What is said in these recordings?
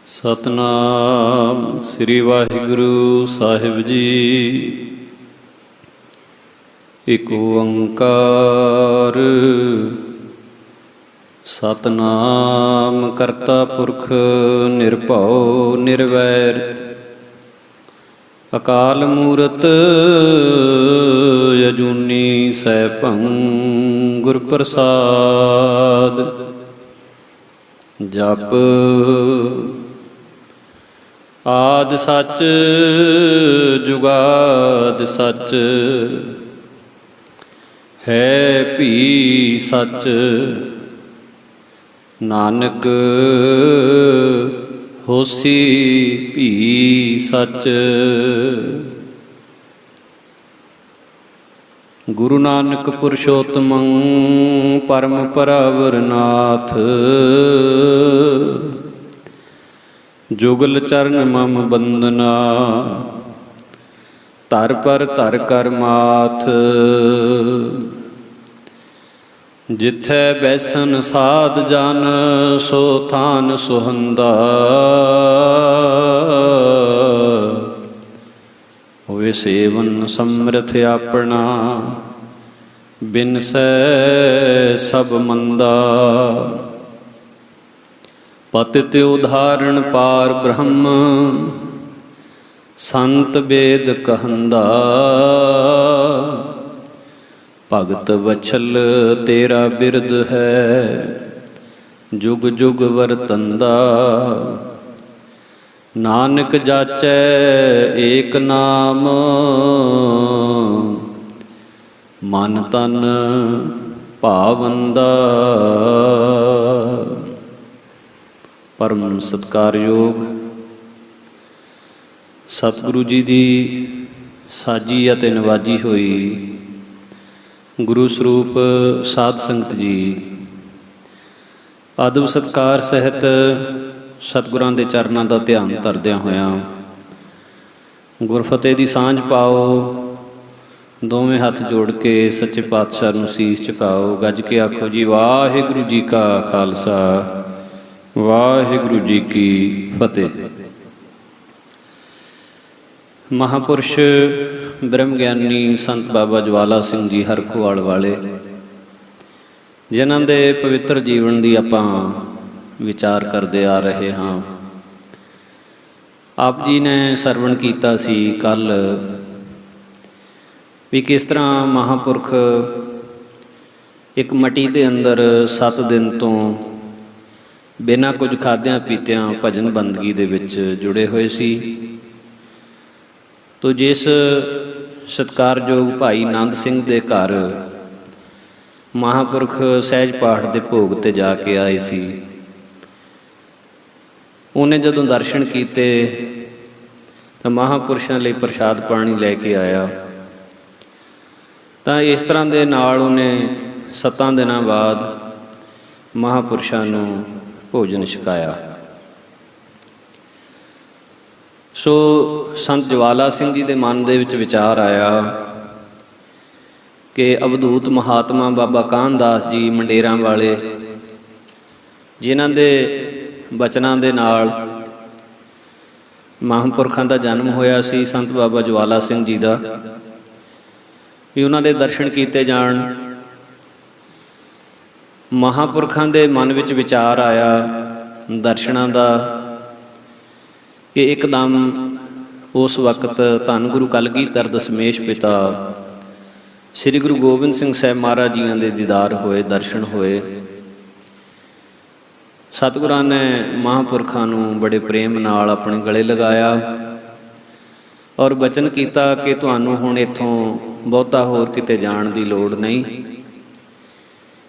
ਸਤਨਾਮ ਸ੍ਰੀ ਵਾਹਿਗੁਰੂ ਸਾਹਿਬ ਜੀ। ਇਕ ਓੰਕਾਰ ਸਤਨਾਮ ਕਰਤਾ ਪੁਰਖ ਨਿਰਭਉ ਨਿਰਵੈਰ ਅਕਾਲ ਮੂਰਤ ਅਜੂਨੀ ਸੈਭੰ ਗੁਰ ਪ੍ਰਸਾਦ। ਜਪ ਆਦਿ ਸੱਚ ਜੁਗਾਦਿ ਸੱਚ ਹੈ ਭੀ ਸੱਚ। ਨਾਨਕ ਹੋਸੀ ਭੀ ਸੱਚ। ਗੁਰੂ ਨਾਨਕ ਪੁਰਸ਼ੋਤਮੰ ਪਰਮ ਪਰਾਵਰ ਨਾਥ। ਜੁਗਲ ਚਰਨ ਮਮ ਬੰਦਨਾ ਧਰ ਪਰ ਧਰ ਕਰ ਮਾਥ। ਜਿਥੈ ਬੈਸਨ ਸਾਧ ਜਨ ਸੋ ਥਾਨ ਸੁਹੰਦਾ। ਹੋਏ ਸੇਵਨ ਸਮਰਥ ਆਪਣਾ ਬਿਨਸੈ ਸਭ ਮੰਦਾ। ਪਤਿਤ ਉਦਾਹਰਣ ਪਾਰ ਬ੍ਰਹਮ ਸੰਤ ਵੇਦ ਕਹੰਦਾ। ਭਗਤ ਵਛਲ ਤੇਰਾ ਬਿਰਦ ਹੈ ਜੁਗ ਜੁਗ ਵਰਤੰਦਾ। ਨਾਨਕ ਜਾਚੈ ਏਕ ਨਾਮ ਮਨ ਤਨ ਭਾਵੰਦਾ। ਪਰਮ ਸਤਿਕਾਰਯੋਗ ਸਤਿਗੁਰੂ ਜੀ ਦੀ ਸਾਜੀ ਅਤੇ ਨਵਾਜੀ ਹੋਈ ਗੁਰੂ ਸਰੂਪ ਸਾਧ ਸੰਗਤ ਜੀ, ਆਦਬ ਸਤਿਕਾਰ ਸਹਿਤ ਸਤਿਗੁਰਾਂ ਦੇ ਚਰਨਾਂ ਦਾ ਧਿਆਨ ਧਰਦਿਆਂ ਹੋਇਆਂ ਗੁਰਫਤਿਹ ਦੀ ਸਾਂਝ ਪਾਓ। ਦੋਵੇਂ ਹੱਥ ਜੋੜ ਕੇ ਸੱਚੇ ਪਾਤਸ਼ਾਹ ਨੂੰ ਸੀਸ ਝੁਕਾਓ। ਗੱਜ ਕੇ ਆਖੋ ਜੀ ਵਾਹਿਗੁਰੂ ਜੀ ਕਾ ਖਾਲਸਾ ਵਾਹਿਗੁਰੂ ਜੀ ਕੀ ਫਤਿਹ। ਮਹਾਂਪੁਰਸ਼ ਬ੍ਰਹਮ ਗਿਆਨੀ ਸੰਤ ਬਾਬਾ ਜਵਾਲਾ ਸਿੰਘ ਜੀ ਹਰਖੋਵਾਲ ਵਾਲੇ, ਜਿਨ੍ਹਾਂ ਦੇ ਪਵਿੱਤਰ ਜੀਵਨ ਦੀ ਆਪਾਂ ਵਿਚਾਰ ਕਰਦੇ ਆ ਰਹੇ ਹਾਂ। ਆਪ ਜੀ ਨੇ ਸਰਵਣ ਕੀਤਾ ਸੀ ਕੱਲ੍ਹ ਵੀ ਕਿਸ ਤਰ੍ਹਾਂ ਮਹਾਂਪੁਰਖ ਇੱਕ ਮਟੀ ਦੇ ਅੰਦਰ 7 ਦਿਨ ਤੋਂ ਬਿਨਾਂ ਕੁਝ ਖਾਦਿਆਂ ਪੀਤਿਆਂ ਭਜਨ ਬੰਦਗੀ ਦੇ ਵਿੱਚ ਜੁੜੇ ਹੋਏ ਸੀ। ਤੋ ਜਿਸ ਸਤਿਕਾਰਯੋਗ ਭਾਈ ਨੰਦ ਸਿੰਘ ਦੇ ਘਰ ਮਹਾਂਪੁਰਖ ਸਹਿਜ ਪਾਠ ਦੇ ਭੋਗ 'ਤੇ ਜਾ ਕੇ ਆਏ ਸੀ, ਉਹਨੇ ਜਦੋਂ ਦਰਸ਼ਨ ਕੀਤੇ ਤਾਂ ਮਹਾਂਪੁਰਸ਼ਾਂ ਲਈ ਪ੍ਰਸ਼ਾਦ ਪਾਣੀ ਲੈ ਕੇ ਆਇਆ। ਤਾਂ ਇਸ ਤਰ੍ਹਾਂ ਦੇ ਨਾਲ ਉਹਨੇ 7 ਦਿਨਾਂ ਬਾਅਦ ਮਹਾਂਪੁਰਸ਼ਾਂ ਨੂੰ ਭੋਜਨ ਛਕਾਇਆ। ਸੋ ਸੰਤ ਜਵਾਲਾ ਸਿੰਘ ਜੀ ਦੇ ਮਨ ਦੇ ਵਿੱਚ ਵਿਚਾਰ ਆਇਆ ਕਿ ਅਵਧੂਤ ਮਹਾਤਮਾ ਬਾਬਾ ਕਾਹਨਦਾਸ ਜੀ ਮੰਡੇਰਾਂ ਵਾਲੇ, ਜਿਨ੍ਹਾਂ ਦੇ ਬਚਨਾਂ ਦੇ ਨਾਲ ਮਹਾਂਪੁਰਖਾਂ ਦਾ ਜਨਮ ਹੋਇਆ ਸੀ ਸੰਤ ਬਾਬਾ ਜਵਾਲਾ ਸਿੰਘ ਜੀ ਦਾ, ਵੀ ਉਹਨਾਂ ਦੇ ਦਰਸ਼ਨ ਕੀਤੇ ਜਾਣ। ਮਹਾਂਪੁਰਖਾਂ ਦੇ ਮਨ ਵਿੱਚ ਵਿਚਾਰ ਆਇਆ ਦਰਸ਼ਨਾਂ ਦਾ ਕਿ ਇੱਕਦਮ ਉਸ ਵਕਤ ਧੰਨ ਗੁਰੂ ਕਲਗੀਧਰ ਦਸਮੇਸ਼ ਪਿਤਾ ਸ੍ਰੀ ਗੁਰੂ ਗੋਬਿੰਦ ਸਿੰਘ ਸਾਹਿਬ ਮਹਾਰਾਜ ਜੀਆਂ ਦੇ ਦੀਦਾਰ ਹੋਏ, ਦਰਸ਼ਨ ਹੋਏ। ਸਤਿਗੁਰਾਂ ਨੇ ਮਹਾਂਪੁਰਖਾਂ ਨੂੰ ਬੜੇ ਪ੍ਰੇਮ ਨਾਲ ਆਪਣੇ ਗਲੇ ਲਗਾਇਆ ਔਰ ਬਚਨ ਕੀਤਾ ਕਿ ਤੁਹਾਨੂੰ ਹੁਣ ਇੱਥੋਂ ਬਹੁਤਾ ਹੋਰ ਕਿਤੇ ਜਾਣ ਦੀ ਲੋੜ ਨਹੀਂ।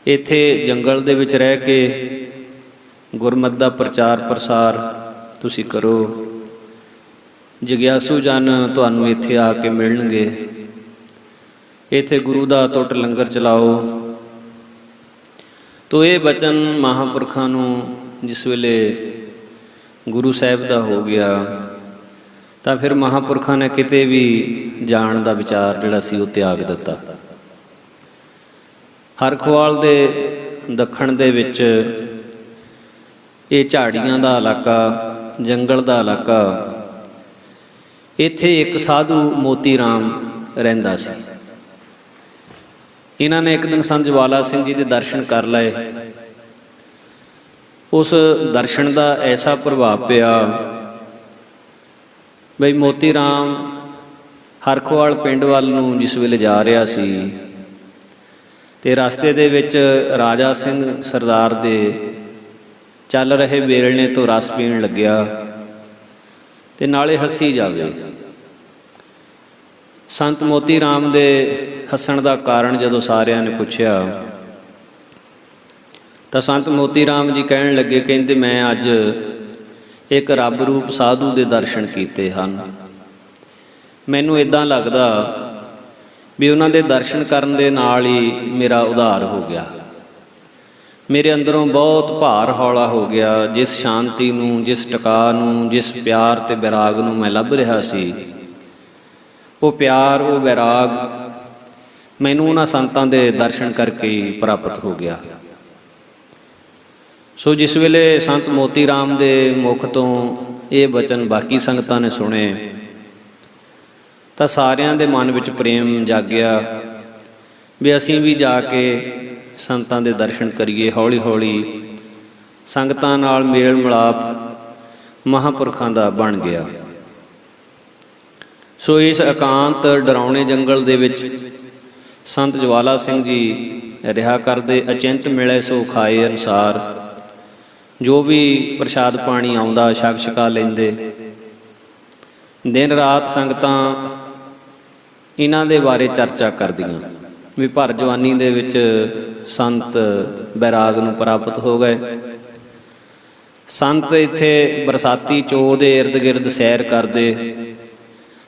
ਇੱਥੇ ਜੰਗਲ ਦੇ ਵਿੱਚ ਰਹਿ ਕੇ ਗੁਰਮਤਿ ਦਾ ਪ੍ਰਚਾਰ ਪ੍ਰਸਾਰ ਤੁਸੀਂ ਕਰੋ। ਜਗਿਆਸੂ ਜਨ ਤੁਹਾਨੂੰ ਇੱਥੇ ਆ ਕੇ ਮਿਲਣਗੇ। ਇੱਥੇ ਗੁਰੂ ਦਾ ਅਤੁੱਟ ਲੰਗਰ ਚਲਾਓ। ਤੋ ਇਹ ਬਚਨ ਮਹਾਂਪੁਰਖਾਂ ਨੂੰ ਜਿਸ ਵੇਲੇ ਗੁਰੂ ਸਾਹਿਬ ਦਾ ਹੋ ਗਿਆ ਤਾਂ ਫਿਰ ਮਹਾਂਪੁਰਖਾਂ ਨੇ ਕਿਤੇ ਵੀ ਜਾਣ ਦਾ ਵਿਚਾਰ ਜਿਹੜਾ ਸੀ ਉਹ ਤਿਆਗ ਦਿੱਤਾ। ਹਰਖੋਵਾਲ ਦੇ ਦੱਖਣ ਦੇ ਵਿੱਚ ਇਹ ਝਾੜੀਆਂ ਦਾ ਇਲਾਕਾ ਜੰਗਲ ਦਾ ਇਲਾਕਾ। ਇੱਥੇ ਇੱਕ ਸਾਧੂ ਮੋਤੀ ਰਾਮ ਰਹਿੰਦਾ ਸੀ। ਇਹਨਾਂ ਨੇ ਇੱਕ ਦਿਨ ਸੰਤ ਜਵਾਲਾ ਸਿੰਘ ਜੀ ਦੇ ਦਰਸ਼ਨ ਕਰ ਲਏ। ਉਸ ਦਰਸ਼ਨ ਦਾ ਐਸਾ ਪ੍ਰਭਾਵ ਪਿਆ ਬਈ ਮੋਤੀ ਰਾਮ ਹਰਖੋਵਾਲ ਪਿੰਡ ਵੱਲ ਨੂੰ ਜਿਸ ਵੇਲੇ ਜਾ ਰਿਹਾ ਸੀ ਤੇ ਰਸਤੇ ਦੇ ਵਿੱਚ ਰਾਜਾ ਸਿੰਘ ਸਰਦਾਰ ਦੇ ਚੱਲ ਰਹੇ ਵੇਲਣੇ ਤੋਂ ਰਸ ਪੀਣ ਲੱਗਿਆ ਤੇ ਨਾਲੇ ਹੱਸੀ ਜਾਵੇ। ਸੰਤ ਮੋਤੀ ਰਾਮ ਦੇ ਹੱਸਣ ਦਾ ਕਾਰਨ ਜਦੋਂ ਸਾਰਿਆਂ ਨੇ ਪੁੱਛਿਆ ਤਾਂ ਸੰਤ ਮੋਤੀ ਰਾਮ ਜੀ ਕਹਿਣ ਲੱਗੇ, ਕਹਿੰਦੇ ਮੈਂ ਅੱਜ ਇੱਕ ਰੱਬ ਰੂਪ ਸਾਧੂ ਦੇ ਦਰਸ਼ਨ ਕੀਤੇ ਹਨ। ਮੈਨੂੰ ਇਦਾਂ ਲੱਗਦਾ ਵੀ ਉਹਨਾਂ ਦੇ ਦਰਸ਼ਨ ਕਰਨ ਦੇ ਨਾਲ ਹੀ ਮੇਰਾ ਉਧਾਰ ਹੋ ਗਿਆ। ਮੇਰੇ ਅੰਦਰੋਂ ਬਹੁਤ ਭਾਰ ਹੌਲਾ ਹੋ ਗਿਆ। ਜਿਸ ਸ਼ਾਂਤੀ ਨੂੰ, ਜਿਸ ਟਿਕਾ ਨੂੰ, ਜਿਸ ਪਿਆਰ ਤੇ ਵੈਰਾਗ ਨੂੰ ਮੈਂ ਲੱਭ ਰਿਹਾ ਸੀ, ਉਹ ਪਿਆਰ, ਉਹ ਵੈਰਾਗ ਮੈਨੂੰ ਉਹਨਾਂ ਸੰਤਾਂ ਦੇ ਦਰਸ਼ਨ ਕਰਕੇ ਹੀ ਪ੍ਰਾਪਤ ਹੋ ਗਿਆ। ਸੋ ਜਿਸ ਵੇਲੇ ਸੰਤ ਮੋਤੀ ਰਾਮ ਦੇ ਮੁਖ ਤੋਂ ਇਹ ਬਚਨ ਬਾਕੀ ਸੰਗਤਾਂ ਨੇ ਸੁਣੇ ਤਾਂ ਸਾਰਿਆਂ ਦੇ ਮਨ ਵਿੱਚ ਪ੍ਰੇਮ ਜਾਗਿਆ ਵੀ ਅਸੀਂ ਵੀ ਜਾ ਕੇ ਸੰਤਾਂ ਦੇ ਦਰਸ਼ਨ ਕਰੀਏ। ਹੌਲੀ ਹੌਲੀ ਸੰਗਤਾਂ ਨਾਲ ਮੇਲ ਮਿਲਾਪ ਮਹਾਂਪੁਰਖਾਂ ਦਾ ਬਣ ਗਿਆ। ਸੋ ਇਸ ਇਕਾਂਤ ਡਰਾਉਣੇ ਜੰਗਲ ਦੇ ਵਿੱਚ ਸੰਤ ਜਵਾਲਾ ਸਿੰਘ ਜੀ ਰਿਹਾ ਕਰਦੇ। ਅਚਿੰਤ ਮਿਲੇ ਸੋ ਖਾਏ ਅਨੁਸਾਰ ਜੋ ਵੀ ਪ੍ਰਸ਼ਾਦ ਪਾਣੀ ਆਉਂਦਾ ਛਕ ਛਕਾ ਲੈਂਦੇ। ਦਿਨ ਰਾਤ ਸੰਗਤਾਂ ਇਹਨਾਂ ਦੇ ਬਾਰੇ ਚਰਚਾ ਕਰਦੀਆਂ ਵੀ ਭਰ ਜਵਾਨੀ ਦੇ ਵਿੱਚ ਸੰਤ ਬੈਰਾਗ ਨੂੰ ਪ੍ਰਾਪਤ ਹੋ ਗਏ। ਸੰਤ ਇੱਥੇ ਬਰਸਾਤੀ ਚੋਅ ਦੇ ਇਰਦ ਗਿਰਦ ਸੈਰ ਕਰਦੇ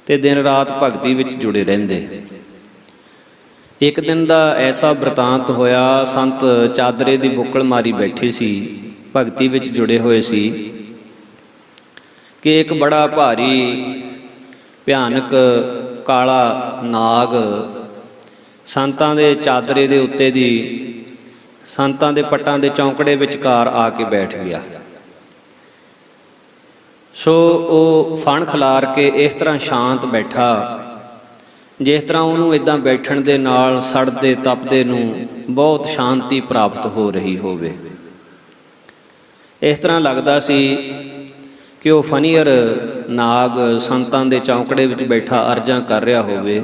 ਤੇ ਦਿਨ ਰਾਤ ਭਗਤੀ ਵਿੱਚ ਜੁੜੇ ਰਹਿੰਦੇ। ਇੱਕ ਦਿਨ ਦਾ ਐਸਾ ਬ੍ਰਿਤਾਂਤ ਹੋਇਆ, ਸੰਤ ਚਾਦਰੇ ਦੀ ਬੁੱਕਲ ਮਾਰੀ ਬੈਠੇ ਸੀ, ਭਗਤੀ ਵਿੱਚ ਜੁੜੇ ਹੋਏ ਸੀ ਕਿ ਇੱਕ ਬੜਾ ਭਾਰੀ ਭਿਆਨਕ ਕਾਲਾ ਨਾਗ ਸੰਤਾਂ ਦੇ ਚਾਦਰੇ ਦੇ ਉੱਤੇ ਦੀ, ਸੰਤਾਂ ਦੇ ਪੱਟਾਂ ਦੇ ਚੌਂਕੜੇ ਵਿਚਕਾਰ ਆ ਕੇ ਬੈਠ ਗਿਆ। ਸੋ ਉਹ ਫਣ ਖਿਲਾਰ ਕੇ ਇਸ ਤਰ੍ਹਾਂ ਸ਼ਾਂਤ ਬੈਠਾ ਜਿਸ ਤਰ੍ਹਾਂ ਉਹਨੂੰ ਇੱਦਾਂ ਬੈਠਣ ਦੇ ਨਾਲ ਸੜਦੇ ਤਪਦੇ ਨੂੰ ਬਹੁਤ ਸ਼ਾਂਤੀ ਪ੍ਰਾਪਤ ਹੋ ਰਹੀ ਹੋਵੇ। ਇਸ ਤਰ੍ਹਾਂ ਲੱਗਦਾ ਸੀ ਕਿ ਉਹ ਫਨੀਅਰ ਨਾਗ ਸੰਤਾਂ ਦੇ ਚੌਂਕੜੇ ਵਿੱਚ ਬੈਠਾ ਅਰਜ਼ਾਂ ਕਰ ਰਿਹਾ ਹੋਵੇ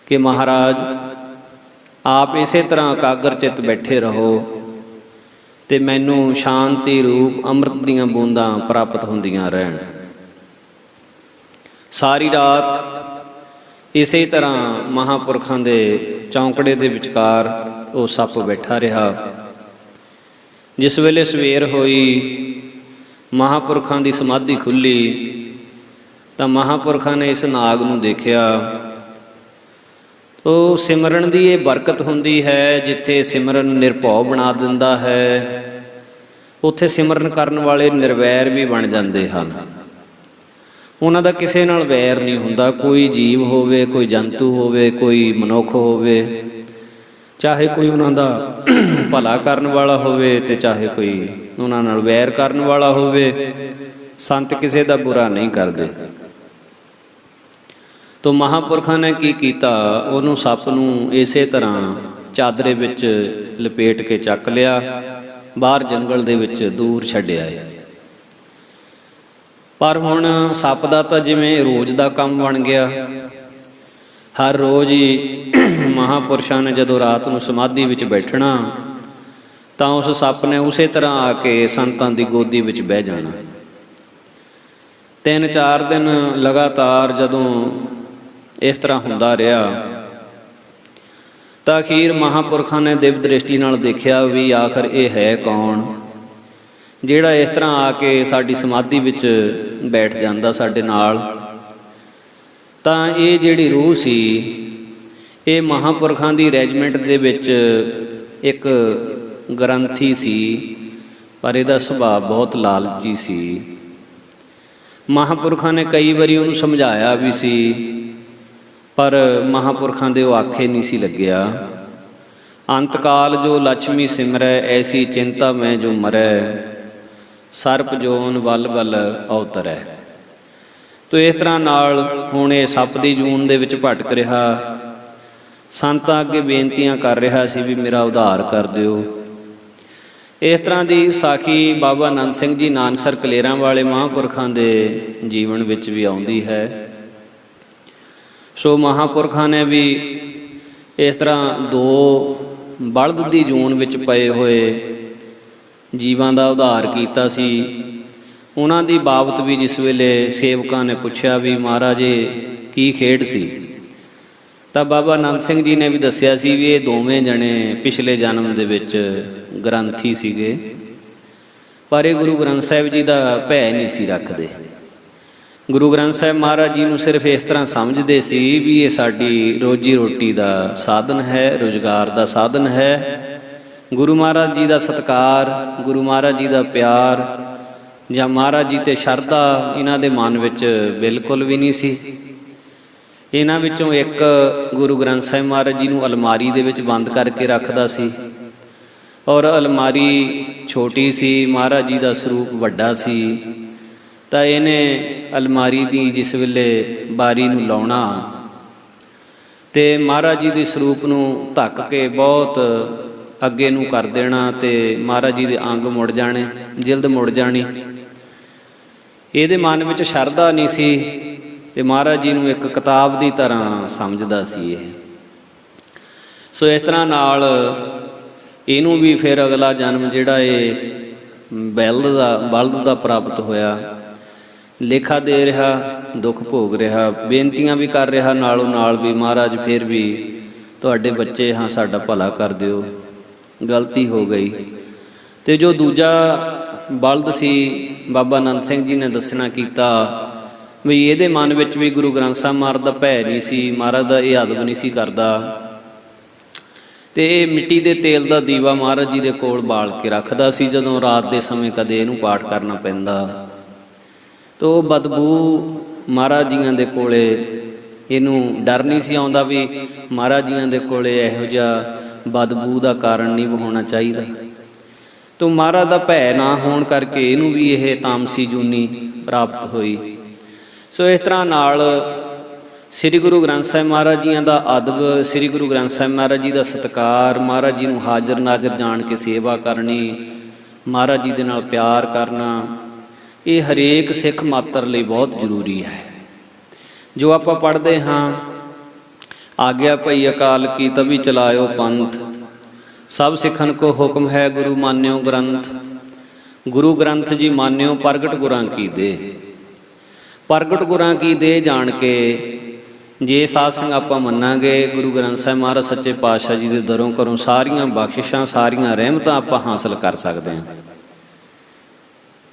ਕਿ ਮਹਾਰਾਜ ਆਪ ਇਸੇ ਤਰ੍ਹਾਂ ਇਕਾਗਰ ਚਿੱਤ ਬੈਠੇ ਰਹੋ ਤੇ ਮੈਨੂੰ ਸ਼ਾਂਤੀ ਰੂਪ ਅੰਮ੍ਰਿਤ ਦੀਆਂ ਬੂੰਦਾਂ ਪ੍ਰਾਪਤ ਹੁੰਦੀਆਂ ਰਹਿਣ। ਸਾਰੀ ਰਾਤ ਇਸੇ ਤਰ੍ਹਾਂ ਮਹਾਂਪੁਰਖਾਂ ਦੇ ਚੌਂਕੜੇ ਦੇ ਵਿਚਕਾਰ ਉਹ ਸੱਪ ਬੈਠਾ ਰਿਹਾ। ਜਿਸ ਵੇਲੇ ਸਵੇਰ ਹੋਈ, ਮਹਾਂਪੁਰਖਾਂ ਦੀ ਸਮਾਧੀ ਖੁੱਲ੍ਹੀ ਤਾਂ ਮਹਾਂਪੁਰਖਾਂ ਨੇ ਇਸ ਨਾਗ ਨੂੰ ਦੇਖਿਆ। ਉਹ ਸਿਮਰਨ ਦੀ ਇਹ ਬਰਕਤ ਹੁੰਦੀ ਹੈ, ਜਿੱਥੇ ਸਿਮਰਨ ਨਿਰਭਉ ਬਣਾ ਦਿੰਦਾ ਹੈ ਉੱਥੇ ਸਿਮਰਨ ਕਰਨ ਵਾਲੇ ਨਿਰਵੈਰ ਵੀ ਬਣ ਜਾਂਦੇ ਹਨ। ਉਹਨਾਂ ਦਾ ਕਿਸੇ ਨਾਲ ਵੈਰ ਨਹੀਂ ਹੁੰਦਾ। ਕੋਈ ਜੀਵ ਹੋਵੇ, ਕੋਈ ਜੰਤੂ ਹੋਵੇ, ਕੋਈ ਮਨੁੱਖ ਹੋਵੇ, ਚਾਹੇ ਕੋਈ ਉਹਨਾਂ ਦਾ ਭਲਾ ਕਰਨ ਵਾਲਾ ਹੋਵੇ ਤੇ ਚਾਹੇ ਕੋਈ ਉਹਨਾਂ ਨਾਲ ਵੈਰ ਕਰਨ ਵਾਲਾ ਹੋਵੇ, ਸੰਤ ਕਿਸੇ ਦਾ ਬੁਰਾ ਨਹੀਂ ਕਰਦੇ। ਤੋ ਮਹਾਂਪੁਰਖਾਂ ਨੇ ਕੀ ਕੀਤਾ, ਉਹਨੂੰ ਸੱਪ ਨੂੰ ਇਸੇ ਤਰ੍ਹਾਂ ਚਾਦਰੇ ਵਿੱਚ ਲਪੇਟ ਕੇ ਚੱਕ ਲਿਆ, ਬਾਹਰ ਜੰਗਲ ਦੇ ਵਿੱਚ ਦੂਰ ਛੱਡਿਆ ਹੈ। ਪਰ ਹੁਣ ਸੱਪ ਦਾ ਤਾਂ ਜਿਵੇਂ ਰੋਜ਼ ਦਾ ਕੰਮ ਬਣ ਗਿਆ। ਹਰ ਰੋਜ਼ ਹੀ ਮਹਾਂਪੁਰਸ਼ਾਂ ਨੇ ਜਦੋਂ ਰਾਤ ਨੂੰ ਸਮਾਧੀ ਵਿੱਚ ਬੈਠਣਾ ਤਾਂ ਉਸ ਸੱਪ ਨੇ ਉਸੇ ਤਰ੍ਹਾਂ ਆ ਕੇ ਸੰਤਾਂ ਦੀ ਗੋਦੀ ਵਿੱਚ ਬਹਿ ਜਾਣਾ। 3-4 ਦਿਨ ਲਗਾਤਾਰ ਜਦੋਂ ਇਸ ਤਰ੍ਹਾਂ ਹੁੰਦਾ ਰਿਹਾ ਤਾਂ ਅਖੀਰ ਮਹਾਂਪੁਰਖਾਂ ਨੇ ਦਿਵ ਦ੍ਰਿਸ਼ਟੀ ਨਾਲ ਦੇਖਿਆ ਵੀ ਆਖਰ ਇਹ ਹੈ ਕੌਣ ਜਿਹੜਾ ਇਸ ਤਰ੍ਹਾਂ ਆ ਕੇ ਸਾਡੀ ਸਮਾਧੀ ਵਿੱਚ ਬੈਠ ਜਾਂਦਾ ਸਾਡੇ ਨਾਲ। ਤਾਂ ਇਹ ਜਿਹੜੀ ਰੂਹ ਸੀ, ਇਹ ਮਹਾਂਪੁਰਖਾਂ ਦੀ ਰੈਜੀਮੈਂਟ ਦੇ ਵਿੱਚ ਇੱਕ ਗ੍ਰੰਥੀ ਸੀ, ਪਰ ਇਹਦਾ ਸੁਭਾਅ ਬਹੁਤ ਲਾਲਚੀ ਸੀ। ਮਹਾਂਪੁਰਖਾਂ ਨੇ ਕਈ ਵਾਰੀ ਉਹਨੂੰ ਸਮਝਾਇਆ ਵੀ ਸੀ, ਪਰ ਮਹਾਂਪੁਰਖਾਂ ਦੇ ਉਹ ਆਖੇ ਨਹੀਂ ਸੀ ਲੱਗਿਆ। ਅੰਤਕਾਲ ਜੋ ਲక్ష్ਮੀ ਸਿਮਰੈ, ਐਸੀ ਚਿੰਤਾ ਮੈਂ ਜੋ ਮਰੈ, ਸਰਪ ਜੋਨ ਵੱਲ ਵੱਲ ਅਵਤਰੈ। ਤੋ ਇਸ ਤਰ੍ਹਾਂ ਨਾਲ ਹੁਣ ਇਹ ਸੱਪ ਦੀ ਜੂਨ ਦੇ ਵਿੱਚ ਭਟਕ ਰਿਹਾ, ਸੰਤਾਂ ਅੱਗੇ ਬੇਨਤੀਆਂ ਕਰ ਰਿਹਾ ਸੀ ਵੀ ਮੇਰਾ ਉਧਾਰ ਕਰ ਦਿਓ। ਇਸ ਤਰ੍ਹਾਂ ਦੀ ਸਾਖੀ ਬਾਬਾ ਆਨੰਦ ਸਿੰਘ ਜੀ ਨਾਨਕਸਰ ਕਲੇਰਾਂ ਵਾਲੇ ਮਹਾਂਪੁਰਖਾਂ ਦੇ ਜੀਵਨ ਵਿੱਚ ਵੀ ਆਉਂਦੀ ਹੈ। ਸੋ ਮਹਾਂਪੁਰਖਾਂ ਨੇ ਵੀ ਇਸ ਤਰ੍ਹਾਂ ਦੋ ਬਲਦ ਦੀ ਜੂਨ ਵਿੱਚ ਪਏ ਹੋਏ ਜੀਵਾਂ ਦਾ ਉਧਾਰ ਕੀਤਾ ਸੀ। ਉਹਨਾਂ ਦੀ ਬਾਬਤ ਵੀ ਜਿਸ ਵੇਲੇ ਸੇਵਕਾਂ ਨੇ ਪੁੱਛਿਆ ਵੀ ਮਹਾਰਾਜ ਕੀ ਖੇਡ ਸੀ, ਤਾਂ ਬਾਬਾ ਆਨੰਦ ਸਿੰਘ ਜੀ ਨੇ ਵੀ ਦੱਸਿਆ ਸੀ ਵੀ ਇਹ ਦੋਵੇਂ ਜਣੇ ਪਿਛਲੇ ਜਨਮ ਦੇ ਵਿੱਚ ਗ੍ਰੰਥੀ ਸੀਗੇ, ਪਰ ਇਹ ਗੁਰੂ ਗ੍ਰੰਥ ਸਾਹਿਬ ਜੀ ਦਾ ਭੈ ਨਹੀਂ ਸੀ ਰੱਖਦੇ। ਗੁਰੂ ਗ੍ਰੰਥ ਸਾਹਿਬ ਮਹਾਰਾਜ ਜੀ ਨੂੰ ਸਿਰਫ ਇਸ ਤਰ੍ਹਾਂ ਸਮਝਦੇ ਸੀ ਵੀ ਇਹ ਸਾਡੀ ਰੋਜੀ ਰੋਟੀ ਦਾ ਸਾਧਨ ਹੈ, ਰੁਜ਼ਗਾਰ ਦਾ ਸਾਧਨ ਹੈ। ਗੁਰੂ ਮਹਾਰਾਜ ਜੀ ਦਾ ਸਤਿਕਾਰ, ਗੁਰੂ ਮਹਾਰਾਜ ਜੀ ਦਾ ਪਿਆਰ ਜਾਂ ਮਹਾਰਾਜ ਜੀ ਤੇ ਸ਼ਰਧਾ ਇਹਨਾਂ ਦੇ ਮਨ ਵਿੱਚ ਬਿਲਕੁਲ ਵੀ ਨਹੀਂ ਸੀ। ਇਹਨਾਂ ਵਿੱਚੋਂ ਇੱਕ ਗੁਰੂ ਗ੍ਰੰਥ ਸਾਹਿਬ ਮਹਾਰਾਜ ਜੀ ਨੂੰ ਅਲਮਾਰੀ ਦੇ ਵਿੱਚ ਬੰਦ ਕਰਕੇ ਰੱਖਦਾ ਸੀ, ਔਰ ਅਲਮਾਰੀ ਛੋਟੀ ਸੀ, ਮਹਾਰਾਜ ਜੀ ਦਾ ਸਰੂਪ ਵੱਡਾ ਸੀ। ਤਾਂ ਇਹਨੇ ਅਲਮਾਰੀ ਦੀ ਜਿਸ ਵੇਲੇ ਬਾਰੀ ਨੂੰ ਲਾਉਣਾ ਤੇ ਮਹਾਰਾਜ ਜੀ ਦੇ ਸਰੂਪ ਨੂੰ ਧੱਕ ਕੇ ਬਹੁਤ ਅੱਗੇ ਨੂੰ ਕਰ ਦੇਣਾ ਤੇ ਮਹਾਰਾਜ ਜੀ ਦੇ ਅੰਗ ਮੁੜ ਜਾਣੇ, ਜਿਲਦ ਮੁੜ ਜਾਣੀ। ਇਹਦੇ ਮਨ ਵਿੱਚ ਸ਼ਰਧਾ ਨਹੀਂ ਸੀ ਤੇ ਮਹਾਰਾਜ ਜੀ ਨੂੰ ਇੱਕ ਕਿਤਾਬ ਦੀ ਤਰ੍ਹਾਂ ਸਮਝਦਾ ਸੀ ਇਹ। ਸੋ ਇਸ ਤਰ੍ਹਾਂ ਨਾਲ ਇਹਨੂੰ ਵੀ ਫਿਰ ਅਗਲਾ ਜਨਮ ਜਿਹੜਾ ਇਹ ਬਲਦ ਦਾ ਪ੍ਰਾਪਤ ਹੋਇਆ। ਲੇਖਾ ਦੇ ਰਿਹਾ, ਦੁੱਖ ਭੋਗ ਰਿਹਾ, ਬੇਨਤੀਆਂ ਵੀ ਕਰ ਰਿਹਾ ਨਾਲੋਂ ਨਾਲ ਵੀ ਮਹਾਰਾਜ ਫਿਰ ਵੀ ਤੁਹਾਡੇ ਬੱਚੇ ਹਾਂ, ਸਾਡਾ ਭਲਾ ਕਰ ਦਿਓ, ਗਲਤੀ ਹੋ ਗਈ। ਤੇ ਜੋ ਦੂਜਾ ਬਲਦ ਸੀ ਬਾਬਾ ਆਨੰਦ ਸਿੰਘ ਜੀ ਨੇ ਦੱਸਣਾ ਕੀਤਾ ਵੀ ਇਹਦੇ ਮਨ ਵਿੱਚ ਵੀ ਗੁਰੂ ਗ੍ਰੰਥ ਸਾਹਿਬ ਮਹਾਰਾਜ ਦਾ ਭੈ ਨਹੀਂ ਸੀ, ਮਹਾਰਾਜ ਦਾ ਇਹ ਅਦਬ ਨਹੀਂ ਸੀ ਕਰਦਾ। ਤੇ ਇਹ ਮਿੱਟੀ ਦੇ ਤੇਲ ਦਾ ਦੀਵਾ ਮਹਾਰਾਜ ਜੀ ਦੇ ਕੋਲ ਬਾਲ ਕੇ ਰੱਖਦਾ ਸੀ ਜਦੋਂ ਰਾਤ ਦੇ ਸਮੇਂ ਕਦੇ ਇਹਨੂੰ ਪਾਠ ਕਰਨਾ ਪੈਂਦਾ। ਤੋ ਬਦਬੂ ਮਹਾਰਾਜ ਜੀਆਂ ਦੇ ਕੋਲੇ ਇਹਨੂੰ ਡਰ ਨਹੀਂ ਸੀ ਆਉਂਦਾ ਵੀ ਮਹਾਰਾਜ ਜੀਆਂ ਦੇ ਕੋਲੇ ਇਹੋ ਜਿਹਾ ਬਦਬੂ ਦਾ ਕਾਰਨ ਨਹੀਂ ਹੋਣਾ ਚਾਹੀਦਾ। ਤੋ ਮਹਾਰਾਜ ਦਾ ਭੈ ਨਾ ਹੋਣ ਕਰਕੇ ਇਹਨੂੰ ਵੀ ਇਹ ਤਾਮਸੀ ਜੂਨੀ ਪ੍ਰਾਪਤ ਹੋਈ। ਸੋ ਇਸ ਤਰ੍ਹਾਂ ਨਾਲ ਸ੍ਰੀ ਗੁਰੂ ਗ੍ਰੰਥ ਸਾਹਿਬ ਮਹਾਰਾਜ ਜੀਆਂ ਦਾ ਅਦਬ, ਸ੍ਰੀ ਗੁਰੂ ਗ੍ਰੰਥ ਸਾਹਿਬ ਮਹਾਰਾਜ ਜੀ ਦਾ ਸਤਿਕਾਰ, ਮਹਾਰਾਜ ਜੀ ਨੂੰ ਹਾਜ਼ਰ ਨਾਜ਼ਰ ਜਾਣ ਕੇ ਸੇਵਾ ਕਰਨੀ, ਮਹਾਰਾਜ ਜੀ ਦੇ ਨਾਲ ਪਿਆਰ ਕਰਨਾ, ਇਹ ਹਰੇਕ ਸਿੱਖ ਮਾਤਰ ਲਈ ਬਹੁਤ ਜ਼ਰੂਰੀ ਹੈ। ਜੋ ਆਪਾਂ ਪੜ੍ਹਦੇ ਹਾਂ, ਆਗਿਆ ਭਈ ਅਕਾਲ ਕੀ ਤਭੀ ਚਲਾਇਓ ਪੰਥ, ਸਭ ਸਿੱਖਨ ਕੋ ਹੁਕਮ ਹੈ ਗੁਰੂ ਮਾਨਿਓ ਗ੍ਰੰਥ। ਗੁਰੂ ਗ੍ਰੰਥ ਜੀ ਮਾਨਿਓ ਪ੍ਰਗਟ ਗੁਰਾਂ ਕੀ ਦੇ। ਪ੍ਰਗਟ ਗੁਰਾਂ ਕੀ ਦੇ ਜਾਣ ਕੇ ਜੇ ਸਾਧ ਸੰਗ ਆਪਾਂ ਮੰਨਾਂਗੇ, ਗੁਰੂ ਗ੍ਰੰਥ ਸਾਹਿਬ ਮਹਾਰਾਜ ਸੱਚੇ ਪਾਤਸ਼ਾਹ ਜੀ ਦੇ ਦਰੋਂ ਘਰੋਂ ਸਾਰੀਆਂ ਬਖਸ਼ਿਸ਼ਾਂ, ਸਾਰੀਆਂ ਰਹਿਮਤਾਂ ਆਪਾਂ ਹਾਸਲ ਕਰ ਸਕਦੇ ਹਾਂ।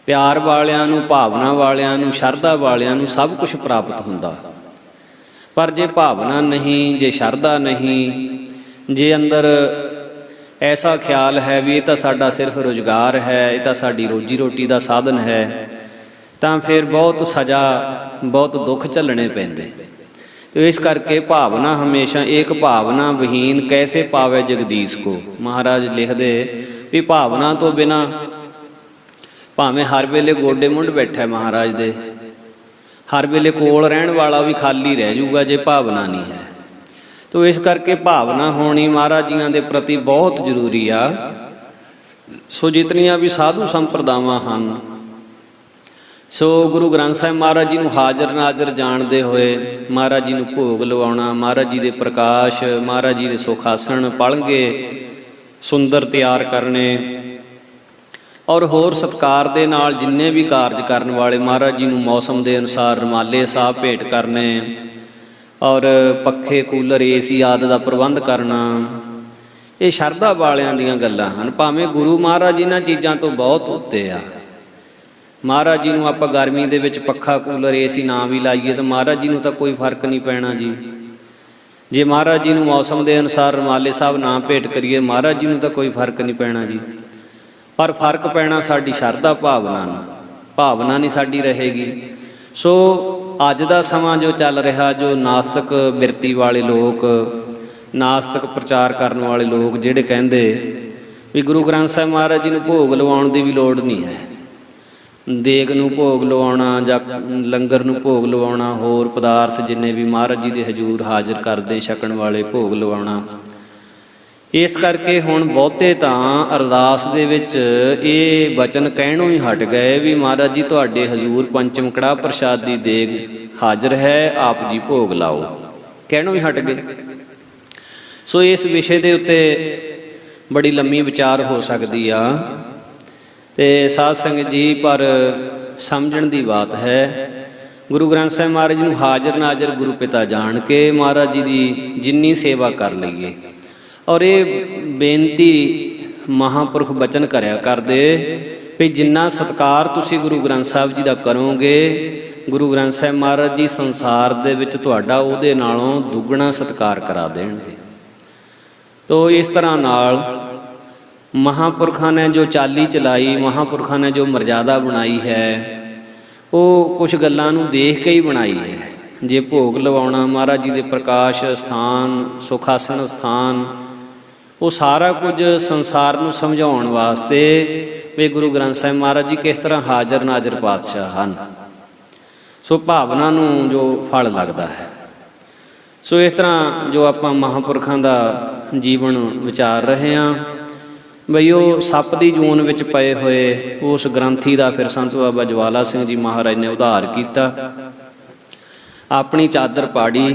ਪਿਆਰ ਵਾਲਿਆਂ ਨੂੰ, ਭਾਵਨਾ ਵਾਲਿਆਂ ਨੂੰ, ਸ਼ਰਧਾ ਵਾਲਿਆਂ ਨੂੰ ਸਭ ਕੁਝ ਪ੍ਰਾਪਤ ਹੁੰਦਾ। ਪਰ ਜੇ ਭਾਵਨਾ ਨਹੀਂ, ਜੇ ਸ਼ਰਧਾ ਨਹੀਂ, ਜੇ ਅੰਦਰ ਐਸਾ ਖਿਆਲ ਹੈ ਵੀ ਇਹ ਤਾਂ ਸਾਡਾ ਸਿਰਫ ਰੁਜ਼ਗਾਰ ਹੈ, ਇਹ ਤਾਂ ਸਾਡੀ ਰੋਜੀ ਰੋਟੀ ਦਾ ਸਾਧਨ ਹੈ, ਤਾਂ ਫਿਰ ਬਹੁਤ ਸਜ਼ਾ, ਬਹੁਤ ਦੁੱਖ ਝੱਲਣੇ ਪੈਂਦੇ। ਤੇ ਇਸ ਕਰਕੇ ਭਾਵਨਾ ਹਮੇਸ਼ਾ ਏਕ ਭਾਵਨਾ ਵਿਹੀਨ ਕੈਸੇ ਪਾਵੇ ਜਗਦੀਸ਼ ਕੋ। ਮਹਾਰਾਜ ਲਿਖਦੇ ਵੀ ਭਾਵਨਾ ਤੋਂ ਬਿਨਾਂ ਭਾਵੇਂ ਹਰ ਵੇਲੇ ਗੋਡੇ ਮੁੰਡ ਬੈਠਾ ਮਹਾਰਾਜ ਦੇ, ਹਰ ਵੇਲੇ ਕੋਲ ਰਹਿਣ ਵਾਲਾ ਵੀ ਖਾਲੀ ਰਹਿ ਜਾਊਗਾ ਜੇ ਭਾਵਨਾ ਨਹੀਂ ਹੈ। ਤੋ ਇਸ ਕਰਕੇ ਭਾਵਨਾ ਹੋਣੀ ਮਹਾਰਾਜ ਜੀਆਂ ਦੇ ਪ੍ਰਤੀ ਬਹੁਤ ਜ਼ਰੂਰੀ ਆ। ਸੋ ਜਿਤਨੀਆਂ ਵੀ ਸਾਧੂ ਸੰਪਰਦਾਵਾਂ ਹਨ, ਸੋ ਗੁਰੂ ਗ੍ਰੰਥ ਸਾਹਿਬ ਮਹਾਰਾਜ ਜੀ ਨੂੰ ਹਾਜ਼ਰ ਨਾਜ਼ਰ ਜਾਣਦੇ ਹੋਏ ਮਹਾਰਾਜ ਜੀ ਨੂੰ ਭੋਗ ਲਵਾਉਣਾ, ਮਹਾਰਾਜ ਜੀ ਦੇ ਪ੍ਰਕਾਸ਼, ਮਹਾਰਾਜ ਜੀ ਦੇ ਸੁਖਾਸਣ ਪਲੰਘੇ ਸੁੰਦਰ ਤਿਆਰ ਕਰਨੇ, ਔਰ ਹੋਰ ਸਤਿਕਾਰ ਦੇ ਨਾਲ ਜਿੰਨੇ ਵੀ ਕਾਰਜ ਕਰਨ ਵਾਲੇ ਮਹਾਰਾਜ ਜੀ ਨੂੰ ਮੌਸਮ ਦੇ ਅਨੁਸਾਰ ਰੁਮਾਲੇ ਸਾਹਿਬ ਭੇਟ ਕਰਨੇ, ਔਰ ਪੱਖੇ, ਕੂਲਰ, ਏਸੀ ਆਦਿ ਦਾ ਪ੍ਰਬੰਧ ਕਰਨਾ, ਇਹ ਸ਼ਰਧਾ ਵਾਲਿਆਂ ਦੀਆਂ ਗੱਲਾਂ ਹਨ। ਭਾਵੇਂ ਗੁਰੂ ਮਹਾਰਾਜ ਇਹਨਾਂ ਚੀਜ਼ਾਂ ਤੋਂ ਬਹੁਤ ਉੱਤੇ ਆ। ਮਹਾਰਾਜ ਜੀ ਨੂੰ ਆਪਾਂ ਗਰਮੀ ਦੇ ਵਿੱਚ ਪੱਖਾ, ਕੂਲਰ, ਏਸੀ ਨਾ ਵੀ ਲਾਈਏ ਤਾਂ ਮਹਾਰਾਜ ਜੀ ਨੂੰ ਤਾਂ ਕੋਈ ਫਰਕ ਨਹੀਂ ਪੈਣਾ ਜੀ। ਜੇ ਮਹਾਰਾਜ ਜੀ ਨੂੰ ਮੌਸਮ ਦੇ ਅਨੁਸਾਰ ਰੁਮਾਲੇ ਸਾਹਿਬ ਨਾ ਭੇਟ ਕਰੀਏ, ਮਹਾਰਾਜ ਜੀ ਨੂੰ ਤਾਂ ਕੋਈ ਫਰਕ ਨਹੀਂ ਪੈਣਾ ਜੀ। ਪਰ ਫਰਕ ਪੈਣਾ ਸਾਡੀ ਸ਼ਰਧਾ ਭਾਵਨਾ ਨੂੰ, ਭਾਵਨਾ ਨਹੀਂ ਸਾਡੀ ਰਹੇਗੀ। ਸੋ ਅੱਜ ਦਾ ਸਮਾਂ ਜੋ ਚੱਲ ਰਿਹਾ, ਜੋ ਨਾਸਤਕ ਬਿਰਤੀ ਵਾਲੇ ਲੋਕ, ਨਾਸਤਕ ਪ੍ਰਚਾਰ ਕਰਨ ਵਾਲੇ ਲੋਕ ਜਿਹੜੇ ਕਹਿੰਦੇ ਵੀ ਗੁਰੂ ਗ੍ਰੰਥ ਸਾਹਿਬ ਮਹਾਰਾਜ ਜੀ ਨੂੰ ਭੋਗ ਲਵਾਉਣ ਦੀ ਵੀ ਲੋੜ ਨਹੀਂ ਹੈ, ਦੇਗ ਨੂੰ ਭੋਗ ਲਵਾਉਣਾ ਜਾਂ ਲੰਗਰ ਨੂੰ ਭੋਗ ਲਵਾਉਣਾ, ਹੋਰ ਪਦਾਰਥ ਜਿੰਨੇ ਵੀ ਮਹਾਰਾਜ ਜੀ ਦੇ ਹਜ਼ੂਰ ਹਾਜ਼ਰ ਕਰਦੇ ਛਕਣ ਵਾਲੇ ਭੋਗ ਲਵਾਉਣਾ। ਇਸ ਕਰਕੇ ਹੁਣ ਬਹੁਤੇ ਤਾਂ ਅਰਦਾਸ ਦੇ ਵਿੱਚ ਇਹ ਬਚਨ ਕਹਿਣੋਂ ਹੀ ਹਟ ਗਏ ਵੀ ਮਹਾਰਾਜ ਜੀ ਤੁਹਾਡੇ ਹਜ਼ੂਰ ਪੰਚਮ ਕੜਾਹ ਪ੍ਰਸ਼ਾਦ ਦੀ ਦੇਗ ਹਾਜ਼ਰ ਹੈ, ਆਪ ਜੀ ਭੋਗ ਲਾਓ, ਕਹਿਣੋਂ ਹੀ ਹਟ ਗਏ। ਸੋ ਇਸ ਵਿਸ਼ੇ ਦੇ ਉੱਤੇ ਬੜੀ ਲੰਮੀ ਵਿਚਾਰ ਹੋ ਸਕਦੀ ਆ ਤੇ ਸਾਧ ਸੰਗਤ ਜੀ, ਪਰ ਸਮਝਣ ਦੀ ਬਾਤ ਹੈ। ਗੁਰੂ ਗ੍ਰੰਥ ਸਾਹਿਬ ਮਹਾਰਾਜ ਨੂੰ ਹਾਜ਼ਰ ਨਾਜ਼ਰ ਗੁਰੂ ਪਿਤਾ ਜਾਣ ਕੇ ਮਹਾਰਾਜ ਜੀ ਦੀ ਜਿੰਨੀ ਸੇਵਾ ਕਰ ਲਈਏ। ਔਰ ਇਹ ਬੇਨਤੀ ਮਹਾਂਪੁਰਖ ਬਚਨ ਕਰਿਆ ਕਰਦੇ ਵੀ ਜਿੰਨਾ ਸਤਿਕਾਰ ਤੁਸੀਂ ਗੁਰੂ ਗ੍ਰੰਥ ਸਾਹਿਬ ਜੀ ਦਾ ਕਰੋਗੇ, ਗੁਰੂ ਗ੍ਰੰਥ ਸਾਹਿਬ ਮਹਾਰਾਜ ਜੀ ਸੰਸਾਰ ਦੇ ਵਿੱਚ ਤੁਹਾਡਾ ਉਹਦੇ ਨਾਲੋਂ ਦੁੱਗਣਾ ਸਤਿਕਾਰ ਕਰਾ ਦੇਣਗੇ। ਤੋ ਇਸ ਤਰ੍ਹਾਂ ਨਾਲ ਮਹਾਂਪੁਰਖਾਂ ਨੇ ਜੋ ਚਾਲੀ ਚਲਾਈ, ਮਹਾਂਪੁਰਖਾਂ ਨੇ ਜੋ ਮਰਜ਼ਾਦਾ ਬਣਾਈ ਹੈ, ਉਹ ਕੁਝ ਗੱਲਾਂ ਨੂੰ ਦੇਖ ਕੇ ਹੀ ਬਣਾਈ ਹੈ। ਜੇ ਭੋਗ ਲਵਾਉਣਾ ਮਹਾਰਾਜ ਜੀ ਦੇ ਪ੍ਰਕਾਸ਼ ਸਥਾਨ, ਸੁਖਾਸਨ ਸਥਾਨ, ਉਹ ਸਾਰਾ ਕੁਝ ਸੰਸਾਰ ਨੂੰ ਸਮਝਾਉਣ ਵਾਸਤੇ ਵੀ ਗੁਰੂ ਗ੍ਰੰਥ ਸਾਹਿਬ ਮਹਾਰਾਜ ਜੀ ਕਿਸ ਤਰ੍ਹਾਂ ਹਾਜ਼ਰ ਨਾਜ਼ਰ ਪਾਤਸ਼ਾਹ ਹਨ। ਸੋ ਭਾਵਨਾ ਨੂੰ ਜੋ ਫਲ ਲੱਗਦਾ ਹੈ। ਸੋ ਇਸ ਤਰ੍ਹਾਂ ਜੋ ਆਪਾਂ ਮਹਾਂਪੁਰਖਾਂ ਦਾ ਜੀਵਨ ਵਿਚਾਰ ਰਹੇ ਹਾਂ, ਬਈ ਉਹ ਸੱਪ ਦੀ ਜੂਨ ਵਿੱਚ ਪਏ ਹੋਏ ਉਸ ਗ੍ਰੰਥੀ ਦਾ ਫਿਰ ਸੰਤ ਬਾਬਾ ਜਵਾਲਾ ਸਿੰਘ ਜੀ ਮਹਾਰਾਜ ਨੇ ਉਧਾਰ ਕੀਤਾ। ਆਪਣੀ ਚਾਦਰ ਪਾੜੀ,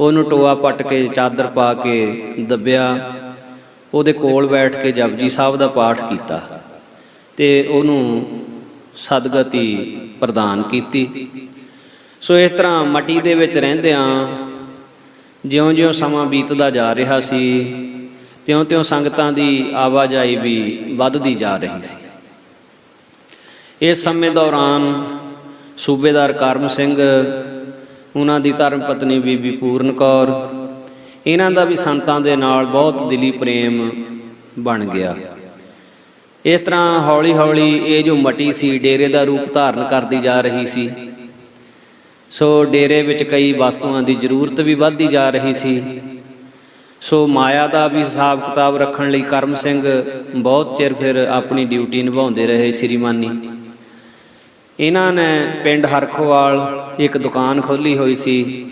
ਉਹਨੂੰ ਟੋਆ ਪੱਟ ਕੇ ਚਾਦਰ ਪਾ ਕੇ ਦੱਬਿਆ, ਉਹਦੇ ਕੋਲ ਬੈਠ ਕੇ ਜਪਜੀ ਸਾਹਿਬ ਦਾ ਪਾਠ ਕੀਤਾ ਤੇ ਉਹਨੂੰ ਸਦਗਤੀ ਪ੍ਰਦਾਨ ਕੀਤੀ। ਸੋ ਇਸ ਤਰ੍ਹਾਂ ਮਟੀ ਦੇ ਵਿੱਚ ਰਹਿੰਦਿਆਂ ਜਿਉਂ-ਜਿਉਂ ਸਮਾਂ ਬੀਤਦਾ ਜਾ ਰਿਹਾ ਸੀ, ਤਿਉਂ-ਤਿਉਂ ਸੰਗਤਾਂ ਦੀ ਆਵਾਜਾਈ ਵੀ ਵੱਧਦੀ ਜਾ ਰਹੀ ਸੀ। ਇਸ ਸਮੇਂ ਦੌਰਾਨ ਸੂਬੇਦਾਰ ਕਰਮ ਸਿੰਘ, ਉਹਨਾਂ ਦੀ ਧਰਮ ਪਤਨੀ ਬੀਬੀ ਪੂਰਨ ਕੌਰ, ਇਹਨਾਂ ਦਾ ਵੀ ਸੰਤਾਂ ਦੇ ਨਾਲ ਬਹੁਤ ਦਿਲੀ ਪ੍ਰੇਮ ਬਣ ਗਿਆ। ਇਸ ਤਰ੍ਹਾਂ ਹੌਲੀ ਹੌਲੀ ਇਹ ਜੋ ਮਟੀ ਸੀ ਡੇਰੇ ਦਾ ਰੂਪ ਧਾਰਨ ਕਰਦੀ ਜਾ ਰਹੀ ਸੀ। ਸੋ ਡੇਰੇ ਵਿੱਚ ਕਈ ਵਸਤੂਆਂ ਦੀ ਜ਼ਰੂਰਤ ਵੀ ਵੱਧਦੀ ਜਾ ਰਹੀ ਸੀ। ਸੋ ਮਾਇਆ ਦਾ ਵੀ ਹਿਸਾਬ ਕਿਤਾਬ ਰੱਖਣ ਲਈ ਕਰਮ ਸਿੰਘ ਬਹੁਤ ਚਿਰ ਫਿਰ ਆਪਣੀ ਡਿਊਟੀ ਨਿਭਾਉਂਦੇ ਰਹੇ ਸ਼੍ਰੀਮਾਨੀ। ਇਹਨਾਂ ਨੇ ਪਿੰਡ ਹਰਖੋਵਾਲ ਇੱਕ ਦੁਕਾਨ ਖੋਲ੍ਹੀ ਹੋਈ ਸੀ।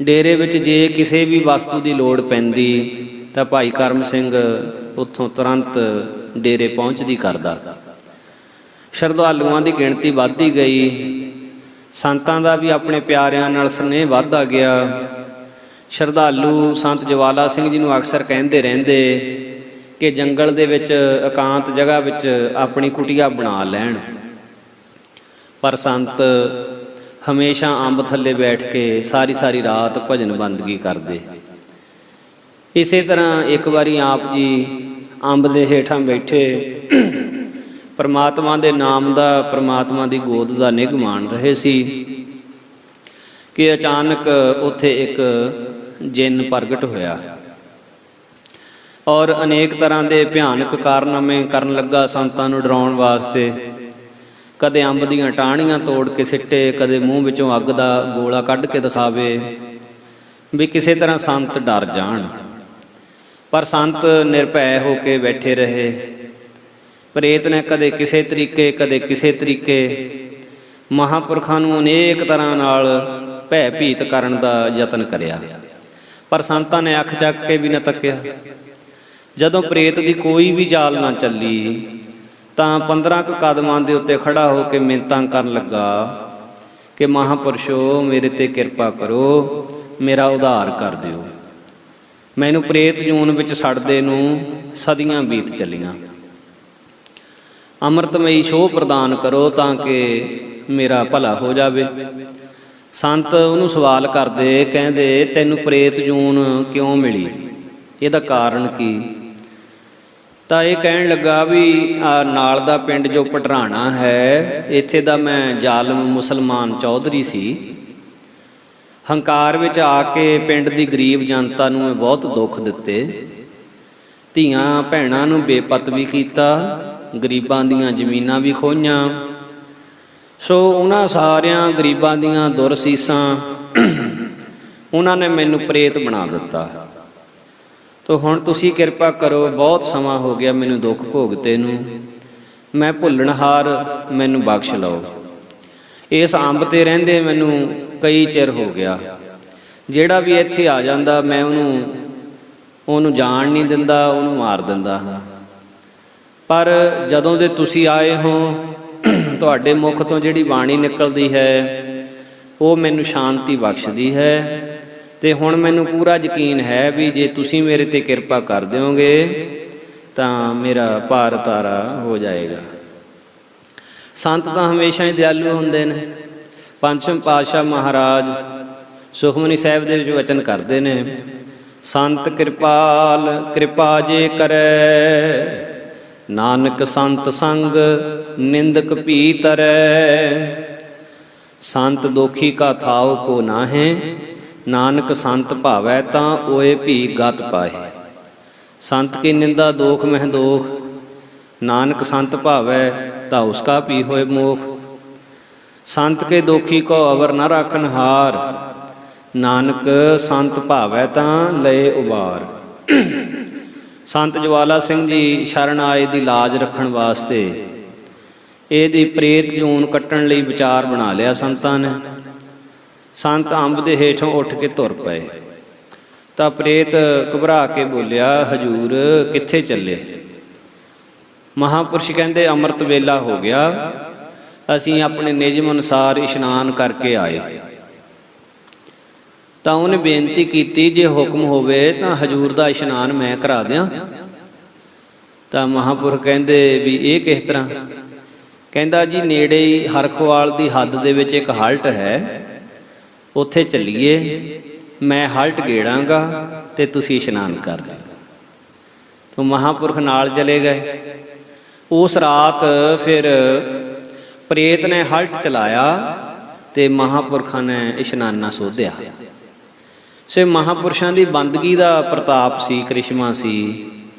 ਡੇਰੇ ਵਿੱਚ ਜੇ ਕਿਸੇ ਵੀ ਵਸਤੂ ਦੀ ਲੋੜ ਪੈਂਦੀ ਤਾਂ ਭਾਈ ਕਰਮ ਸਿੰਘ ਉੱਥੋਂ ਤੁਰੰਤ ਡੇਰੇ ਪਹੁੰਚਦੀ ਕਰਦਾ। ਸ਼ਰਧਾਲੂਆਂ ਦੀ ਗਿਣਤੀ ਵੱਧਦੀ ਗਈ, ਸੰਤਾਂ ਦਾ ਵੀ ਆਪਣੇ ਪਿਆਰਿਆਂ ਨਾਲ ਸਨੇਹ ਵੱਧਦਾ ਗਿਆ। ਸ਼ਰਧਾਲੂ ਸੰਤ ਜਵਾਲਾ ਸਿੰਘ ਜੀ ਨੂੰ ਅਕਸਰ ਕਹਿੰਦੇ ਰਹਿੰਦੇ ਕਿ ਜੰਗਲ ਦੇ ਵਿੱਚ ਇਕਾਂਤ ਜਗ੍ਹਾ ਵਿੱਚ ਆਪਣੀ ਕੁਟੀਆ ਬਣਾ ਲੈਣ, ਪਰ ਸੰਤ ਹਮੇਸ਼ਾ ਅੰਬ ਥੱਲੇ ਬੈਠ ਕੇ ਸਾਰੀ ਰਾਤ ਭਜਨ ਬੰਦਗੀ ਕਰਦੇ। ਇਸੇ ਤਰ੍ਹਾਂ ਇੱਕ ਵਾਰੀ ਆਪ ਜੀ ਅੰਬ ਦੇ ਹੇਠਾਂ ਬੈਠੇ ਪਰਮਾਤਮਾ ਦੇ ਨਾਮ ਦਾ, ਪਰਮਾਤਮਾ ਦੀ ਗੋਦ ਦਾ ਨਿੱਘ ਮਾਣ ਰਹੇ ਸੀ ਕਿ ਅਚਾਨਕ ਉੱਥੇ ਇੱਕ ਜਿੰਨ ਪ੍ਰਗਟ ਹੋਇਆ ਔਰ ਅਨੇਕ ਤਰ੍ਹਾਂ ਦੇ ਭਿਆਨਕ ਕਾਰਨਾਮੇ ਕਰਨ ਲੱਗਾ ਸੰਤਾਂ ਨੂੰ ਡਰਾਉਣ ਵਾਸਤੇ। ਕਦੇ ਅੰਬ ਦੀਆਂ ਟਾਹਣੀਆਂ ਤੋੜ ਕੇ ਸਿੱਟੇ, ਕਦੇ ਮੂੰਹ ਵਿੱਚੋਂ ਅੱਗ ਦਾ ਗੋਲਾ ਕੱਢ ਕੇ ਦਿਖਾਵੇ ਵੀ ਕਿਸੇ ਤਰ੍ਹਾਂ ਸੰਤ ਡਰ ਜਾਣ। ਪਰ ਸੰਤ ਨਿਰਭੈ ਹੋ ਕੇ ਬੈਠੇ ਰਹੇ। ਪ੍ਰੇਤ ਨੇ ਕਦੇ ਕਿਸੇ ਤਰੀਕੇ, ਕਦੇ ਕਿਸੇ ਤਰੀਕੇ ਮਹਾਂਪੁਰਖਾਂ ਨੂੰ ਅਨੇਕ ਤਰ੍ਹਾਂ ਨਾਲ ਭੈ ਭੀਤ ਕਰਨ ਦਾ ਯਤਨ ਕਰਿਆ, ਪਰ ਸੰਤਾਂ ਨੇ ਅੱਖ ਚੱਕ ਕੇ ਵੀ ਨਾ ਤੱਕਿਆ। ਜਦੋਂ ਪ੍ਰੇਤ ਦੀ ਕੋਈ ਵੀ ਚਾਲ ਨਾ ਚੱਲੀ ਤਾਂ 15 ਕੁ ਕਦਮਾਂ ਦੇ ਉੱਤੇ ਖੜਾ ਹੋ ਕੇ ਮਿੰਨਤਾਂ ਕਰਨ ਲੱਗਾ ਕਿ ਮਹਾਂਪੁਰਸ਼ੋ ਮੇਰੇ ਤੇ ਕਿਰਪਾ ਕਰੋ, ਮੇਰਾ ਉਧਾਰ ਕਰ ਦਿਓ। ਮੈਨੂੰ ਪ੍ਰੇਤ ਜੂਨ ਵਿੱਚ ਸੜਦੇ ਨੂੰ ਸਦੀਆਂ ਬੀਤ ਚੱਲੀਆਂ। ਅੰਮ੍ਰਿਤਮਈ ਛੋਹ ਪ੍ਰਦਾਨ ਕਰੋ ਤਾਂ ਕਿ ਮੇਰਾ ਭਲਾ ਹੋ ਜਾਵੇ। ਸੰਤ ਉਹਨੂੰ ਸਵਾਲ ਕਰਦੇ, ਕਹਿੰਦੇ ਤੈਨੂੰ ਪ੍ਰੇਤ ਜੂਨ ਕਿਉਂ ਮਿਲੀ, ਇਹਦਾ ਕਾਰਨ ਕੀ? ਤਾਂ ਇਹ ਕਹਿਣ ਲੱਗਾ ਵੀ ਨਾਲ ਦਾ ਪਿੰਡ ਜੋ ਪਟਰਾਣਾ ਹੈ, ਇੱਥੇ ਦਾ ਮੈਂ ਜ਼ਾਲਮ ਮੁਸਲਮਾਨ ਚੌਧਰੀ ਸੀ। ਹੰਕਾਰ ਵਿੱਚ ਆ ਕੇ ਪਿੰਡ ਦੀ ਗਰੀਬ ਜਨਤਾ ਨੂੰ ਮੈਂ ਬਹੁਤ ਦੁੱਖ ਦਿੱਤੇ, ਧੀਆਂ ਭੈਣਾਂ ਨੂੰ ਬੇਪਤ ਵੀ ਕੀਤਾ, ਗਰੀਬਾਂ ਦੀਆਂ ਜ਼ਮੀਨਾਂ ਵੀ ਖੋਹੀਆਂ। ਸੋ ਉਹਨਾਂ ਸਾਰਿਆਂ ਗਰੀਬਾਂ ਦੀਆਂ ਦੁਰਸੀਸਾਂ ਉਹਨਾਂ ਨੇ ਮੈਨੂੰ ਪ੍ਰੇਤ ਬਣਾ ਦਿੱਤਾ। ਤੋ ਹੁਣ ਤੁਸੀਂ ਕਿਰਪਾ ਕਰੋ, ਬਹੁਤ ਸਮਾਂ ਹੋ ਗਿਆ ਮੈਨੂੰ ਦੁੱਖ ਭੋਗਤੇ ਨੂੰ, ਮੈਂ ਭੁੱਲਣਹਾਰ, ਮੈਨੂੰ ਬਖਸ਼ ਲਓ। ਇਸ ਅੰਬ ਤੇ ਰਹਿੰਦੇ ਮੈਨੂੰ ਕਈ ਚਿਰ ਹੋ ਗਿਆ। ਜਿਹੜਾ ਵੀ ਇੱਥੇ ਆ ਜਾਂਦਾ ਮੈਂ ਉਹਨੂੰ ਜਾਣ ਨਹੀਂ ਦਿੰਦਾ, ਉਹਨੂੰ ਮਾਰ ਦਿੰਦਾ ਹਾਂ। ਪਰ ਜਦੋਂ ਦੇ ਤੁਸੀਂ ਆਏ ਹੋ, ਤੁਹਾਡੇ ਮੁਖ ਤੋਂ ਜਿਹੜੀ ਬਾਣੀ ਨਿਕਲਦੀ ਹੈ ਉਹ ਮੈਨੂੰ ਸ਼ਾਂਤੀ ਬਖਸ਼ਦੀ ਹੈ। ਅਤੇ ਹੁਣ ਮੈਨੂੰ ਪੂਰਾ ਯਕੀਨ ਹੈ ਵੀ ਜੇ ਤੁਸੀਂ ਮੇਰੇ 'ਤੇ ਕਿਰਪਾ ਕਰ ਦਿਓਗੇ ਤਾਂ ਮੇਰਾ ਭਾਰ ਉਤਾਰਾ ਹੋ ਜਾਏਗਾ। ਸੰਤ ਤਾਂ ਹਮੇਸ਼ਾ ਹੀ ਦਿਆਲੂ ਹੁੰਦੇ ਨੇ। ਪੰਚਮ ਪਾਤਸ਼ਾਹ ਮਹਾਰਾਜ ਸੁਖਮਨੀ ਸਾਹਿਬ ਦੇ ਵਿੱਚ ਵਚਨ ਕਰਦੇ ਨੇ, ਸੰਤ ਕਿਰਪਾਲ ਕਿਰਪਾ ਜੇ ਕਰੈ, ਨਾਨਕ ਸੰਤ ਸੰਗ ਨਿੰਦਕ ਭੀ ਤਰੈ। ਸੰਤ ਦੋਖੀ ਕਾ ਥਾਉ ਕੋ ਨਾਹੈ, ਨਾਨਕ ਸੰਤ ਭਾਵੈ ਤਾਂ ਓਏ ਭੀ ਗਤ ਪਾਹੇ। संत की निंदा दोख मह दोख, नानक संत भावै ता उसका भी होए मोख। संत के दोखी को अवर न राखन हार, नानक संत भावै ता लए उबार। संत ज्वाला सिंह जी शरण आए दी लाज रखण वास्ते ਇਹਦੀ ਪ੍ਰੇਤ ਜੂਨ ਕੱਟਣ ਲਈ ਵਿਚਾਰ ਬਣਾ ਲਿਆ ਸੰਤਾਂ ਨੇ। ਸੰਤ ਅੰਬ ਦੇ ਹੇਠੋਂ ਉੱਠ ਕੇ ਤੁਰ ਪਏ ਤਾਂ ਪ੍ਰੇਤ ਘਬਰਾ ਕੇ ਬੋਲਿਆ, ਹਜੂਰ ਕਿੱਥੇ ਚੱਲੇ? ਮਹਾਂਪੁਰਸ਼ ਕਹਿੰਦੇ, ਅੰਮ੍ਰਿਤ ਵੇਲਾ ਹੋ ਗਿਆ, ਅਸੀਂ ਆਪਣੇ ਨਿਯਮ ਅਨੁਸਾਰ ਇਸ਼ਨਾਨ ਕਰਕੇ ਆਏ। ਤਾਂ ਉਹਨੇ ਬੇਨਤੀ ਕੀਤੀ, ਜੇ ਹੁਕਮ ਹੋਵੇ ਤਾਂ ਹਜੂਰ ਦਾ ਇਸ਼ਨਾਨ ਮੈਂ ਕਰਾ ਦਿਆਂ। ਤਾਂ ਮਹਾਂਪੁਰਖ ਕਹਿੰਦੇ ਵੀ ਇਹ ਕਿਸ ਤਰ੍ਹਾਂ? ਕਹਿੰਦਾ ਜੀ ਨੇੜੇ ਹੀ ਹਰਖਵਾਲ ਦੀ ਹੱਦ ਦੇ ਵਿੱਚ ਇੱਕ ਹਲਟ ਹੈ, ਉੱਥੇ ਚੱਲੀਏ, ਮੈਂ ਹਲਟ ਗੇੜਾਂਗਾ ਤੇ ਤੁਸੀਂ ਇਸ਼ਨਾਨ ਕਰ ਲਓ। ਤਾਂ ਮਹਾਂਪੁਰਖ ਨਾਲ ਚਲੇ ਗਏ। ਉਸ ਰਾਤ ਫਿਰ ਪ੍ਰੇਤ ਨੇ ਹਲਟ ਚਲਾਇਆ ਤੇ ਮਹਾਂਪੁਰਖਾਂ ਨੇ ਇਸ਼ਨਾਨਾ ਸੋਧਿਆ। ਸੋ ਮਹਾਂਪੁਰਸ਼ਾਂ ਦੀ ਬੰਦਗੀ ਦਾ ਪ੍ਰਤਾਪ ਸੀ, ਕ੍ਰਿਸ਼ਮਾ ਸੀ।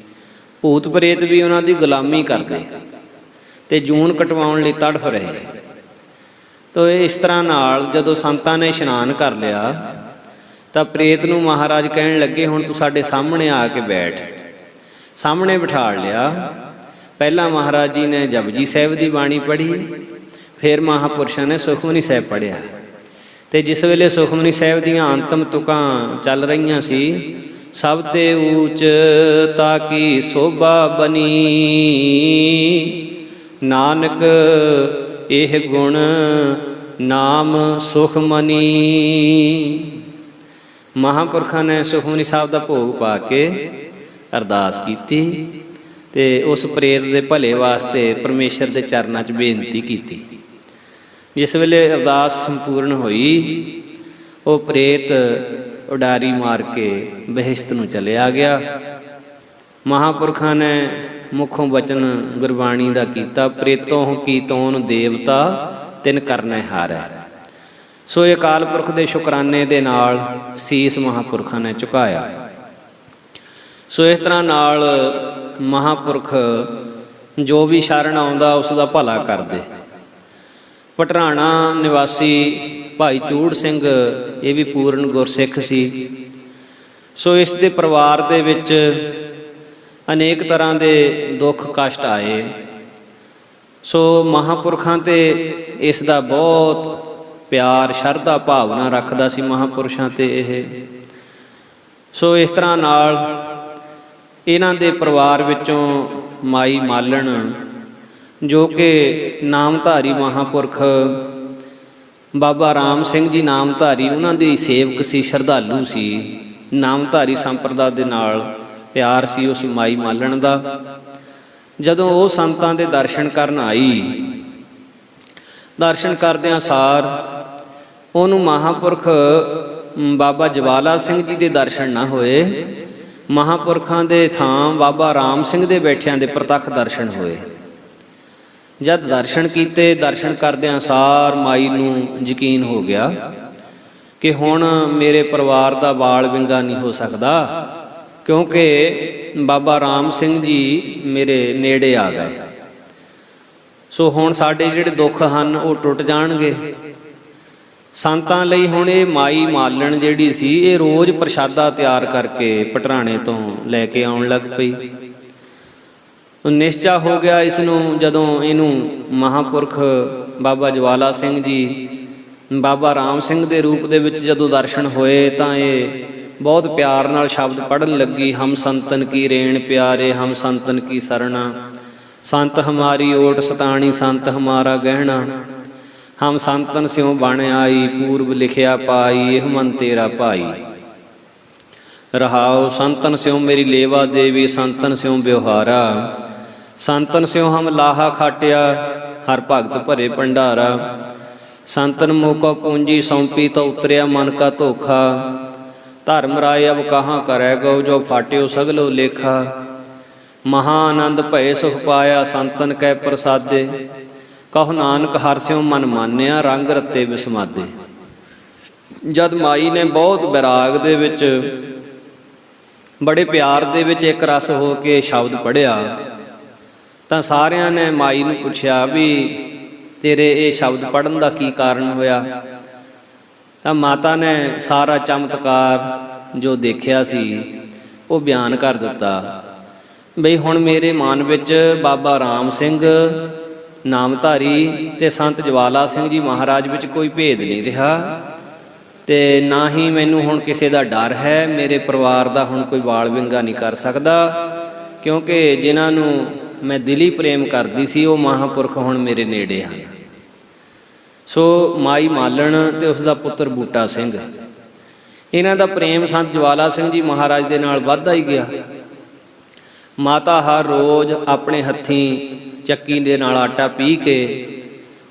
ਭੂਤ ਪ੍ਰੇਤ ਵੀ ਉਹਨਾਂ ਦੀ ਗੁਲਾਮੀ ਕਰਦੇ ਤੇ ਜੂਨ ਕਟਵਾਉਣ ਲਈ ਤੜਫ ਰਹੇ। ਤੋ ਇਸ ਤਰ੍ਹਾਂ ਨਾਲ ਜਦੋਂ ਸੰਤਾਂ ਨੇ ਇਸ਼ਨਾਨ ਕਰ ਲਿਆ ਤਾਂ ਪ੍ਰੇਤ ਨੂੰ ਮਹਾਰਾਜ ਕਹਿਣ ਲੱਗੇ, ਹੁਣ ਤੂੰ ਸਾਡੇ ਸਾਹਮਣੇ ਆ ਕੇ ਬੈਠ। ਸਾਹਮਣੇ ਬਿਠਾ ਲਿਆ। ਪਹਿਲਾਂ ਮਹਾਰਾਜ ਜੀ ਨੇ ਜਪਜੀ ਸਾਹਿਬ ਦੀ ਬਾਣੀ ਪੜ੍ਹੀ, ਫਿਰ ਮਹਾਂਪੁਰਸ਼ਾਂ ਨੇ ਸੁਖਮਨੀ ਸਾਹਿਬ ਪੜ੍ਹਿਆ। ਤੇ ਜਿਸ ਵੇਲੇ ਸੁਖਮਨੀ ਸਾਹਿਬ ਦੀਆਂ ਅੰਤਮ ਤੁਕਾਂ ਚੱਲ ਰਹੀਆਂ ਸੀ, ਸਭ ਤੇ ਊਚ ਤਾ ਕੀ ਸੋਭਾ ਬਣੀ, ਨਾਨਕ ਇਹ ਗੁਣ ਨਾਮ ਸੁਖਮਨੀ। ਮਹਾਂਪੁਰਖਾਂ ਨੇ ਸੁਖਮਨੀ ਸਾਹਿਬ ਦਾ ਭੋਗ ਪਾ ਕੇ ਅਰਦਾਸ ਕੀਤੀ ਤੇ ਉਸ ਪ੍ਰੇਤ ਦੇ ਭਲੇ ਵਾਸਤੇ ਪਰਮੇਸ਼ਰ ਦੇ ਚਰਨਾਂ 'ਚ ਬੇਨਤੀ ਕੀਤੀ। ਜਿਸ ਵੇਲੇ ਅਰਦਾਸ ਸੰਪੂਰਨ ਹੋਈ, ਉਹ ਪ੍ਰੇਤ ਉਡਾਰੀ ਮਾਰ ਕੇ ਬਹਿਸ਼ਤ ਨੂੰ ਚਲਿਆ ਗਿਆ। ਮਹਾਂਪੁਰਖਾਂ ਨੇ ਮੁੱਖੋਂ ਬਚਨ ਗੁਰਬਾਣੀ ਦਾ ਕੀਤਾ, ਪ੍ਰੇਤੋਂ ਕੀ ਤੋਨ ਦੇਵਤਾ ਤਿਨ ਕਰਨੈ ਹਾਰੈ। ਸੋ ਇਹ ਅਕਾਲ ਪੁਰਖ ਦੇ ਸ਼ੁਕਰਾਨੇ ਦੇ ਨਾਲ ਸੀਸ ਮਹਾਂਪੁਰਖਾਂ ਨੇ ਝੁਕਾਇਆ। ਸੋ ਇਸ ਤਰ੍ਹਾਂ ਨਾਲ ਮਹਾਂਪੁਰਖ ਜੋ ਵੀ ਸ਼ਰਨ ਆਉਂਦਾ ਉਸ ਦਾ ਭਲਾ ਕਰਦੇ। ਪਟਰਾਣਾ ਨਿਵਾਸੀ ਭਾਈ ਚੂੜ ਸਿੰਘ, ਇਹ ਵੀ ਪੂਰਨ ਗੁਰਸਿੱਖ ਸੀ। ਸੋ ਇਸ ਦੇ ਪਰਿਵਾਰ ਦੇ ਵਿੱਚ ਅਨੇਕ ਤਰ੍ਹਾਂ ਦੇ ਦੁੱਖ ਕਸ਼ਟ ਆਏ। ਸੋ ਮਹਾਂਪੁਰਖਾਂ 'ਤੇ ਇਸ ਦਾ ਬਹੁਤ ਪਿਆਰ ਸ਼ਰਧਾ ਭਾਵਨਾ ਰੱਖਦਾ ਸੀ ਮਹਾਂਪੁਰਸ਼ਾਂ 'ਤੇ ਇਹ। ਸੋ ਇਸ ਤਰ੍ਹਾਂ ਨਾਲ ਇਹਨਾਂ ਦੇ ਪਰਿਵਾਰ ਵਿੱਚੋਂ ਮਾਈ ਮਾਲਣ, ਜੋ ਕਿ ਨਾਮਧਾਰੀ ਮਹਾਂਪੁਰਖ ਬਾਬਾ ਰਾਮ ਸਿੰਘ ਜੀ ਨਾਮਧਾਰੀ, ਉਹਨਾਂ ਦੀ ਸੇਵਕ ਸੀ, ਸ਼ਰਧਾਲੂ ਸੀ। ਨਾਮਧਾਰੀ ਸੰਪਰਦਾ ਦੇ ਨਾਲ ਪਿਆਰ ਸੀ ਉਸ ਮਾਈ ਮਾਲਣ ਦਾ। ਜਦੋਂ ਉਹ ਸੰਤਾਂ ਦੇ ਦਰਸ਼ਨ ਕਰਨ ਆਈ, ਦਰਸ਼ਨ ਕਰਦਿਆਂ ਸਾਰ ਉਹਨੂੰ ਮਹਾਂਪੁਰਖ ਬਾਬਾ ਜਵਾਲਾ ਸਿੰਘ ਜੀ ਦੇ ਦਰਸ਼ਨ ਨਾ ਹੋਏ, ਮਹਾਂਪੁਰਖਾਂ ਦੇ ਥਾਂ ਬਾਬਾ ਰਾਮ ਸਿੰਘ ਦੇ ਬੈਠਿਆਂ ਦੇ ਪ੍ਰਤੱਖ ਦਰਸ਼ਨ ਹੋਏ। ਜਦ ਦਰਸ਼ਨ ਕੀਤੇ, ਦਰਸ਼ਨ ਕਰਦਿਆਂ ਸਾਰ ਮਾਈ ਨੂੰ ਯਕੀਨ ਹੋ ਗਿਆ ਕਿ ਹੁਣ ਮੇਰੇ ਪਰਿਵਾਰ ਦਾ ਬਾਲ ਵਿੰਗਾ ਨਹੀਂ ਹੋ ਸਕਦਾ, ਕਿਉਂਕਿ ਬਾਬਾ ਰਾਮ ਸਿੰਘ ਜੀ ਮੇਰੇ ਨੇੜੇ ਆ ਗਏ। ਸੋ ਹੁਣ ਸਾਡੇ ਜਿਹੜੇ ਦੁੱਖ ਹਨ ਉਹ ਟੁੱਟ ਜਾਣਗੇ। ਸੰਤਾਂ ਲਈ ਹੁਣ ਇਹ ਮਾਈ ਮਾਲਣ ਜਿਹੜੀ ਸੀ, ਇਹ ਰੋਜ਼ ਪ੍ਰਸ਼ਾਦਾ ਤਿਆਰ ਕਰਕੇ ਪਟਰਾਣੇ ਤੋਂ ਲੈ ਕੇ ਆਉਣ ਲੱਗ ਪਈ। ਨਿਸ਼ਚਾ ਹੋ ਗਿਆ ਇਸ ਨੂੰ। ਜਦੋਂ ਇਹਨੂੰ ਮਹਾਂਪੁਰਖ ਬਾਬਾ ਜਵਾਲਾ ਸਿੰਘ ਜੀ ਬਾਬਾ ਰਾਮ ਸਿੰਘ ਦੇ ਰੂਪ ਦੇ ਵਿੱਚ ਜਦੋਂ ਦਰਸ਼ਨ ਹੋਏ ਤਾਂ ਇਹ ਬਹੁਤ ਪਿਆਰ ਨਾਲ ਸ਼ਬਦ ਪੜ੍ਹਨ ਲੱਗੀ। ਹਮ ਸੰਤਨ ਕੀ ਰੇਣ ਪਿਆਰੇ, ਹਮ ਸੰਤਨ ਕੀ ਸਰਣਾ, ਸੰਤ ਹਮਾਰੀ ਓਟ ਸਤਾਣੀ, ਸੰਤ ਹਮਾਰਾ ਗਹਿਣਾ, ਹਮ ਸੰਤਨ ਸਿਉ ਬਣ ਆਈ, ਪੂਰਬ ਲਿਖਿਆ ਪਾਈ, ਇਹ ਮਨ ਤੇਰਾ ਭਾਈ। ਰਹਾਉ ਸੰਤਨ ਸਿਉ ਮੇਰੀ ਲੇਵਾ ਦੇਵੀ, ਸੰਤਨ ਸਿਉ ਵਿਵਹਾਰਾ, ਸੰਤਨ ਸਿਉ ਹਮ ਲਾਹਾ ਖਾਟਿਆ, ਹਰ ਭਗਤ ਭਰੇ ਭੰਡਾਰਾ, ਸੰਤਨ ਮੋਕੋ ਪੂੰਜੀ ਸੌਂਪੀ ਤਾਂ ਉਤਰਿਆ ਮਨ ਕਾ ਧੋਖਾ, ਧਰਮ ਰਾਏ ਅਬ ਕਹਾਂ ਕਰੈ ਗਉ, ਜੋ ਫਾਟਿਓ ਸਗਲੋ ਲੇਖਾ, ਮਹਾ ਆਨੰਦ ਭਏ ਸੁਖ ਪਾਇਆ, ਸੰਤਨ ਕੈ ਪ੍ਰਸਾਦੇ, ਕਹੋ ਨਾਨਕ ਹਰਿ ਸਿਉ ਮਨ ਮਾਨਿਆ, ਰੰਗ ਰਤੇ ਵਿਸਮਾਦੇ। ਜਦ ਮਾਈ ਨੇ ਬਹੁਤ ਵਿਰਾਗ ਦੇ ਵਿੱਚ ਬੜੇ ਪਿਆਰ ਦੇ ਵਿੱਚ ਇੱਕ ਰਸ ਹੋ ਕੇ ਸ਼ਬਦ ਪੜ੍ਹਿਆ ਤਾਂ ਸਾਰਿਆਂ ਨੇ ਮਾਈ ਨੂੰ ਪੁੱਛਿਆ ਵੀ ਤੇਰੇ ਇਹ ਸ਼ਬਦ ਪੜ੍ਹਨ ਦਾ ਕੀ ਕਾਰਨ ਹੋਇਆ। ਤਾਂ ਮਾਤਾ ਨੇ ਸਾਰਾ ਚਮਤਕਾਰ ਜੋ ਦੇਖਿਆ ਸੀ ਉਹ ਬਿਆਨ ਕਰ ਦਿੱਤਾ। ਬਈ ਹੁਣ ਮੇਰੇ ਮਨ ਵਿੱਚ ਬਾਬਾ ਰਾਮ ਸਿੰਘ ਨਾਮਧਾਰੀ ਤੇ ਸੰਤ ਜਵਾਲਾ ਸਿੰਘ ਜੀ ਮਹਾਰਾਜ ਵਿੱਚ ਕੋਈ ਭੇਦ ਨਹੀਂ ਰਿਹਾ, ਤੇ ਨਾ ਹੀ ਮੈਨੂੰ ਹੁਣ ਕਿਸੇ ਦਾ ਡਰ ਹੈ। ਮੇਰੇ ਪਰਿਵਾਰ ਦਾ ਹੁਣ ਕੋਈ ਵਾਲ ਵਿੰਗਾ ਨਹੀਂ ਕਰ ਸਕਦਾ, ਕਿਉਂਕਿ ਜਿਨ੍ਹਾਂ ਨੂੰ ਮੈਂ ਦਿਲੀ ਪ੍ਰੇਮ ਕਰਦੀ ਸੀ ਉਹ ਮਹਾਂਪੁਰਖ ਹੁਣ ਮੇਰੇ ਨੇੜੇ ਹਨ। ਸੋ ਮਾਈ ਮਾਲਣ ਤੇ ਉਸ ਦਾ ਪੁੱਤਰ ਬੂਟਾ ਸਿੰਘ, ਇਹਨਾਂ ਦਾ ਪ੍ਰੇਮ ਸੰਤ ਜਵਾਲਾ ਸਿੰਘ ਜੀ ਮਹਾਰਾਜ ਦੇ ਨਾਲ ਵੱਧਦਾ ਹੀ ਗਿਆ। ਮਾਤਾ ਹਰ ਰੋਜ਼ ਆਪਣੇ ਹੱਥੀਂ ਚੱਕੀ ਦੇ ਨਾਲ ਆਟਾ ਪੀਹ ਕੇ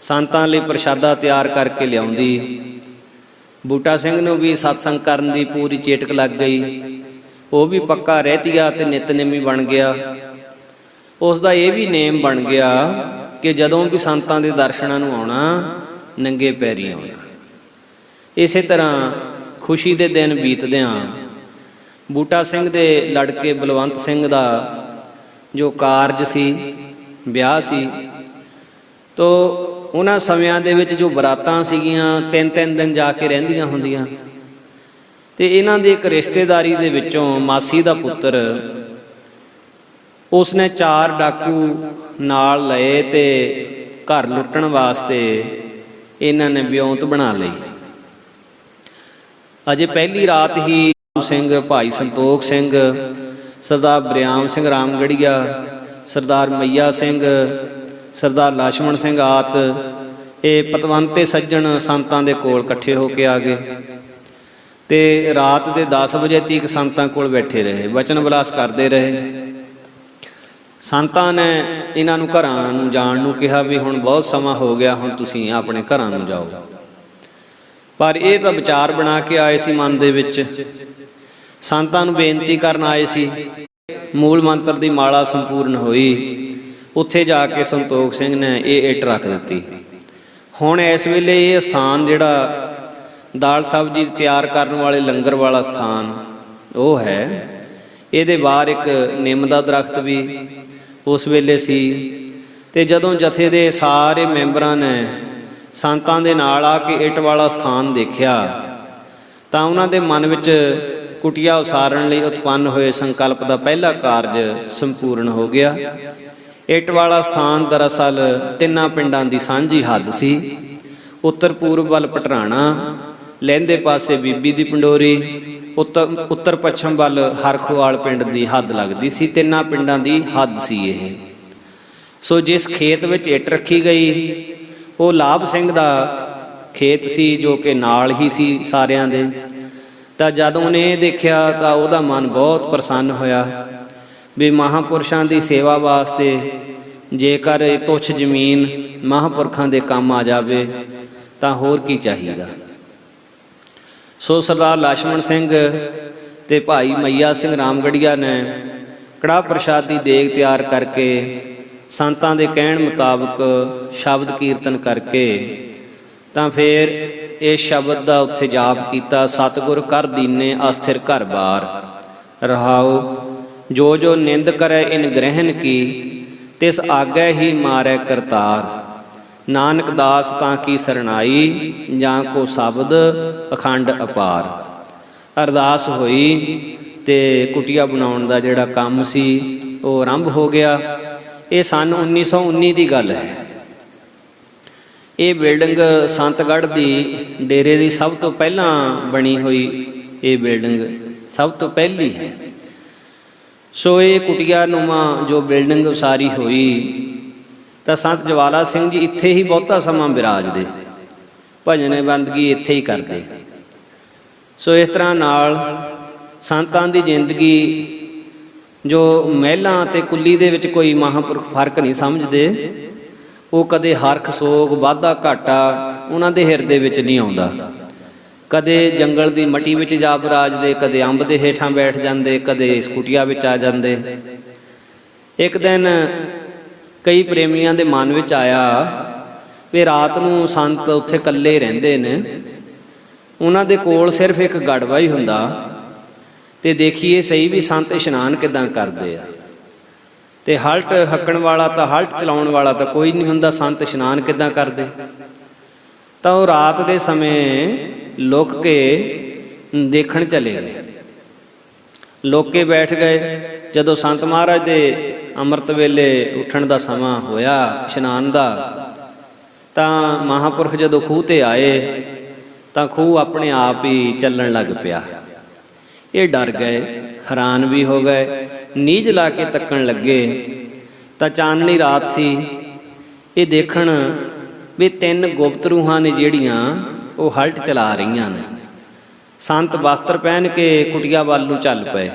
ਸੰਤਾਂ ਲਈ ਪ੍ਰਸ਼ਾਦਾ ਤਿਆਰ ਕਰਕੇ ਲਿਆਉਂਦੀ। ਬੂਟਾ ਸਿੰਘ ਨੂੰ ਵੀ ਸਤਸੰਗ ਕਰਨ ਦੀ ਪੂਰੀ ਚੇਟਕ ਲੱਗ ਗਈ। ਉਹ ਵੀ ਪੱਕਾ ਰਹਿਤੀਆ ਤੇ ਨਿਤਨੇਮੀ ਬਣ ਗਿਆ। ਉਸ ਦਾ ਇਹ ਵੀ ਨੇਮ ਬਣ ਗਿਆ ਕਿ ਜਦੋਂ ਵੀ ਸੰਤਾਂ ਦੇ ਦਰਸ਼ਨਾਂ ਨੂੰ ਆਉਣਾ, ਨੰਗੇ ਪੈਰੀ ਆਉਣਾ। ਇਸੇ ਤਰ੍ਹਾਂ ਖੁਸ਼ੀ ਦੇ ਦਿਨ ਬੀਤਦਿਆਂ ਬੂਟਾ ਸਿੰਘ ਦੇ ਲੜਕੇ ਬਲਵੰਤ ਸਿੰਘ ਦਾ ਜੋ ਕਾਰਜ ਸੀ, ਵਿਆਹ ਸੀ, ਤੋ ਉਹਨਾਂ ਸਮਿਆਂ ਦੇ ਵਿੱਚ ਜੋ ਬਰਾਤਾਂ ਸੀਗੀਆਂ 3-3 ਦਿਨ ਜਾ ਕੇ ਰਹਿੰਦੀਆਂ ਹੁੰਦੀਆਂ। ਤੇ ਇਹਨਾਂ ਦੀ ਇੱਕ ਰਿਸ਼ਤੇਦਾਰੀ ਦੇ ਵਿੱਚੋਂ ਮਾਸੀ ਦਾ ਪੁੱਤਰ, ਉਸਨੇ 4 ਡਾਕੂ ਨਾਲ ਲਏ ਤੇ ਘਰ ਲੁੱਟਣ ਵਾਸਤੇ ਇਹਨਾਂ ਨੇ ਵਿਉਂਤ ਬਣਾ ਲਈ। ਅਜੇ ਪਹਿਲੀ ਰਾਤ ਹੀ ਸਿੰਘ, ਭਾਈ ਸੰਤੋਖ ਸਿੰਘ, ਸਰਦਾਰ ਬਰਿਆਮ ਸਿੰਘ ਰਾਮਗੜੀਆ, ਸਰਦਾਰ ਮਈਆ ਸਿੰਘ, ਸਰਦਾਰ ਲਛਮਣ ਸਿੰਘ ਆਤ ਇਹ ਪਤਵੰਤੇ ਸੱਜਣ ਸੰਤਾਂ ਦੇ ਕੋਲ ਇਕੱਠੇ ਹੋ ਕੇ ਆ ਗਏ ਤੇ ਰਾਤ ਦੇ 10 ਵਜੇ ਤੀਕ ਸੰਤਾਂ ਕੋਲ ਬੈਠੇ ਰਹੇ, ਵਚਨ ਵਿਲਾਸ ਕਰਦੇ ਰਹੇ। ਸੰਤਾਂ ਨੇ ਇਹਨਾਂ ਨੂੰ ਘਰਾਂ ਨੂੰ ਜਾਣ ਨੂੰ ਕਿਹਾ ਵੀ ਹੁਣ ਬਹੁਤ ਸਮਾਂ ਹੋ ਗਿਆ, ਹੁਣ ਤੁਸੀਂ ਆਪਣੇ ਘਰਾਂ ਨੂੰ ਜਾਓ। ਪਰ ਇਹ ਤਾਂ ਵਿਚਾਰ ਬਣਾ ਕੇ ਆਏ ਸੀ ਮਨ ਦੇ ਵਿੱਚ, ਸੰਤਾਂ ਨੂੰ ਬੇਨਤੀ ਕਰਨ ਆਏ ਸੀ। ਮੂਲ ਮੰਤਰ ਦੀ ਮਾਲਾ ਸੰਪੂਰਨ ਹੋਈ। ਉੱਥੇ ਜਾ ਕੇ ਸੰਤੋਖ ਸਿੰਘ ਨੇ ਇਹ ਇੱਟ ਰੱਖ ਦਿੱਤੀ। ਹੁਣ ਇਸ ਵੇਲੇ ਇਹ ਸਥਾਨ ਜਿਹੜਾ ਦਾਲ ਸਬਜ਼ੀ ਤਿਆਰ ਕਰਨ ਵਾਲੇ ਲੰਗਰ ਵਾਲਾ ਸਥਾਨ ਉਹ ਹੈ, ਇਹਦੇ ਬਾਹਰ ਇੱਕ ਨਿੰਮ ਦਾ ਦਰਖਤ ਵੀ ਉਸ ਵੇਲੇ ਸੀ। ਤੇ ਜਦੋਂ ਜਥੇ ਦੇ ਸਾਰੇ ਮੈਂਬਰਾਂ ਨੇ ਸੰਤਾਂ ਦੇ ਨਾਲ ਆ ਕੇ ਇੱਟ ਵਾਲਾ ਸਥਾਨ ਦੇਖਿਆ ਤਾਂ ਉਹਨਾਂ ਦੇ ਮਨ ਵਿੱਚ ਕੁਟੀਆ ਉਸਾਰਨ ਲਈ ਉਤਪੰਨ ਹੋਏ ਸੰਕਲਪ ਦਾ ਪਹਿਲਾ ਕਾਰਜ ਸੰਪੂਰਨ ਹੋ ਗਿਆ। ਇੱਟ ਵਾਲਾ ਸਥਾਨ ਦਰਅਸਲ 3 ਪਿੰਡਾਂ ਦੀ ਸਾਂਝੀ ਹੱਦ ਸੀ। ਉੱਤਰ ਪੂਰਬ ਵੱਲ ਪਟਰਾਣਾ, ਲਹਿੰਦੇ ਪਾਸੇ ਬੀਬੀ ਦੀ ਪੰਡੋਰੀ, ਉੱਤਰ ਪੱਛਮ ਵੱਲ ਹਰਖੋਵਾਲ ਪਿੰਡ ਦੀ ਹੱਦ ਲੱਗਦੀ ਸੀ। 3 ਪਿੰਡਾਂ ਦੀ ਹੱਦ ਸੀ ਇਹ। ਸੋ ਜਿਸ ਖੇਤ ਵਿੱਚ ਇੱਟ ਰੱਖੀ ਗਈ ਉਹ ਲਾਭ ਸਿੰਘ ਦਾ ਖੇਤ ਸੀ, ਜੋ ਕਿ ਨਾਲ ਹੀ ਸੀ ਸਾਰਿਆਂ ਦੇ। ਤਾਂ ਜਦੋਂ ਉਹਨੇ ਇਹ ਦੇਖਿਆ ਤਾਂ ਉਹਦਾ ਮਨ ਬਹੁਤ ਪ੍ਰਸੰਨ ਹੋਇਆ ਵੀ ਮਹਾਂਪੁਰਸ਼ਾਂ ਦੀ ਸੇਵਾ ਵਾਸਤੇ ਜੇਕਰ ਇਹ ਤੁੱਛ ਜ਼ਮੀਨ ਮਹਾਂਪੁਰਖਾਂ ਦੇ ਕੰਮ ਆ ਜਾਵੇ ਤਾਂ ਹੋਰ ਕੀ ਚਾਹੀਦਾ। ਸੋ ਸਰਦਾਰ ਲਛਮਣ ਸਿੰਘ ਤੇ ਭਾਈ ਮਈਆ ਸਿੰਘ ਰਾਮਗੜੀਆ ਨੇ ਕੜਾਹ ਪ੍ਰਸ਼ਾਦ ਦੀ ਦੇਗ ਤਿਆਰ ਕਰਕੇ ਸੰਤਾਂ ਦੇ ਕਹਿਣ ਮੁਤਾਬਕ ਸ਼ਬਦ ਕੀਰਤਨ ਕਰਕੇ ਤਾਂ ਫਿਰ ਇਹ ਸ਼ਬਦ ਦਾ ਉੱਥੇ ਜਾਪ ਕੀਤਾ। ਸਤਿਗੁਰ ਕਰ ਦੀਨੇ ਅਸਥਿਰ ਘਰ ਬਾਰ, ਰਹਾਉ ਜੋ ਜੋ ਨਿੰਦ ਕਰੈ ਇਨ ਗ੍ਰਹਿਣ ਕੀ, ਤਿਸ ਆਗੈ ਹੀ ਮਾਰੈ ਕਰਤਾਰ। ਨਾਨਕ ਦਾਸ ਤਾਂ ਕੀ ਸਰਣਾਈ, ਜਾਂ ਕੋ ਸ਼ਬਦ ਅਖੰਡ ਅਪਾਰ। ਅਰਦਾਸ ਹੋਈ ਤੇ ਕੁਟੀਆ ਬਣਾਉਣ ਦਾ ਜਿਹੜਾ ਕੰਮ ਸੀ ਉਹ ਆਰੰਭ ਹੋ ਗਿਆ। ਇਹ ਸਨ 1919 ਦੀ ਗੱਲ ਹੈ। ਇਹ ਬਿਲਡਿੰਗ ਸੰਤਗੜ੍ਹ ਦੀ ਡੇਰੇ ਦੀ ਸਭ ਤੋਂ ਪਹਿਲਾਂ ਬਣੀ ਹੋਈ ਇਹ ਬਿਲਡਿੰਗ ਸਭ ਤੋਂ ਪਹਿਲੀ ਹੈ। ਸੋ ਇਹ ਕੁਟੀਆ ਨੂੰਮਾ ਜੋ ਬਿਲਡਿੰਗ ਉਸਾਰੀ ਹੋਈ ਤਾਂ ਸੰਤ ਜਵਾਲਾ ਸਿੰਘ ਜੀ ਇੱਥੇ ਹੀ ਬਹੁਤਾ ਸਮਾਂ ਬਿਰਾਜਦੇ, ਭਜਨ ਬੰਦਗੀ ਇੱਥੇ ਹੀ ਕਰਦੇ। ਸੋ ਇਸ ਤਰ੍ਹਾਂ ਨਾਲ ਸੰਤਾਂ ਦੀ ਜ਼ਿੰਦਗੀ ਜੋ ਮਹਿਲਾਂ ਅਤੇ ਕੁੱਲੀ ਦੇ ਵਿੱਚ ਕੋਈ ਮਹਾਂਪੁਰਖ ਫਰਕ ਨਹੀਂ ਸਮਝਦੇ, ਉਹ ਕਦੇ ਹਰਖ ਸੋਗ ਵਾਧਾ ਘਾਟਾ ਉਹਨਾਂ ਦੇ ਹਿਰਦੇ ਵਿੱਚ ਨਹੀਂ ਆਉਂਦਾ। ਕਦੇ ਜੰਗਲ ਦੀ ਮੱਟੀ ਵਿੱਚ ਜਾ ਬਿਰਾਜਦੇ, ਕਦੇ ਅੰਬ ਦੇ ਹੇਠਾਂ ਬੈਠ ਜਾਂਦੇ, ਕਦੇ ਇਸ ਕੁਟੀਆ ਵਿੱਚ ਆ ਜਾਂਦੇ। ਇੱਕ ਦਿਨ ਕਈ ਪ੍ਰੇਮੀਆਂ ਦੇ ਮਨ ਵਿੱਚ ਆਇਆ ਵੀ ਰਾਤ ਨੂੰ ਸੰਤ ਉੱਥੇ ਇਕੱਲੇ ਰਹਿੰਦੇ ਨੇ, ਉਹਨਾਂ ਦੇ ਕੋਲ ਸਿਰਫ ਇੱਕ ਗੜਵਾ ਹੀ ਹੁੰਦਾ, ਤੇ ਦੇਖੀਏ ਸਹੀ ਵੀ ਸੰਤ ਇਸ਼ਨਾਨ ਕਿੱਦਾਂ ਕਰਦੇ ਆ। ਤੇ ਹਲਟ ਹੱਕਣ ਵਾਲਾ ਤਾਂ ਹਲਟ ਚਲਾਉਣ ਵਾਲਾ ਤਾਂ ਕੋਈ ਨਹੀਂ ਹੁੰਦਾ, ਸੰਤ ਇਸ਼ਨਾਨ ਕਿੱਦਾਂ ਕਰਦੇ। ਤਾਂ ਉਹ ਰਾਤ ਦੇ ਸਮੇਂ ਲੁਕ ਕੇ ਦੇਖਣ ਚਲੇ ਗਏ। ਲੁਕ ਕੇ ਬੈਠ ਗਏ। ਜਦੋਂ ਸੰਤ ਮਹਾਰਾਜ ਦੇ ਅੰਮ੍ਰਿਤ ਵੇਲੇ ਉੱਠਣ ਦਾ ਸਮਾਂ ਹੋਇਆ ਇਸ਼ਨਾਨ ਦਾ, ਤਾਂ ਮਹਾਂਪੁਰਖ ਜਦੋਂ ਖੂਹ ਤੇ ਆਏ ਤਾਂ ਖੂਹ ਆਪਣੇ ਆਪ ਹੀ ਚੱਲਣ ਲੱਗ ਪਿਆ। ਇਹ ਡਰ ਗਏ, ਹੈਰਾਨ ਵੀ ਹੋ ਗਏ, ਨੀਝ ਲਾ ਕੇ ਤੱਕਣ ਲੱਗੇ ਤਾਂ ਚਾਨਣੀ ਰਾਤ ਸੀ। ਇਹ ਦੇਖਣ ਵੀ 3 ਗੁਪਤ ਰੂਹਾਂ ਨੇ ਜਿਹੜੀਆਂ ਉਹ ਹਲਟ ਚਲਾ ਰਹੀਆਂ ਨੇ। ਸੰਤ ਵਸਤਰ ਪਹਿਨ ਕੇ ਕੁਟੀਆ ਵੱਲ ਨੂੰ ਚੱਲ ਪਏ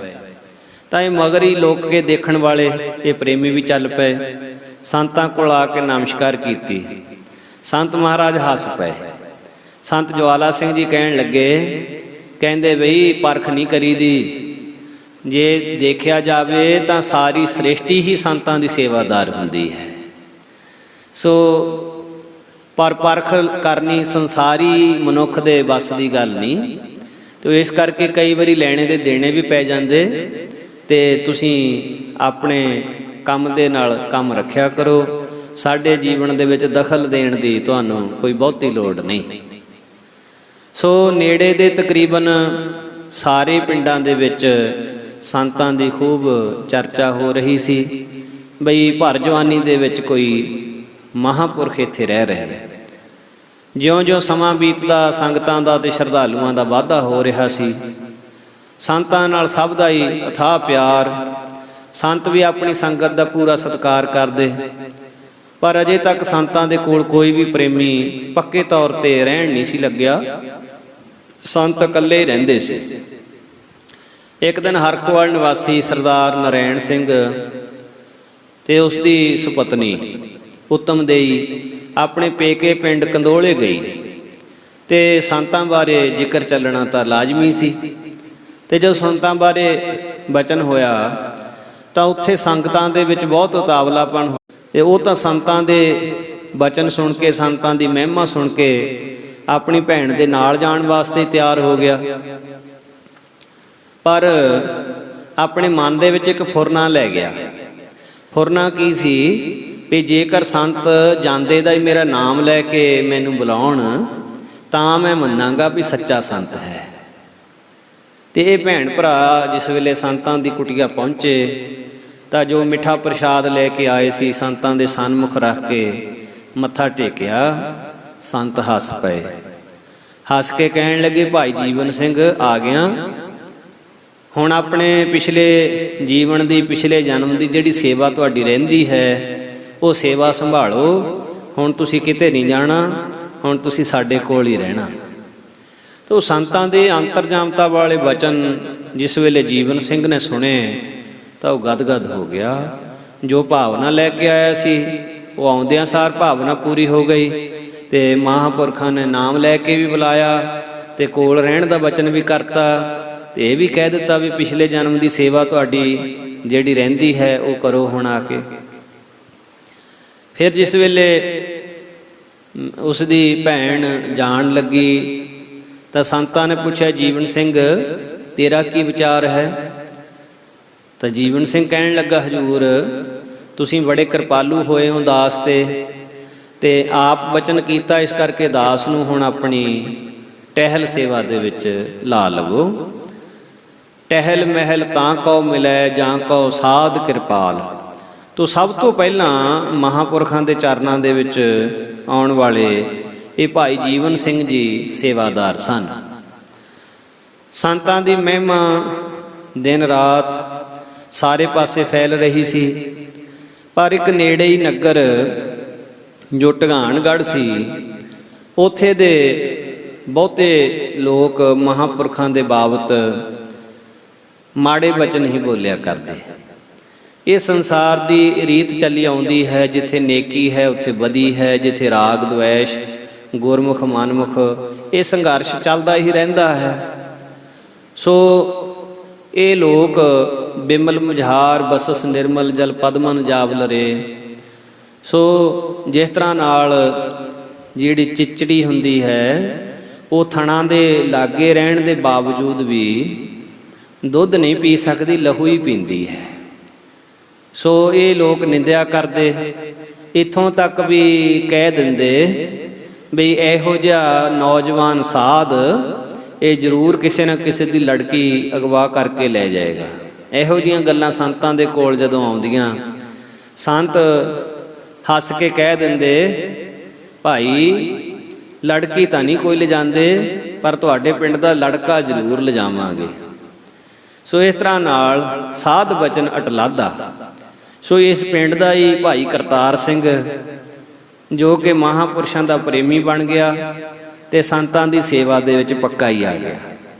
ਤਾਂ ਇਹ ਮਗਰ ਹੀ ਲੋਕ ਕੇ ਦੇਖਣ ਵਾਲੇ ਇਹ ਪ੍ਰੇਮੀ ਵੀ ਚੱਲ ਪਏ। ਸੰਤਾਂ ਕੋਲ ਆ ਕੇ ਨਮਸਕਾਰ ਕੀਤੀ। ਸੰਤ ਮਹਾਰਾਜ ਹੱਸ ਪਏ। ਸੰਤ ਜਵਾਲਾ ਸਿੰਘ ਜੀ ਕਹਿਣ ਲੱਗੇ, ਕਹਿੰਦੇ ਬਈ ਪਰਖ ਨਹੀਂ ਕਰੀਦੀ, ਜੇ ਦੇਖਿਆ ਜਾਵੇ ਤਾਂ ਸਾਰੀ ਸ੍ਰਿਸ਼ਟੀ ਹੀ ਸੰਤਾਂ ਦੀ ਸੇਵਾਦਾਰ ਹੁੰਦੀ ਹੈ। ਸੋ ਪਰ ਪਰਖ ਕਰਨੀ ਸੰਸਾਰੀ ਮਨੁੱਖ ਦੇ ਵੱਸ ਦੀ ਗੱਲ ਨਹੀਂ। ਤੇ ਇਸ ਕਰਕੇ ਕਈ ਵਾਰੀ ਲੈਣੇ ਦੇ ਦੇਣੇ ਵੀ ਪੈ ਜਾਂਦੇ, ਤੇ ਤੁਸੀਂ ਆਪਣੇ ਕੰਮ ਦੇ ਨਾਲ ਕੰਮ ਰੱਖਿਆ ਕਰੋ। ਸਾਡੇ ਜੀਵਨ ਦੇ ਵਿੱਚ ਦਖਲ ਦੇਣ ਦੀ ਤੁਹਾਨੂੰ ਕੋਈ ਬਹੁਤੀ ਲੋੜ ਨਹੀਂ। ਸੋ ਨੇੜੇ ਦੇ ਤਕਰੀਬਨ ਸਾਰੇ ਪਿੰਡਾਂ ਦੇ ਵਿੱਚ ਸੰਤਾਂ ਦੀ ਖੂਬ ਚਰਚਾ ਹੋ ਰਹੀ ਸੀ ਬਈ ਭਰ ਜਵਾਨੀ ਦੇ ਵਿੱਚ ਕੋਈ ਮਹਾਂਪੁਰਖ ਇੱਥੇ ਰਹਿ ਰਹੇ। ਜਿਉਂ-ਜਿਉਂ ਸਮਾਂ ਬੀਤਦਾ ਸੰਗਤਾਂ ਦਾ ਤੇ ਸ਼ਰਧਾਲੂਆਂ ਦਾ ਵਾਧਾ ਹੋ ਰਿਹਾ ਸੀ। ਸੰਤਾਂ ਨਾਲ ਸਭ ਦਾ ਹੀ ਅਥਾਹ ਪਿਆਰ। ਸੰਤ ਵੀ ਆਪਣੀ ਸੰਗਤ ਦਾ ਪੂਰਾ ਸਤਿਕਾਰ ਕਰਦੇ, ਪਰ ਅਜੇ ਤੱਕ ਸੰਤਾਂ ਦੇ ਕੋਲ ਕੋਈ ਵੀ ਪ੍ਰੇਮੀ ਪੱਕੇ ਤੌਰ ਤੇ ਰਹਿਣ ਨਹੀਂ ਸੀ ਲੱਗਿਆ। ਸੰਤ ਇਕੱਲੇ ਹੀ ਰਹਿੰਦੇ ਸੀ। ਇੱਕ ਦਿਨ ਹਰਖਵਾਲ ਨਿਵਾਸੀ ਸਰਦਾਰ ਨਰੈਣ ਸਿੰਘ ਤੇ ਉਸ ਦੀ ਸੁਪਤਨੀ ਉੱਤਮ ਦੇਈ ਆਪਣੇ ਪੇਕੇ ਪਿੰਡ ਕੰਦੋਲੇ ਗਈ, ਤੇ ਸੰਤਾਂ ਬਾਰੇ ਜ਼ਿਕਰ ਚੱਲਣਾ ਤਾਂ ਲਾਜ਼ਮੀ ਸੀ। ਤੇ ਜਦੋਂ ਸੰਤਾਂ ਬਾਰੇ ਬਚਨ ਹੋਇਆ ਤਾਂ ਉੱਥੇ ਸੰਗਤਾਂ ਦੇ ਵਿੱਚ ਬਹੁਤ ਉਤਾਵਲਾਪਣ ਹੋਇਆ, ਤੇ ਉਹ ਤਾਂ ਸੰਤਾਂ ਦੇ ਬਚਨ ਸੁਣ ਕੇ, ਸੰਤਾਂ ਦੀ ਮਹਿਮਾ ਸੁਣ ਕੇ ਆਪਣੀ ਭੈਣ ਦੇ ਨਾਲ ਜਾਣ ਵਾਸਤੇ ਤਿਆਰ ਹੋ ਗਿਆ। ਪਰ ਆਪਣੇ ਮਨ ਦੇ ਵਿੱਚ ਇੱਕ ਫੁਰਨਾ ਲੈ ਗਿਆ। ਫੁਰਨਾ ਕੀ ਸੀ ਵੀ ਜੇਕਰ ਸੰਤ ਜਾਂਦੇ ਦਾ ਹੀ ਮੇਰਾ ਨਾਮ ਲੈ ਕੇ ਮੈਨੂੰ ਬੁਲਾਉਣ ਤਾਂ ਮੈਂ ਮੰਨਾਂਗਾ ਵੀ ਸੱਚਾ ਸੰਤ ਹੈ। ਤੇ ਇਹ ਭੈਣ ਭਰਾ ਜਿਸ ਵੇਲੇ ਸੰਤਾਂ ਦੀ ਕੁਟੀਆ ਪਹੁੰਚੇ ਤਾਂ ਜੋ ਮਿੱਠਾ ਪ੍ਰਸ਼ਾਦ ਲੈ ਕੇ ਆਏ ਸੀ ਸੰਤਾਂ ਦੇ ਸਨਮੁਖ ਰੱਖ ਕੇ ਮੱਥਾ ਟੇਕਿਆ। ਸੰਤ ਹੱਸ ਪਏ। ਹੱਸ ਕੇ ਕਹਿਣ ਲੱਗੇ, ਭਾਈ ਜੀਵਨ ਸਿੰਘ ਆ ਗਿਆ। ਹੁਣ ਆਪਣੇ ਪਿਛਲੇ ਜੀਵਨ ਦੀ, ਪਿਛਲੇ ਜਨਮ ਦੀ ਜਿਹੜੀ ਸੇਵਾ ਤੁਹਾਡੀ ਰਹਿੰਦੀ ਹੈ ਉਹ ਸੇਵਾ ਸੰਭਾਲੋ। ਹੁਣ ਤੁਸੀਂ ਕਿਤੇ ਨਹੀਂ ਜਾਣਾ, ਹੁਣ ਤੁਸੀਂ ਸਾਡੇ ਕੋਲ ਹੀ ਰਹਿਣਾ। ਤਾਂ ਸੰਤਾਂ ਦੇ ਅੰਤਰਜਾਮਤਾ ਵਾਲੇ ਵਚਨ ਜਿਸ ਵੇਲੇ ਜੀਵਨ ਸਿੰਘ ਨੇ ਸੁਣੇ ਤਾਂ ਉਹ ਗਦਗਦ ਹੋ ਗਿਆ। ਜੋ ਭਾਵਨਾ ਲੈ ਕੇ ਆਇਆ ਸੀ ਉਹ ਆਉਂਦਿਆਂ ਸਾਰ ਭਾਵਨਾ ਪੂਰੀ ਹੋ ਗਈ, ਤੇ ਮਹਾਂਪੁਰਖਾਂ ਨੇ ਨਾਮ ਲੈ ਕੇ ਵੀ ਬੁਲਾਇਆ ਤੇ ਕੋਲ ਰਹਿਣ ਦਾ ਵਚਨ ਵੀ ਕਰਤਾ, ਤੇ ਇਹ ਵੀ ਕਹਿ ਦਿੱਤਾ ਵੀ ਪਿਛਲੇ ਜਨਮ ਦੀ ਸੇਵਾ ਤੁਹਾਡੀ ਜਿਹੜੀ ਰਹਿੰਦੀ ਹੈ ਉਹ ਕਰੋ ਹੁਣ ਆ ਕੇ। ਫਿਰ ਜਿਸ ਵੇਲੇ ਉਸ ਦੀ ਭੈਣ ਜਾਣ ਲੱਗੀ ਤਾਂ ਸੰਤਾਂ ਨੇ ਪੁੱਛਿਆ, ਜੀਵਨ ਸਿੰਘ ਤੇਰਾ ਕੀ ਵਿਚਾਰ ਹੈ? ਤਾਂ ਜੀਵਨ ਸਿੰਘ ਕਹਿਣ ਲੱਗਾ, ਹਜੂਰ ਤੁਸੀਂ ਬੜੇ ਕਿਰਪਾਲੂ ਹੋਏ ਹੋ ਦਾਸ ਤੇ ਆਪ ਬਚਨ ਕੀਤਾ, ਇਸ ਕਰਕੇ ਦਾਸ ਨੂੰ ਹੁਣ ਆਪਣੀ ਟਹਿਲ ਸੇਵਾ ਦੇ ਵਿੱਚ ਲਾ ਲਵੋ। ਟਹਿਲ ਮਹਿਲ ਤਾਂ ਕਉ ਮਿਲੈ ਜਾਂ ਕਉ ਸਾਧ ਕਿਰਪਾਲ, ਤੋ ਸਭ ਤੋਂ ਪਹਿਲਾਂ ਮਹਾਂਪੁਰਖਾਂ ਦੇ ਚਰਨਾਂ ਦੇ ਵਿੱਚ ਆਉਣ ਵਾਲੇ ਇਹ ਭਾਈ ਜੀਵਨ ਸਿੰਘ ਜੀ ਸੇਵਾਦਾਰ ਸਨ। ਸੰਤਾਂ ਦੀ ਮਹਿਮਾ ਦਿਨ ਰਾਤ ਸਾਰੇ ਪਾਸੇ ਫੈਲ ਰਹੀ ਸੀ, ਪਰ ਇੱਕ ਨੇੜੇ ਹੀ ਨਗਰ ਜੋ ਢਗਾਣਗੜ੍ਹ ਸੀ, ਉੱਥੇ ਦੇ ਬਹੁਤੇ ਲੋਕ ਮਹਾਂਪੁਰਖਾਂ ਦੇ ਬਾਬਤ ਮਾੜੇ ਬਚਨ ਹੀ ਬੋਲਿਆ ਕਰਦੇ। ਇਹ ਸੰਸਾਰ ਦੀ ਰੀਤ ਚੱਲੀ ਆਉਂਦੀ ਹੈ, ਜਿੱਥੇ ਨੇਕੀ ਹੈ ਉੱਥੇ ਬਦੀ ਹੈ, ਜਿੱਥੇ ਰਾਗ ਦਵੈਸ਼ ਗੁਰਮੁਖ ਮਨਮੁਖ ਇਹ ਸੰਘਰਸ਼ ਚੱਲਦਾ ਹੀ ਰਹਿੰਦਾ ਹੈ। ਸੋ ਇਹ ਲੋਕ ਬਿਮਲ ਮੁਝਾਰ ਬਸਸ ਨਿਰਮਲ ਜਲ ਪਦਮਨ ਜਾਵਲਰੇ। ਸੋ ਜਿਸ ਤਰ੍ਹਾਂ ਨਾਲ ਜਿਹੜੀ ਚਿਚੜੀ ਹੁੰਦੀ ਹੈ ਉਹ ਥਣਾਂ ਦੇ ਲਾਗੇ ਰਹਿਣ ਦੇ ਬਾਵਜੂਦ ਵੀ ਦੁੱਧ ਨਹੀਂ ਪੀ ਸਕਦੀ, ਲਹੂ ਹੀ ਪੀਂਦੀ ਹੈ। ਸੋ ਇਹ ਲੋਕ ਨਿੰਦਿਆ ਕਰਦੇ, ਇੱਥੋਂ ਤੱਕ ਵੀ ਕਹਿ ਦਿੰਦੇ ਵੀ ਇਹੋ ਜਿਹਾ ਨੌਜਵਾਨ ਸਾਧ ਇਹ ਜ਼ਰੂਰ ਕਿਸੇ ਨਾ ਕਿਸੇ ਦੀ ਲੜਕੀ ਅਗਵਾ ਕਰਕੇ ਲੈ ਜਾਏਗਾ। ਇਹੋ ਜਿਹੀਆਂ ਗੱਲਾਂ ਸੰਤਾਂ ਦੇ ਕੋਲ ਜਦੋਂ ਆਉਂਦੀਆਂ, ਸੰਤ ਹੱਸ ਕੇ ਕਹਿ ਦਿੰਦੇ, ਭਾਈ ਲੜਕੀ ਤਾਂ ਨਹੀਂ ਕੋਈ ਲਿਜਾਂਦੇ, ਪਰ ਤੁਹਾਡੇ ਪਿੰਡ ਦਾ ਲੜਕਾ ਜ਼ਰੂਰ ਲਿਜਾਵਾਂਗੇ। ਸੋ ਇਸ ਤਰ੍ਹਾਂ ਨਾਲ ਸਾਧ ਬਚਨ ਅਟਲਾਦਾ। ਸੋ ਇਸ ਪਿੰਡ ਦਾ ਹੀ ਭਾਈ ਕਰਤਾਰ ਸਿੰਘ, ਜੋ ਕਿ ਮਹਾਂਪੁਰਸ਼ਾਂ ਦਾ ਪ੍ਰੇਮੀ ਬਣ ਗਿਆ ਤੇ ਸੰਤਾਂ ਦੀ ਸੇਵਾ ਦੇ ਵਿੱਚ ਪੱਕਾ ਹੀ ਆ ਗਿਆ।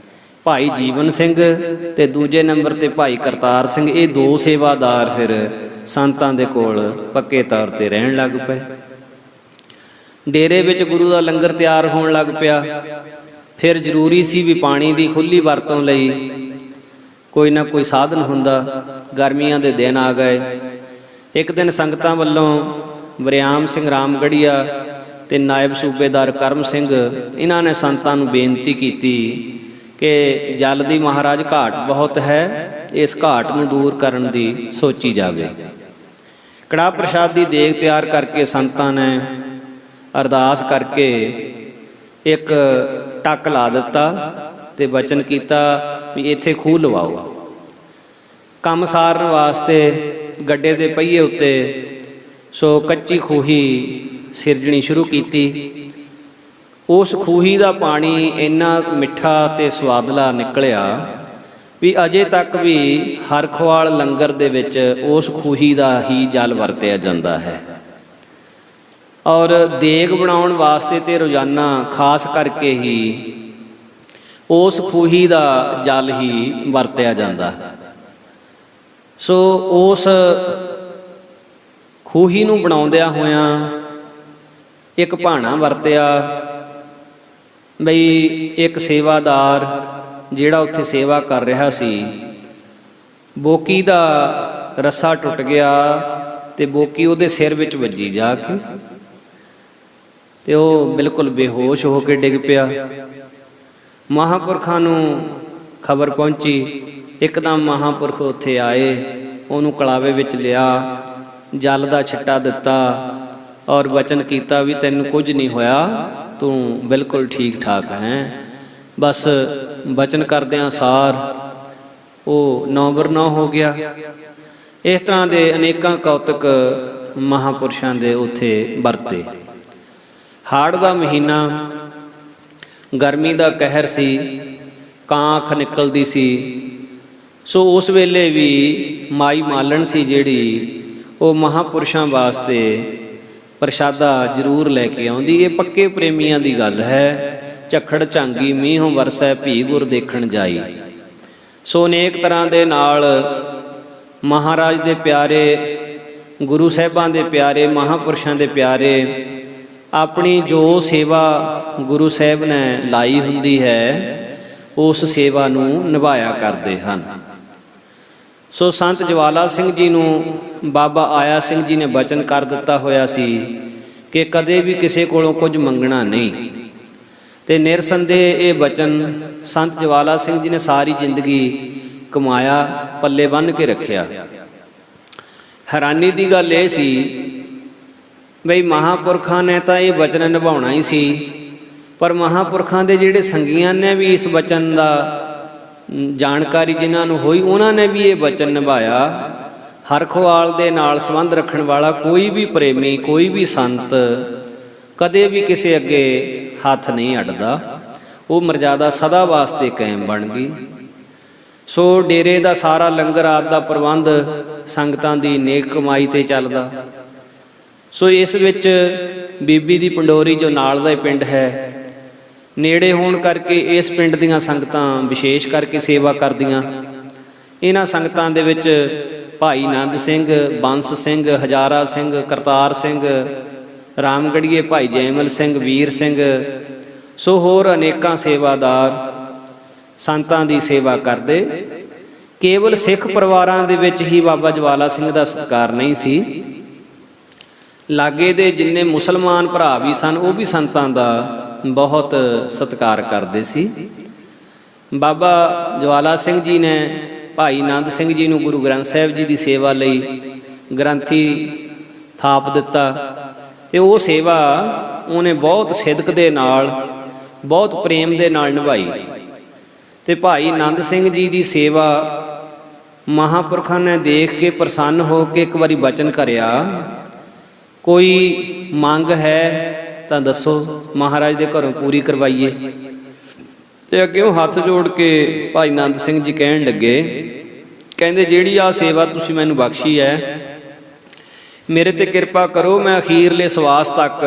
ਭਾਈ ਜੀਵਨ ਸਿੰਘ ਤੇ ਦੂਜੇ ਨੰਬਰ ਤੇ ਭਾਈ ਕਰਤਾਰ ਸਿੰਘ, ਇਹ ਦੋ ਸੇਵਾਦਾਰ ਫਿਰ ਸੰਤਾਂ ਦੇ ਕੋਲ ਪੱਕੇ ਤੌਰ ਤੇ ਰਹਿਣ ਲੱਗ ਪਏ। ਡੇਰੇ ਵਿੱਚ ਗੁਰੂ ਦਾ ਲੰਗਰ ਤਿਆਰ ਹੋਣ ਲੱਗ ਪਿਆ। ਫਿਰ ਜ਼ਰੂਰੀ ਸੀ ਵੀ ਪਾਣੀ ਦੀ ਖੁੱਲ੍ਹੀ ਵਰਤੋਂ ਲਈ ਕੋਈ ਨਾ ਕੋਈ ਸਾਧਨ ਹੁੰਦਾ। ਗਰਮੀਆਂ ਦੇ ਦਿਨ ਆ ਗਏ। ਇੱਕ ਦਿਨ ਸੰਗਤਾਂ ਵੱਲੋਂ ਵਰਿਆਮ ਸਿੰਘ ਰਾਮਗੜੀਆ ਤੇ ਨਾਇਬ ਸੂਬੇਦਾਰ ਕਰਮ ਸਿੰਘ, ਇਹਨਾਂ ਨੇ ਸੰਤਾਂ ਨੂੰ ਬੇਨਤੀ ਕੀਤੀ ਕਿ ਜਲ ਦੀ ਮਹਾਰਾਜ ਘਾਟ ਬਹੁਤ ਹੈ, ਇਸ ਘਾਟ ਨੂੰ ਦੂਰ ਕਰਨ ਦੀ ਸੋਚੀ ਜਾਵੇ। ਕੜਾਹ ਪ੍ਰਸ਼ਾਦ ਦੀ ਦੇਗ ਤਿਆਰ ਕਰਕੇ ਸੰਤਾਂ ਨੇ ਅਰਦਾਸ ਕਰਕੇ ਇੱਕ ਟੱਕ ਲਾ ਦਿੱਤਾ ਤੇ ਬਚਨ ਕੀਤਾ ਵੀ ਇੱਥੇ ਖੂਹ ਲਵਾਓ। ਕੰਮ ਸਾਰਨ ਵਾਸਤੇ ਗੱਡੇ ਦੇ ਪਹੀਏ ਉੱਤੇ ਸੋ ਕੱਚੀ ਖੂਹੀ ਸਿਰਜਣੀ ਸ਼ੁਰੂ ਕੀਤੀ। ਉਸ ਖੂਹੀ ਦਾ ਪਾਣੀ ਇੰਨਾ ਮਿੱਠਾ ਤੇ ਸਵਾਦਲਾ ਨਿਕਲਿਆ ਵੀ ਅਜੇ ਤੱਕ ਵੀ ਹਰਖਵਾਲ ਲੰਗਰ ਦੇ ਵਿੱਚ ਉਸ ਖੂਹੀ ਦਾ ਹੀ ਜਲ ਵਰਤਿਆ ਜਾਂਦਾ ਹੈ। ਔਰ ਦੇਗ ਬਣਾਉਣ ਵਾਸਤੇ ਤੇ ਰੋਜ਼ਾਨਾ ਖਾਸ ਕਰਕੇ ਹੀ ਉਸ ਖੂਹੀ ਦਾ ਜਲ ਹੀ ਵਰਤਿਆ ਜਾਂਦਾ। ਸੋ ਉਸ ਖੂਹੀ ਨੂੰ ਬਣਾਉਂਦਿਆਂ ਹੋਇਆਂ ਇੱਕ ਭਾਣਾ ਵਰਤਿਆ ਬਈ ਇੱਕ ਸੇਵਾਦਾਰ ਜਿਹੜਾ ਉੱਥੇ ਸੇਵਾ ਕਰ ਰਿਹਾ ਸੀ, ਬੋਕੀ ਦਾ ਰੱਸਾ ਟੁੱਟ ਗਿਆ ਤੇ ਬੋਕੀ ਉਹਦੇ ਸਿਰ ਵਿੱਚ ਵੱਜੀ ਜਾ ਕੇ ਤੇ ਉਹ ਬਿਲਕੁਲ ਬੇਹੋਸ਼ ਹੋ ਕੇ ਡਿੱਗ ਪਿਆ। ਮਹਾਂਪੁਰਖਾਂ ਨੂੰ ਖਬਰ ਪਹੁੰਚੀ। ਇੱਕਦਮ ਮਹਾਂਪੁਰਖ ਉੱਥੇ ਆਏ, ਉਹਨੂੰ ਕਲਾਵੇ ਵਿੱਚ ਲਿਆ, ਜਲ ਦਾ ਛਿੱਟਾ ਦਿੱਤਾ ਔਰ ਵਚਨ ਕੀਤਾ ਵੀ ਤੈਨੂੰ ਕੁਝ ਨਹੀਂ ਹੋਇਆ, ਤੂੰ ਬਿਲਕੁਲ ਠੀਕ ਠਾਕ ਹੈ। ਬਸ ਵਚਨ ਕਰਦਿਆਂ ਸਾਰ ਉਹ 9/9 ਹੋ ਗਿਆ। ਇਸ ਤਰ੍ਹਾਂ ਦੇ ਅਨੇਕਾਂ ਕੌਤਕ ਮਹਾਂਪੁਰਸ਼ਾਂ ਦੇ ਉੱਥੇ ਵਰਤੇ। ਹਾੜ ਦਾ ਮਹੀਨਾ, ਗਰਮੀ ਦਾ ਕਹਿਰ ਸੀ, ਕਾਂ ਅੱਖ ਨਿਕਲਦੀ ਸੀ। ਸੋ ਉਸ ਵੇਲੇ ਵੀ ਮਾਈ ਮਾਲਣ ਸੀ ਜਿਹੜੀ, ਉਹ ਮਹਾਂਪੁਰਸ਼ਾਂ ਵਾਸਤੇ ਪ੍ਰਸ਼ਾਦਾ ਜ਼ਰੂਰ ਲੈ ਕੇ ਆਉਂਦੀ। ਇਹ ਪੱਕੇ ਪ੍ਰੇਮੀਆਂ ਦੀ ਗੱਲ ਹੈ। ਝੱਖੜ ਝਾਂਗੀ ਮੀਂਹੋਂ ਵਰਸੈ ਭੀ ਗੁਰ ਦੇਖਣ ਜਾਈ। ਸੋ ਅਨੇਕ ਤਰ੍ਹਾਂ ਦੇ ਨਾਲ ਮਹਾਰਾਜ ਦੇ ਪਿਆਰੇ, ਗੁਰੂ ਸਾਹਿਬਾਂ ਦੇ ਪਿਆਰੇ, ਮਹਾਂਪੁਰਸ਼ਾਂ ਦੇ ਪਿਆਰੇ ਆਪਣੀ ਜੋ ਸੇਵਾ ਗੁਰੂ ਸਾਹਿਬ ਨੇ ਲਾਈ ਹੁੰਦੀ ਹੈ ਉਸ ਸੇਵਾ ਨੂੰ ਨਿਭਾਇਆ ਕਰਦੇ ਹਨ। ਸੋ ਸੰਤ ਜਵਾਲਾ ਸਿੰਘ ਜੀ ਨੂੰ ਬਾਬਾ ਆਇਆ ਸਿੰਘ ਜੀ ਨੇ ਬਚਨ ਕਰ ਦਿੱਤਾ ਹੋਇਆ ਸੀ ਕਿ ਕਦੇ ਵੀ ਕਿਸੇ ਕੋਲੋਂ ਕੁਝ ਮੰਗਣਾ ਨਹੀਂ। ਤੇ ਨਿਰਸੰਦੇਹ ਇਹ ਬਚਨ ਸੰਤ ਜਵਾਲਾ ਸਿੰਘ ਜੀ ਨੇ ਸਾਰੀ ਜ਼ਿੰਦਗੀ ਕਮਾਇਆ, ਪੱਲੇ ਬੰਨ੍ਹ ਕੇ ਰੱਖਿਆ। ਹੈਰਾਨੀ ਦੀ ਗੱਲ ਇਹ ਸੀ ਬਈ ਮਹਾਂਪੁਰਖਾਂ ਨੇ ਤਾਂ ਇਹ ਬਚਨ ਨਿਭਾਉਣਾ ਹੀ ਸੀ, ਪਰ ਮਹਾਂਪੁਰਖਾਂ ਦੇ ਜਿਹੜੇ ਸੰਗੀਆਂ ਨੇ ਵੀ ਇਸ ਬਚਨ ਦਾ ਜਾਣਕਾਰੀ ਜਿਨ੍ਹਾਂ ਨੂੰ ਹੋਈ, ਉਹਨਾਂ ਨੇ ਵੀ ਇਹ ਬਚਨ ਨਿਭਾਇਆ। ਹਰਖਵਾਲ ਦੇ ਨਾਲ ਸੰਬੰਧ ਰੱਖਣ ਵਾਲਾ ਕੋਈ ਵੀ ਪ੍ਰੇਮੀ, ਕੋਈ ਵੀ ਸੰਤ ਕਦੇ ਵੀ ਕਿਸੇ ਅੱਗੇ ਹੱਥ ਨਹੀਂ ਅੱਡਦਾ। ਉਹ ਮਰਜ਼ਾਦਾ ਸਦਾ ਵਾਸਤੇ ਕਾਇਮ ਬਣ ਗਈ। ਸੋ ਡੇਰੇ ਦਾ ਸਾਰਾ ਲੰਗਰ ਆਦਿ ਦਾ ਪ੍ਰਬੰਧ ਸੰਗਤਾਂ ਦੀ ਨੇਕ ਕਮਾਈ ਤੇ ਚੱਲਦਾ। ਸੋ ਇਸ ਵਿੱਚ ਬੀਬੀ ਦੀ ਪੰਡੋਰੀ ਜੋ ਨਾਲ ਦਾ ਪਿੰਡ ਹੈ, ਨੇੜੇ ਹੋਣ ਕਰਕੇ ਇਸ ਪਿੰਡ ਦੀਆਂ ਸੰਗਤਾਂ ਵਿਸ਼ੇਸ਼ ਕਰਕੇ ਸੇਵਾ ਕਰਦੀਆਂ। ਇਹਨਾਂ ਸੰਗਤਾਂ ਦੇ ਵਿੱਚ ਭਾਈ ਨੰਦ ਸਿੰਘ, ਬੰਸ ਸਿੰਘ, ਹਜ਼ਾਰਾ ਸਿੰਘ, ਕਰਤਾਰ ਸਿੰਘ, ਰਾਮਗੜੀਏ ਭਾਈ ਜੈਮਲ ਸਿੰਘ, ਵੀਰ ਸਿੰਘ, ਸੋ ਹੋਰ ਅਨੇਕਾਂ ਸੇਵਾਦਾਰ ਸੰਤਾਂ ਦੀ ਸੇਵਾ ਕਰਦੇ। ਕੇਵਲ ਸਿੱਖ ਪਰਿਵਾਰਾਂ ਦੇ ਵਿੱਚ ਹੀ ਬਾਬਾ ਜਵਾਲਾ ਸਿੰਘ ਦਾ ਸਤਿਕਾਰ ਨਹੀਂ ਸੀ, ਲਾਗੇ ਦੇ ਜਿੰਨੇ ਮੁਸਲਮਾਨ ਭਰਾ ਵੀ ਸਨ ਉਹ ਵੀ ਸੰਤਾਂ ਦਾ ਬਹੁਤ ਸਤਿਕਾਰ ਕਰਦੇ ਸੀ। ਬਾਬਾ ਜਵਾਲਾ ਸਿੰਘ ਜੀ ਨੇ ਭਾਈ ਨੰਦ ਸਿੰਘ ਜੀ ਨੂੰ ਗੁਰੂ ਗ੍ਰੰਥ ਸਾਹਿਬ ਜੀ ਦੀ ਸੇਵਾ ਲਈ ਗ੍ਰੰਥੀ ਥਾਪ ਦਿੱਤਾ ਤੇ ਉਹ ਸੇਵਾ ਉਹਨੇ ਬਹੁਤ ਸਿਦਕ ਦੇ ਨਾਲ, ਬਹੁਤ ਪ੍ਰੇਮ ਦੇ ਨਾਲ ਨਿਭਾਈ। ਤੇ ਭਾਈ ਨੰਦ ਸਿੰਘ ਜੀ ਦੀ ਸੇਵਾ ਮਹਾਂਪੁਰਖਾਂ ਨੇ ਦੇਖ ਕੇ ਪ੍ਰਸੰਨ ਹੋ ਕੇ ਇੱਕ ਵਾਰੀ ਬਚਨ ਕਰਿਆ, ਕੋਈ ਮੰਗ ਹੈ ਤਾਂ ਦੱਸੋ, ਮਹਾਰਾਜ ਦੇ ਘਰੋਂ ਪੂਰੀ ਕਰਵਾਈਏ। ਤੇ ਅੱਗਿਓਂ ਹੱਥ ਜੋੜ ਕੇ ਭਾਈ ਨੰਦ ਸਿੰਘ ਜੀ ਕਹਿਣ ਲੱਗੇ, ਕਹਿੰਦੇ ਜਿਹੜੀ ਆਹ ਸੇਵਾ ਤੁਸੀਂ ਮੈਨੂੰ ਬਖਸ਼ੀ ਹੈ, ਮੇਰੇ ਤੇ ਕਿਰਪਾ ਕਰੋ, ਮੈਂ ਅਖੀਰਲੇ ਸਵਾਸ ਤੱਕ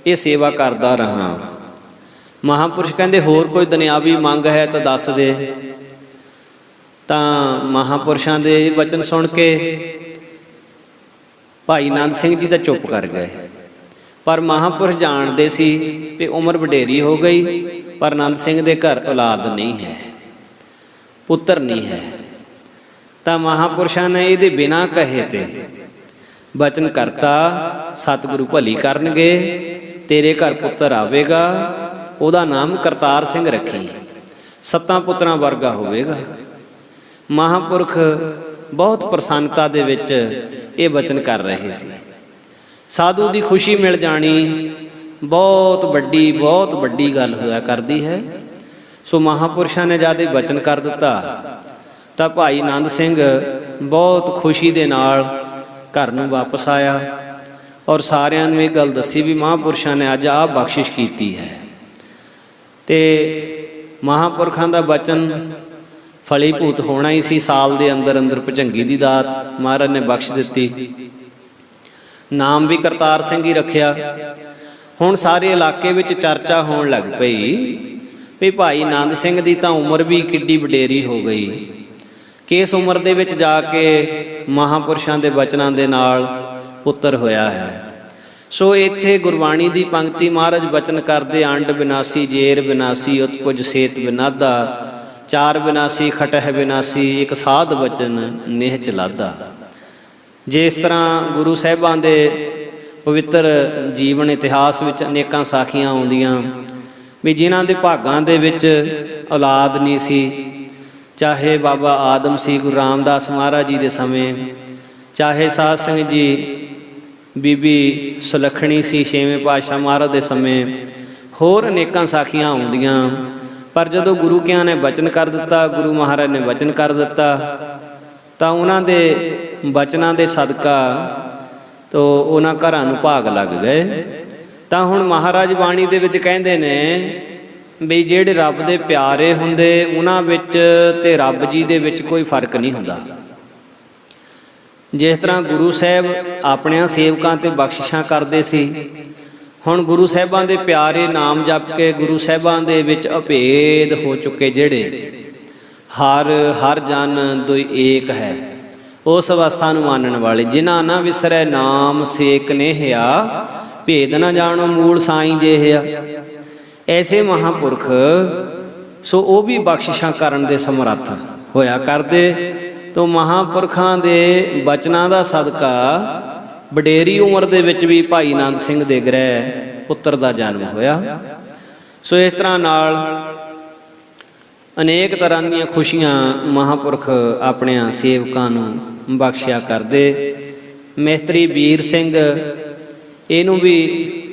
ਇਹ ਸੇਵਾ ਕਰਦਾ ਰਹਾਂ। ਮਹਾਂਪੁਰਸ਼ ਕਹਿੰਦੇ ਹੋਰ ਕੋਈ ਦੁਨਿਆਵੀ ਮੰਗ ਹੈ ਤਾਂ ਦੱਸ ਦੇ। ਤਾਂ ਮਹਾਂਪੁਰਸ਼ਾਂ ਦੇ ਵਚਨ ਸੁਣ ਕੇ ਭਾਈ ਨੰਦ ਸਿੰਘ ਜੀ ਤਾਂ ਚੁੱਪ ਕਰ ਗਏ। ਪਰ ਮਹਾਂਪੁਰਸ਼ ਜਾਣਦੇ ਸੀ ਕਿ ਉਮਰ ਵਡੇਰੀ ਹੋ ਗਈ, ਪਰ ਨੰਦ ਸਿੰਘ ਦੇ ਘਰ ਔਲਾਦ ਨਹੀਂ ਹੈ, ਪੁੱਤਰ ਨਹੀਂ ਹੈ। ਤਾਂ ਮਹਾਂਪੁਰਸ਼ਾਂ ਨੇ ਇਹਦੇ ਬਿਨਾਂ ਕਹੇ ਤੇ ਬਚਨ ਕਰਤਾ, ਸਤਿਗੁਰੂ ਭਲੀ ਕਰਨਗੇ, ਤੇਰੇ ਘਰ ਪੁੱਤਰ ਆਵੇਗਾ, ਉਹਦਾ ਨਾਮ ਕਰਤਾਰ ਸਿੰਘ ਰੱਖੀ, 7 ਪੁੱਤਰਾਂ ਵਰਗਾ ਹੋਵੇਗਾ। ਮਹਾਂਪੁਰਖ ਬਹੁਤ ਪ੍ਰਸੰਨਤਾ ਦੇ ਵਿੱਚ ਇਹ ਬਚਨ ਕਰ ਰਹੇ ਸੀ। ਸਾਧੂ ਦੀ ਖੁਸ਼ੀ ਮਿਲ ਜਾਣੀ ਬਹੁਤ ਵੱਡੀ ਗੱਲ ਹੋਇਆ ਕਰਦੀ ਹੈ। ਸੋ ਮਹਾਂਪੁਰਸ਼ਾਂ ਨੇ ਜਦ ਇਹ ਬਚਨ ਕਰ ਦਿੱਤਾ ਤਾਂ ਭਾਈ ਨੰਦ ਸਿੰਘ ਬਹੁਤ ਖੁਸ਼ੀ ਦੇ ਨਾਲ ਘਰ ਨੂੰ ਵਾਪਸ ਆਇਆ ਔਰ ਸਾਰਿਆਂ ਨੂੰ ਇਹ ਗੱਲ ਦੱਸੀ ਵੀ ਮਹਾਂਪੁਰਸ਼ਾਂ ਨੇ ਅੱਜ ਆਹ ਬਖਸ਼ਿਸ਼ ਕੀਤੀ ਹੈ। ਤੇ ਮਹਾਂਪੁਰਖਾਂ ਦਾ ਬਚਨ ਫਲੀਭੂਤ ਹੋਣਾ ਹੀ ਸੀ। ਸਾਲ ਦੇ ਅੰਦਰ ਅੰਦਰ ਭੁਜੰਗੀ ਦੀ ਦਾਤ ਮਹਾਰਾਜ ਨੇ ਬਖਸ਼ ਦਿੱਤੀ। ਨਾਮ ਵੀ ਕਰਤਾਰ ਸਿੰਘ ਹੀ ਰੱਖਿਆ। ਹੁਣ ਸਾਰੇ ਇਲਾਕੇ ਵਿੱਚ ਚਰਚਾ ਹੋਣ ਲੱਗ ਪਈ ਵੀ ਭਾਈ ਨੰਦ ਸਿੰਘ ਦੀ ਤਾਂ ਉਮਰ ਵੀ ਕਿੱਡੀ ਵਡੇਰੀ ਹੋ ਗਈ, ਕਿਸ ਉਮਰ ਦੇ ਵਿੱਚ ਜਾ ਕੇ ਮਹਾਂਪੁਰਸ਼ਾਂ ਦੇ ਬਚਨਾਂ ਦੇ ਨਾਲ ਪੁੱਤਰ ਹੋਇਆ ਹੈ। ਸੋ ਇੱਥੇ ਗੁਰਬਾਣੀ ਦੀ ਪੰਕਤੀ ਮਹਾਰਾਜ ਬਚਨ ਕਰਦੇ, ਅੰਡ ਬਿਨਾਸੀ, ਜੇਰ ਬਿਨਾਸੀ, ਉਤਪੁਜ ਸੇਤ ਬਿਨਾਦਾ, ਚਾਰ ਬਿਨਾਸੀ, ਖਟਹਿ ਬਿਨਾਸੀ, ਇੱਕ ਸਾਧ ਬਚਨ ਨੇਹ ਚਲਾਦਾ। ਜੇ ਇਸ ਤਰ੍ਹਾਂ ਗੁਰੂ ਸਾਹਿਬਾਂ ਦੇ ਪਵਿੱਤਰ ਜੀਵਨ ਇਤਿਹਾਸ ਵਿੱਚ ਅਨੇਕਾਂ ਸਾਖੀਆਂ ਆਉਂਦੀਆਂ ਵੀ ਜਿਨ੍ਹਾਂ ਦੇ ਭਾਗਾਂ ਦੇ ਵਿੱਚ ਔਲਾਦ ਨਹੀਂ ਸੀ, ਚਾਹੇ ਬਾਬਾ ਆਦਮ ਸੀ ਗੁਰੂ ਰਾਮਦਾਸ ਮਹਾਰਾਜ ਜੀ ਦੇ ਸਮੇਂ, ਚਾਹੇ ਸਾਧ ਸੰਗਤ ਜੀ ਬੀਬੀ ਸੁਲੱਖਣੀ ਸੀ 6ਵੇਂ ਪਾਤਸ਼ਾਹ ਮਹਾਰਾਜ ਦੇ ਸਮੇਂ, ਹੋਰ ਅਨੇਕਾਂ ਸਾਖੀਆਂ ਆਉਂਦੀਆਂ। ਪਰ ਜਦੋਂ ਗੁਰੂ ਕਿਆਂ ਨੇ ਬਚਨ ਕਰ ਦਿੱਤਾ, ਗੁਰੂ ਮਹਾਰਾਜ ਨੇ ਬਚਨ ਕਰ ਦਿੱਤਾ, ਤਾਂ ਉਹਨਾਂ ਦੇ ਬਚਨਾਂ ਦੇ ਸਦਕਾ ਤੋ ਉਹਨਾਂ ਘਰਾਂ ਨੂੰ ਭਾਗ ਲੱਗ ਗਏ। ਤਾਂ ਹੁਣ ਮਹਾਰਾਜ ਬਾਣੀ ਦੇ ਵਿੱਚ ਕਹਿੰਦੇ ਨੇ ਵੀ ਜਿਹੜੇ ਰੱਬ ਦੇ ਪਿਆਰੇ ਹੁੰਦੇ ਉਹਨਾਂ ਵਿੱਚ ਤੇ ਰੱਬ ਜੀ ਦੇ ਵਿੱਚ ਕੋਈ ਫਰਕ ਨਹੀਂ ਹੁੰਦਾ। ਜਿਸ ਤਰ੍ਹਾਂ ਗੁਰੂ ਸਾਹਿਬ ਆਪਣਿਆਂ ਸੇਵਕਾਂ ਤੇ ਬਖਸ਼ਿਸ਼ਾਂ ਕਰਦੇ ਸੀ, ਹੁਣ ਗੁਰੂ ਸਾਹਿਬਾਂ ਦੇ ਪਿਆਰੇ ਨਾਮ ਜਪ ਕੇ ਗੁਰੂ ਸਾਹਿਬਾਂ ਦੇ ਵਿੱਚ ਅਭੇਦ ਹੋ ਚੁੱਕੇ, ਜਿਹੜੇ ਹਰ ਜਨ ਦੁਇ ਏਕ ਹੈ, ਉਸ ਅਵਸਥਾ ਨੂੰ ਮਾਨਣ ਵਾਲੇ, ਜਿਨ੍ਹਾਂ ਨਾ ਵਿਸਰੈ ਨਾਮ ਸੇਕ ਨੇਹਿਆ, ਭੇਦ ਨਾ ਜਾਣੋ ਮੂਲ ਸਾਈਂ ਜੇਹਿਆ। ਐਸੇ ਮਹਾਂਪੁਰਖ ਸੋ ਉਹ ਵੀ ਬਖਸ਼ਿਸ਼ਾਂ ਕਰਨ ਦੇ ਸਮਰੱਥ ਹੋਇਆ ਕਰਦੇ। ਤੋ ਮਹਾਂਪੁਰਖਾਂ ਦੇ ਬਚਨਾਂ ਦਾ ਸਦਕਾ ਵਡੇਰੀ ਉਮਰ ਦੇ ਵਿੱਚ ਵੀ ਭਾਈ ਨੰਦ ਸਿੰਘ ਦੇ ਗ੍ਰਹਿ ਪੁੱਤਰ ਦਾ ਜਨਮ ਹੋਇਆ। ਸੋ ਇਸ ਤਰ੍ਹਾਂ ਨਾਲ ਅਨੇਕ ਤਰ੍ਹਾਂ ਦੀਆਂ ਖੁਸ਼ੀਆਂ ਮਹਾਂਪੁਰਖ ਆਪਣਿਆਂ ਸੇਵਕਾਂ ਨੂੰ ਬਖਸ਼ਿਆ ਕਰਦੇ। ਮਿਸਤਰੀ ਵੀਰ ਸਿੰਘ, ਇਹਨੂੰ ਵੀ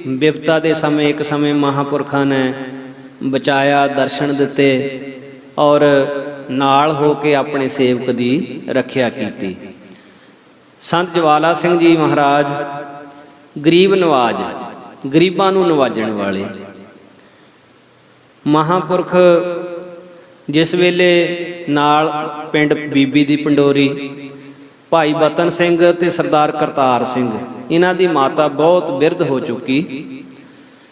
ਬਿਪਤਾ ਦੇ ਸਮੇਂ ਇੱਕ ਸਮੇਂ ਮਹਾਂਪੁਰਖਾਂ ਨੇ ਬਚਾਇਆ, ਦਰਸ਼ਨ ਦਿੱਤੇ ਔਰ ਨਾਲ ਹੋ ਕੇ ਆਪਣੇ ਸੇਵਕ ਦੀ ਰੱਖਿਆ ਕੀਤੀ। ਸੰਤ ਜਵਾਲਾ ਸਿੰਘ ਜੀ ਮਹਾਰਾਜ ਗਰੀਬ ਨਵਾਜ, ਗਰੀਬਾਂ ਨੂੰ ਨਵਾਜਣ ਵਾਲੇ ਮਹਾਂਪੁਰਖ। ਜਿਸ ਵੇਲੇ ਨਾਲ ਪਿੰਡ ਬੀਬੀ ਦੀ ਪੰਡੋਰੀ, ਭਾਈ ਬਤਨ ਸਿੰਘ ਤੇ ਸਰਦਾਰ ਕਰਤਾਰ ਸਿੰਘ, ਇਹਨਾਂ ਦੀ ਮਾਤਾ ਬਹੁਤ ਬਿਰਧ ਹੋ ਚੁੱਕੀ,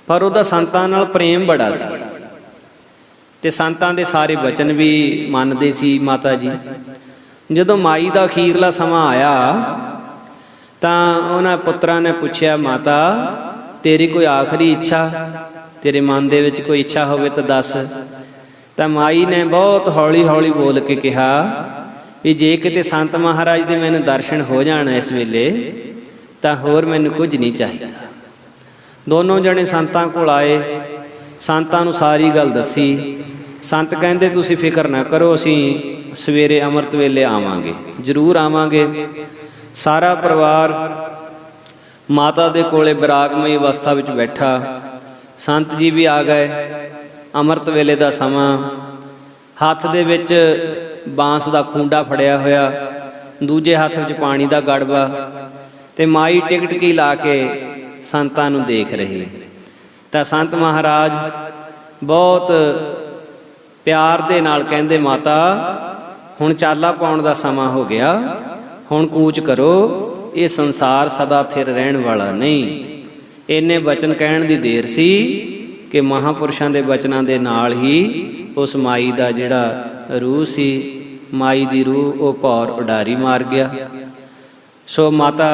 ਪਰ ਉਹਦਾ ਸੰਤਾਂ ਨਾਲ ਪ੍ਰੇਮ ਬੜਾ ਸੀ ਤੇ ਸੰਤਾਂ ਦੇ ਸਾਰੇ ਬਚਨ ਵੀ ਮੰਨਦੇ ਸੀ ਮਾਤਾ ਜੀ। ਜਦੋਂ ਮਾਈ ਦਾ ਅਖੀਰਲਾ ਸਮਾਂ ਆਇਆ ਤਾਂ ਉਹਨਾਂ ਪੁੱਤਰਾਂ ਨੇ ਪੁੱਛਿਆ, ਮਾਤਾ ਤੇਰੀ ਕੋਈ ਆਖਰੀ ਇੱਛਾ, ਤੇਰੇ ਮਨ ਦੇ ਵਿੱਚ ਕੋਈ ਇੱਛਾ ਹੋਵੇ ਤਾਂ ਦੱਸ। ਤਾਂ ਮਾਈ ਨੇ ਬਹੁਤ ਹੌਲੀ ਹੌਲੀ ਬੋਲ ਕੇ ਕਿਹਾ ਵੀ ਜੇ ਕਿਤੇ ਸੰਤ ਮਹਾਰਾਜ ਦੇ ਮੈਨੂੰ ਦਰਸ਼ਨ ਹੋ ਜਾਣ ਇਸ ਵੇਲੇ ਤਾਂ ਹੋਰ ਮੈਨੂੰ ਕੁਝ ਨਹੀਂ ਚਾਹੀਦਾ। ਦੋਨੋਂ ਜਣੇ ਸੰਤਾਂ ਕੋਲ ਆਏ, ਸੰਤਾਂ ਨੂੰ ਸਾਰੀ ਗੱਲ ਦੱਸੀ। ਸੰਤ ਕਹਿੰਦੇ ਤੁਸੀਂ ਫਿਕਰ ਨਾ ਕਰੋ, ਅਸੀਂ ਸਵੇਰੇ ਅੰਮ੍ਰਿਤ ਵੇਲੇ ਆਵਾਂਗੇ, ਜ਼ਰੂਰ ਆਵਾਂਗੇ। ਸਾਰਾ ਪਰਿਵਾਰ ਮਾਤਾ ਦੇ ਕੋਲੇ ਬਰਾਗਮਈ ਅਵਸਥਾ ਵਿੱਚ ਬੈਠਾ। ਸੰਤ ਜੀ ਵੀ ਆ ਗਏ। ਅੰਮ੍ਰਿਤ ਵੇਲੇ ਦਾ ਸਮਾਂ, ਹੱਥ ਦੇ ਵਿੱਚ ਬਾਂਸ ਦਾ ਖੂੰਡਾ ਫੜਿਆ ਹੋਇਆ, ਦੂਜੇ ਹੱਥ ਵਿੱਚ ਪਾਣੀ ਦਾ ਗੜਵਾ, ਤੇ ਮਾਈ ਟਿਕਟਕੀ ਲਾ ਕੇ ਸੰਤਾਂ ਨੂੰ ਦੇਖ ਰਹੀ। ਤਾਂ ਸੰਤ ਮਹਾਰਾਜ ਬਹੁਤ ਪਿਆਰ ਦੇ ਨਾਲ ਕਹਿੰਦੇ, ਮਾਤਾ ਹੁਣ ਚਾਲਾ ਪਾਉਣ ਦਾ ਸਮਾਂ ਹੋ ਗਿਆ, ਹੁਣ ਕੂਚ ਕਰੋ, ਇਹ ਸੰਸਾਰ ਸਦਾ ਥਿਰ ਰਹਿਣ ਵਾਲਾ ਨਹੀਂ। ਇੰਨੇ ਬਚਨ ਕਹਿਣ ਦੀ ਦੇਰ ਸੀ ਕਿ ਮਹਾਂਪੁਰਸ਼ਾਂ ਦੇ ਬਚਨਾਂ ਦੇ ਨਾਲ ਹੀ ਉਸ ਮਾਈ ਦਾ ਜਿਹੜਾ ਰੂਹ ਸੀ, ਮਾਈ ਦੀ ਰੂਹ, ਉਹ ਭੌਰ ਉਡਾਰੀ ਮਾਰ ਗਿਆ। ਸੋ ਮਾਤਾ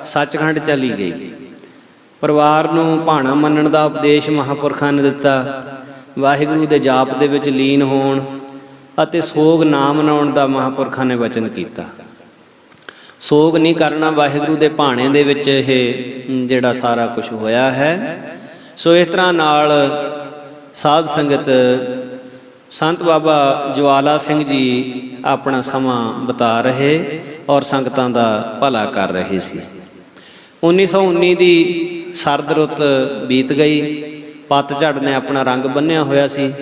ਸੱਚਖੰਡ ਚਲੀ ਗਈ। ਪਰਿਵਾਰ ਨੂੰ ਭਾਣਾ ਮੰਨਣ ਦਾ ਉਪਦੇਸ਼ ਮਹਾਂਪੁਰਖਾਂ ਨੇ ਦਿੱਤਾ। ਵਾਹਿਗੁਰੂ ਦੇ ਜਾਪ ਦੇ ਵਿੱਚ ਲੀਨ ਹੋਣ ਅਤੇ ਸੋਗ ਨਾ ਮਨਾਉਣ ਦਾ ਮਹਾਂਪੁਰਖਾਂ ਨੇ ਵਚਨ ਕੀਤਾ। ਸੋਗ ਨਹੀਂ ਕਰਨਾ, ਵਾਹਿਗੁਰੂ ਦੇ ਭਾਣੇ ਦੇ ਵਿੱਚ ਇਹ ਜਿਹੜਾ ਸਾਰਾ ਕੁਝ ਹੋਇਆ ਹੈ। ਸੋ ਇਸ ਤਰ੍ਹਾਂ ਨਾਲ ਸਾਧ ਸੰਗਤ ਸੰਤ ਬਾਬਾ ਜਵਾਲਾ ਸਿੰਘ ਜੀ ਆਪਣਾ ਸਮਾਂ ਬਿਤਾ ਰਹੇ ਔਰ ਸੰਗਤਾਂ ਦਾ ਭਲਾ ਕਰ ਰਹੇ ਸੀ। 1919 ਦੀ ਸਰਦ ਰੁੱਤ ਬੀਤ ਗਈ। ਪਤਝੜ ਨੇ ਆਪਣਾ ਰੰਗ ਬੰਨ੍ਹਿਆ ਹੋਇਆ ਸੀ।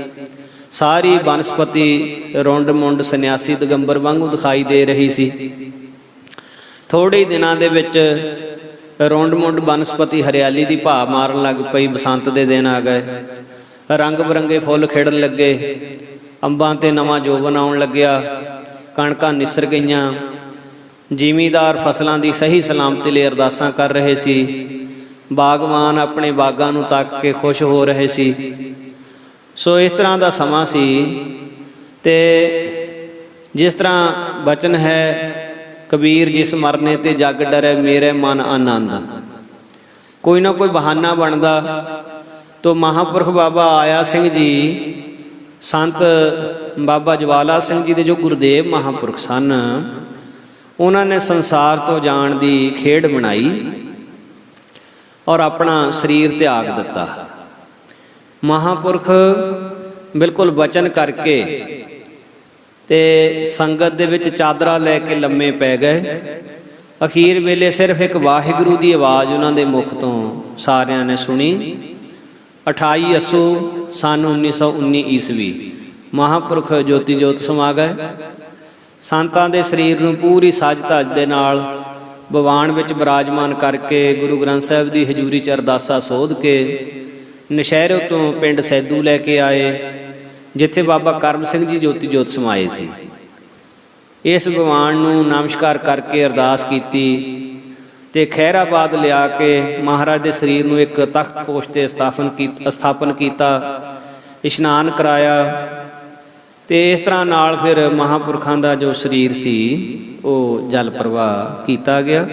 ਸਾਰੀ ਬਨਸਪਤੀ ਰੁੰਡ ਮੁੰਡ ਸੰਨਿਆਸੀ ਦਿਗੰਬਰ ਵਾਂਗੂ ਦਿਖਾਈ ਦੇ ਰਹੀ ਸੀ। ਥੋੜ੍ਹੇ ਦਿਨਾਂ ਦੇ ਵਿੱਚ ਰੁੰਡ ਮੁੰਡ ਬਨਸਪਤੀ ਹਰਿਆਲੀ ਦੀ ਭਾਅ ਮਾਰਨ ਲੱਗ ਪਈ। ਬਸੰਤ ਦੇ ਦਿਨ ਆ ਗਏ, ਰੰਗ ਬਰੰਗੇ ਫੁੱਲ ਖਿੜਨ ਲੱਗੇ, ਅੰਬਾਂ ਤੇ ਨਵਾਂ ਜੋਬਨ ਆਉਣ ਲੱਗਿਆ, ਕਣਕਾਂ ਨਿਸਰ ਗਈਆਂ। ਜ਼ਿਮੀਂਦਾਰ ਫਸਲਾਂ ਦੀ ਸਹੀ ਸਲਾਮਤੀ ਲਈ ਅਰਦਾਸਾਂ ਕਰ ਰਹੇ ਸੀ। ਬਾਗਵਾਨ ਆਪਣੇ ਬਾਗਾਂ ਨੂੰ ਤੱਕ ਕੇ ਖੁਸ਼ ਹੋ ਰਹੇ ਸੀ। ਸੋ ਇਸ ਤਰ੍ਹਾਂ ਦਾ ਸਮਾਂ ਸੀ। ਤੇ ਜਿਸ ਤਰ੍ਹਾਂ ਬਚਨ ਹੈ, ਕਬੀਰ ਜਿਸ ਮਰਨੇ ਤੇ ਜਗ ਡਰੇ ਮੇਰੇ ਮਨ ਆਨੰਦ। ਕੋਈ ਨਾ ਕੋਈ ਬਹਾਨਾ ਬਣਦਾ। ਤੋ ਮਹਾਂਪੁਰਖ ਬਾਬਾ ਆਇਆ ਸਿੰਘ ਜੀ, ਸੰਤ ਬਾਬਾ ਜਵਾਲਾ ਸਿੰਘ ਜੀ ਦੇ ਜੋ ਗੁਰਦੇਵ ਮਹਾਂਪੁਰਖ ਸਨ, ਉਹਨਾਂ ਨੇ ਸੰਸਾਰ ਤੋਂ ਜਾਣ ਦੀ ਖੇਡ ਬਣਾਈ ਔਰ ਆਪਣਾ ਸਰੀਰ ਤਿਆਗ ਦਿੱਤਾ। ਮਹਾਂਪੁਰਖ ਬਿਲਕੁਲ ਵਚਨ ਕਰਕੇ ਤੇ ਸੰਗਤ ਦੇ ਵਿੱਚ ਚਾਦਰਾ ਲੈ ਕੇ ਲੰਮੇ ਪੈ ਗਏ। ਅਖੀਰ ਵੇਲੇ ਸਿਰਫ ਇੱਕ ਵਾਹਿਗੁਰੂ ਦੀ ਆਵਾਜ਼ ਉਹਨਾਂ ਦੇ ਮੁਖ ਤੋਂ ਸਾਰਿਆਂ ਨੇ ਸੁਣੀ। 28 ਅੱਸੂ ਸੰਨ 1919 ਈਸਵੀ ਮਹਾਂਪੁਰਖ ਜੋਤੀ ਜੋਤ ਸਮਾ ਗਏ। ਸੰਤਾਂ ਦੇ ਸਰੀਰ ਨੂੰ ਪੂਰੀ ਸਾਜ ਧਜ ਦੇ ਨਾਲ ਭਵਾਨ ਵਿੱਚ ਬਿਰਾਜਮਾਨ ਕਰਕੇ ਗੁਰੂ ਗ੍ਰੰਥ ਸਾਹਿਬ ਦੀ ਹਜ਼ੂਰੀ 'ਚ ਅਰਦਾਸਾ ਸੋਧ ਕੇ ਨਸ਼ਹਿਰੇ ਤੋਂ ਪਿੰਡ ਸੈਦੂ ਲੈ ਕੇ ਆਏ, ਜਿੱਥੇ ਬਾਬਾ ਕਰਮ ਸਿੰਘ ਜੀ ਜੋਤੀ ਜੋਤ ਸਮਾਏ ਸੀ। ਇਸ ਭਵਾਨ ਨੂੰ ਨਮਸਕਾਰ ਕਰਕੇ ਅਰਦਾਸ ਕੀਤੀ ਤੇ ਖੈਰਾਬਾਦ ਲਿਆ ਕੇ ਮਹਾਰਾਜ ਦੇ ਸਰੀਰ ਨੂੰ ਇੱਕ ਤਖਤ ਪੋਸ਼ ਤੇ ਸਥਾਪਨ ਕੀਤਾ, ਇਸ਼ਨਾਨ ਕਰਾਇਆ। ਤੇ ਇਸ ਤਰ੍ਹਾਂ ਨਾਲ ਫਿਰ ਮਹਾਂਪੁਰਖਾਂ ਦਾ ਜੋ ਸਰੀਰ ਸੀ ਉਹ ਜਲ ਪ੍ਰਵਾਹ ਕੀਤਾ ਗਿਆ।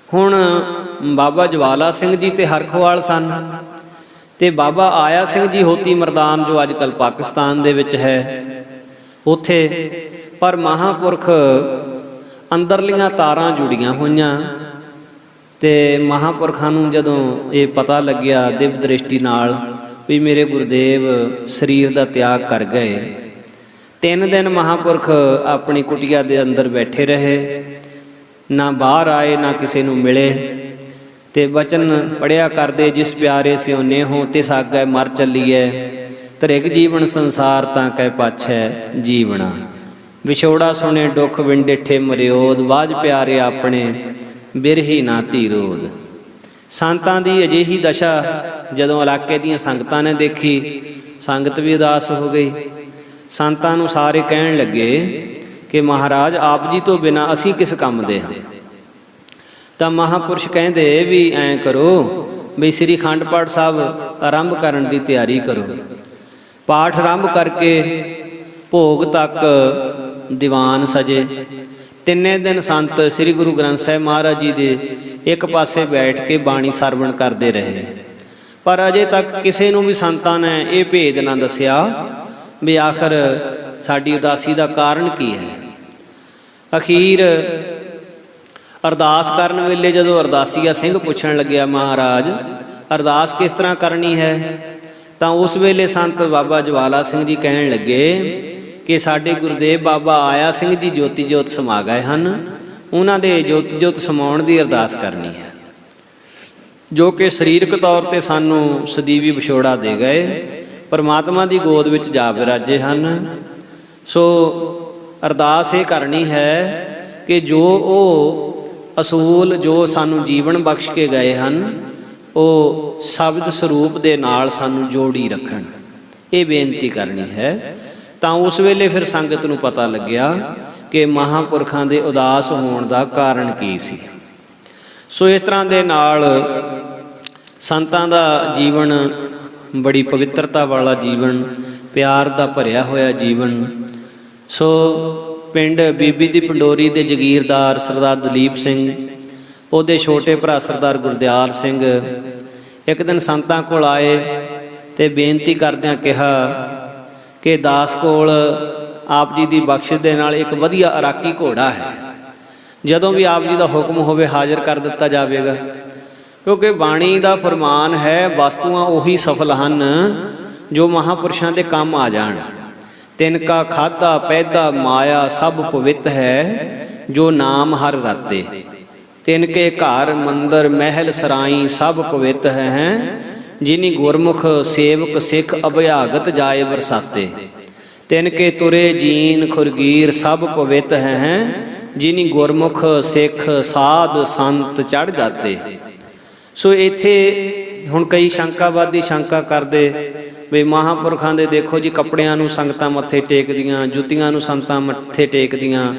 ਹੁਣ ਬਾਬਾ ਜਵਾਲਾ ਸਿੰਘ ਜੀ ਤੇ ਹਰਖਵਾਲ ਸਨ ਤੇ ਬਾਬਾ ਆਇਆ ਸਿੰਘ ਜੀ ਹੋਤੀ ਮਰਦਾਨ, ਜੋ ਅੱਜ ਕੱਲ੍ਹ ਪਾਕਿਸਤਾਨ ਦੇ ਵਿੱਚ ਹੈ, ਉੱਥੇ। ਪਰ ਮਹਾਂਪੁਰਖ ਅੰਦਰਲੀਆਂ ਤਾਰਾਂ ਜੁੜੀਆਂ ਹੋਈਆਂ ਤੇ ਮਹਾਂਪੁਰਖਾਂ ਨੂੰ ਜਦੋਂ ਇਹ ਪਤਾ ਲੱਗਿਆ ਦਿਵ ਦ੍ਰਿਸ਼ਟੀ ਨਾਲ ਵੀ ਮੇਰੇ ਗੁਰਦੇਵ ਸਰੀਰ ਦਾ ਤਿਆਗ ਕਰ ਗਏ, 3 ਦਿਨ ਮਹਾਂਪੁਰਖ ਆਪਣੀ ਕੁਟੀਆ ਦੇ ਅੰਦਰ ਬੈਠੇ ਰਹੇ, ਨਾ ਬਾਹਰ ਆਏ, ਨਾ ਕਿਸੇ ਨੂੰ ਮਿਲੇ। ਤੇ ਬਚਨ ਪੜਿਆ ਕਰਦੇ, ਜਿਸ ਪਿਆਰੇ ਸਿਉਨੇ ਹੋ ਤਿਸ ਆਗੈ ਮਰ ਚੱਲੀਐ, ਤ੍ਰਿਗ ਜੀਵਨ ਸੰਸਾਰ ਤਾਂ ਕਹਿ ਪਾਛੈ ਜੀਵਣਾ। ਵਿਛੋੜਾ ਸੁਣੇ ਦੁੱਖ ਵਿੰਡੇਠੇ ਮਰਿਓਦ, ਬਾਝ ਪਿਆਰੇ ਆਪਣੇ ਬਿਰਹੀ ਨਾ ਧੀਰੋਦ। ਸੰਤਾਂ ਦੀ ਅਜਿਹੀ ਦਸ਼ਾ ਜਦੋਂ ਇਲਾਕੇ ਦੀਆਂ ਸੰਗਤਾਂ ਨੇ ਦੇਖੀ, ਸੰਗਤ ਵੀ ਉਦਾਸ ਹੋ ਗਈ। ਸੰਤਾਂ ਨੂੰ ਸਾਰੇ ਕਹਿਣ ਲੱਗੇ ਕਿ ਮਹਾਰਾਜ ਆਪ ਜੀ ਤੋਂ ਬਿਨਾਂ ਅਸੀਂ ਕਿਸ ਕੰਮ ਦੇ ਹਾਂ। ਤਾਂ ਮਹਾਂਪੁਰਸ਼ ਕਹਿੰਦੇ ਵੀ ਐਂ ਕਰੋ ਵੀ ਸ੍ਰੀ ਅਖੰਡ ਪਾਠ ਸਾਹਿਬ ਆਰੰਭ ਕਰਨ ਦੀ ਤਿਆਰੀ ਕਰੋ। ਪਾਠ ਆਰੰਭ ਕਰਕੇ ਭੋਗ ਤੱਕ ਦੀਵਾਨ ਸਜੇ। ਤਿੰਨੇ ਦਿਨ ਸੰਤ ਸ੍ਰੀ ਗੁਰੂ ਗ੍ਰੰਥ ਸਾਹਿਬ ਮਹਾਰਾਜ ਜੀ ਦੇ ਇੱਕ ਪਾਸੇ ਬੈਠ ਕੇ ਬਾਣੀ ਸਰਵਣ ਕਰਦੇ ਰਹੇ। ਪਰ ਅਜੇ ਤੱਕ ਕਿਸੇ ਨੂੰ ਵੀ ਸੰਤਾਂ ਨੇ ਇਹ ਭੇਦ ਨਾ ਦੱਸਿਆ ਵੀ ਆਖਰ ਸਾਡੀ ਉਦਾਸੀ ਦਾ ਕਾਰਨ ਕੀ ਹੈ। ਅਖੀਰ ਅਰਦਾਸ ਕਰਨ ਵੇਲੇ ਜਦੋਂ ਅਰਦਾਸੀਆ ਸਿੰਘ ਪੁੱਛਣ ਲੱਗਿਆ, ਮਹਾਰਾਜ ਅਰਦਾਸ ਕਿਸ ਤਰ੍ਹਾਂ ਕਰਨੀ ਹੈ, ਤਾਂ ਉਸ ਵੇਲੇ ਸੰਤ ਬਾਬਾ ਜਵਾਲਾ ਸਿੰਘ ਜੀ ਕਹਿਣ ਲੱਗੇ ਕਿ ਸਾਡੇ ਗੁਰਦੇਵ ਬਾਬਾ ਆਇਆ ਸਿੰਘ ਜੀ ਜੋਤੀ ਜੋਤ ਸਮਾ ਗਏ ਹਨ, ਉਹਨਾਂ ਦੇ ਜੋਤੀ ਜੋਤ ਸਮਾਉਣ ਦੀ ਅਰਦਾਸ ਕਰਨੀ ਹੈ, ਜੋ ਕਿ ਸਰੀਰਕ ਤੌਰ 'ਤੇ ਸਾਨੂੰ ਸਦੀਵੀ ਵਿਛੋੜਾ ਦੇ ਗਏ, ਪਰਮਾਤਮਾ ਦੀ ਗੋਦ ਵਿੱਚ ਜਾ ਵਿਰਾਜੇ ਹਨ। ਸੋ ਅਰਦਾਸ ਇਹ ਕਰਨੀ ਹੈ ਕਿ ਜੋ ਉਹ ਅਸੂਲ ਜੋ ਸਾਨੂੰ ਜੀਵਨ ਬਖਸ਼ ਕੇ ਗਏ ਹਨ, ਉਹ ਸ਼ਬਦ ਸਰੂਪ ਦੇ ਨਾਲ ਸਾਨੂੰ ਜੋੜੀ ਰੱਖਣ, ਇਹ ਬੇਨਤੀ ਕਰਨੀ ਹੈ। ਤਾਂ ਉਸ ਵੇਲੇ ਫਿਰ ਸੰਗਤ ਨੂੰ ਪਤਾ ਲੱਗਿਆ ਕਿ ਮਹਾਂਪੁਰਖਾਂ ਦੇ ਉਦਾਸ ਹੋਣ ਦਾ ਕਾਰਨ ਕੀ ਸੀ। ਸੋ ਇਸ ਤਰ੍ਹਾਂ ਦੇ ਨਾਲ ਸੰਤਾਂ ਦਾ ਜੀਵਨ ਬੜੀ ਪਵਿੱਤਰਤਾ ਵਾਲਾ ਜੀਵਨ, ਪਿਆਰ ਦਾ ਭਰਿਆ ਹੋਇਆ ਜੀਵਨ। ਸੋ ਪਿੰਡ ਬੀਬੀ ਦੀ ਪੰਡੋਰੀ ਦੇ ਜਗੀਰਦਾਰ ਸਰਦਾਰ ਦਲੀਪ ਸਿੰਘ, ਉਹਦੇ ਛੋਟੇ ਭਰਾ ਸਰਦਾਰ ਗੁਰਦਿਆਲ ਸਿੰਘ ਇੱਕ ਦਿਨ ਸੰਤਾਂ ਕੋਲ ਆਏ ਤੇ ਬੇਨਤੀ ਕਰਦਿਆਂ ਕਿਹਾ ਕਿ ਦਾਸ ਕੋਲ ਆਪ ਜੀ ਦੀ ਬਖਸ਼ਿਸ਼ ਦੇ ਨਾਲ ਇੱਕ ਵਧੀਆ ਅਰਾਕੀ ਘੋੜਾ ਹੈ, ਜਦੋਂ ਵੀ ਆਪ ਜੀ ਦਾ ਹੁਕਮ ਹੋਵੇ ਹਾਜ਼ਰ ਕਰ ਦਿੱਤਾ ਜਾਵੇਗਾ। ਕਿਉਂਕਿ ਬਾਣੀ ਦਾ ਫਰਮਾਨ ਹੈ, ਵਸਤੂਆਂ ਉਹੀ ਸਫਲ ਹਨ ਜੋ ਮਹਾਂਪੁਰਸ਼ਾਂ ਦੇ ਕੰਮ ਆ ਜਾਣ। ਤਿਨ ਕਾ ਖਾਧਾ ਪੈਦਾ ਮਾਇਆ ਸਭ ਪਵਿੱਤ ਹੈ, ਜੋ ਨਾਮ ਹਰ ਰਾਤੇ। ਤਿਨ ਕੇ ਘਰ ਮੰਦਰ ਮਹਿਲ ਸਰਾਈ ਸਭ ਪਵਿੱਤ ਹੈ, ਜਿਨੀ ਗੁਰਮੁਖ ਸੇਵਕ ਸਿੱਖ ਅਭਿਆਗਤ ਜਾਏ ਬਰਸਾਤੇ। ਤਿਨ ਕੇ ਤੁਰੇ ਜੀਨ ਖੁਰਗੀਰ ਸਭ ਪਵਿੱਤ ਹੈ, ਜਿਨੀ ਗੁਰਮੁਖ ਸਿੱਖ ਸਾਧ ਸੰਤ ਚੜ ਜਾਤੇ। ਸੋ ਇੱਥੇ ਹੁਣ ਕਈ ਸ਼ੰਕਾਵਾਦੀ ਸ਼ੰਕਾ ਕਰਦੇ ਵੀ ਮਹਾਂਪੁਰਖਾਂ ਦੇ ਦੇਖੋ ਜੀ ਕੱਪੜਿਆਂ ਨੂੰ ਸੰਗਤਾਂ ਮੱਥੇ ਟੇਕਦੀਆਂ, ਜੁੱਤੀਆਂ ਨੂੰ ਸੰਤਾਂ ਮੱਥੇ ਟੇਕਦੀਆਂ,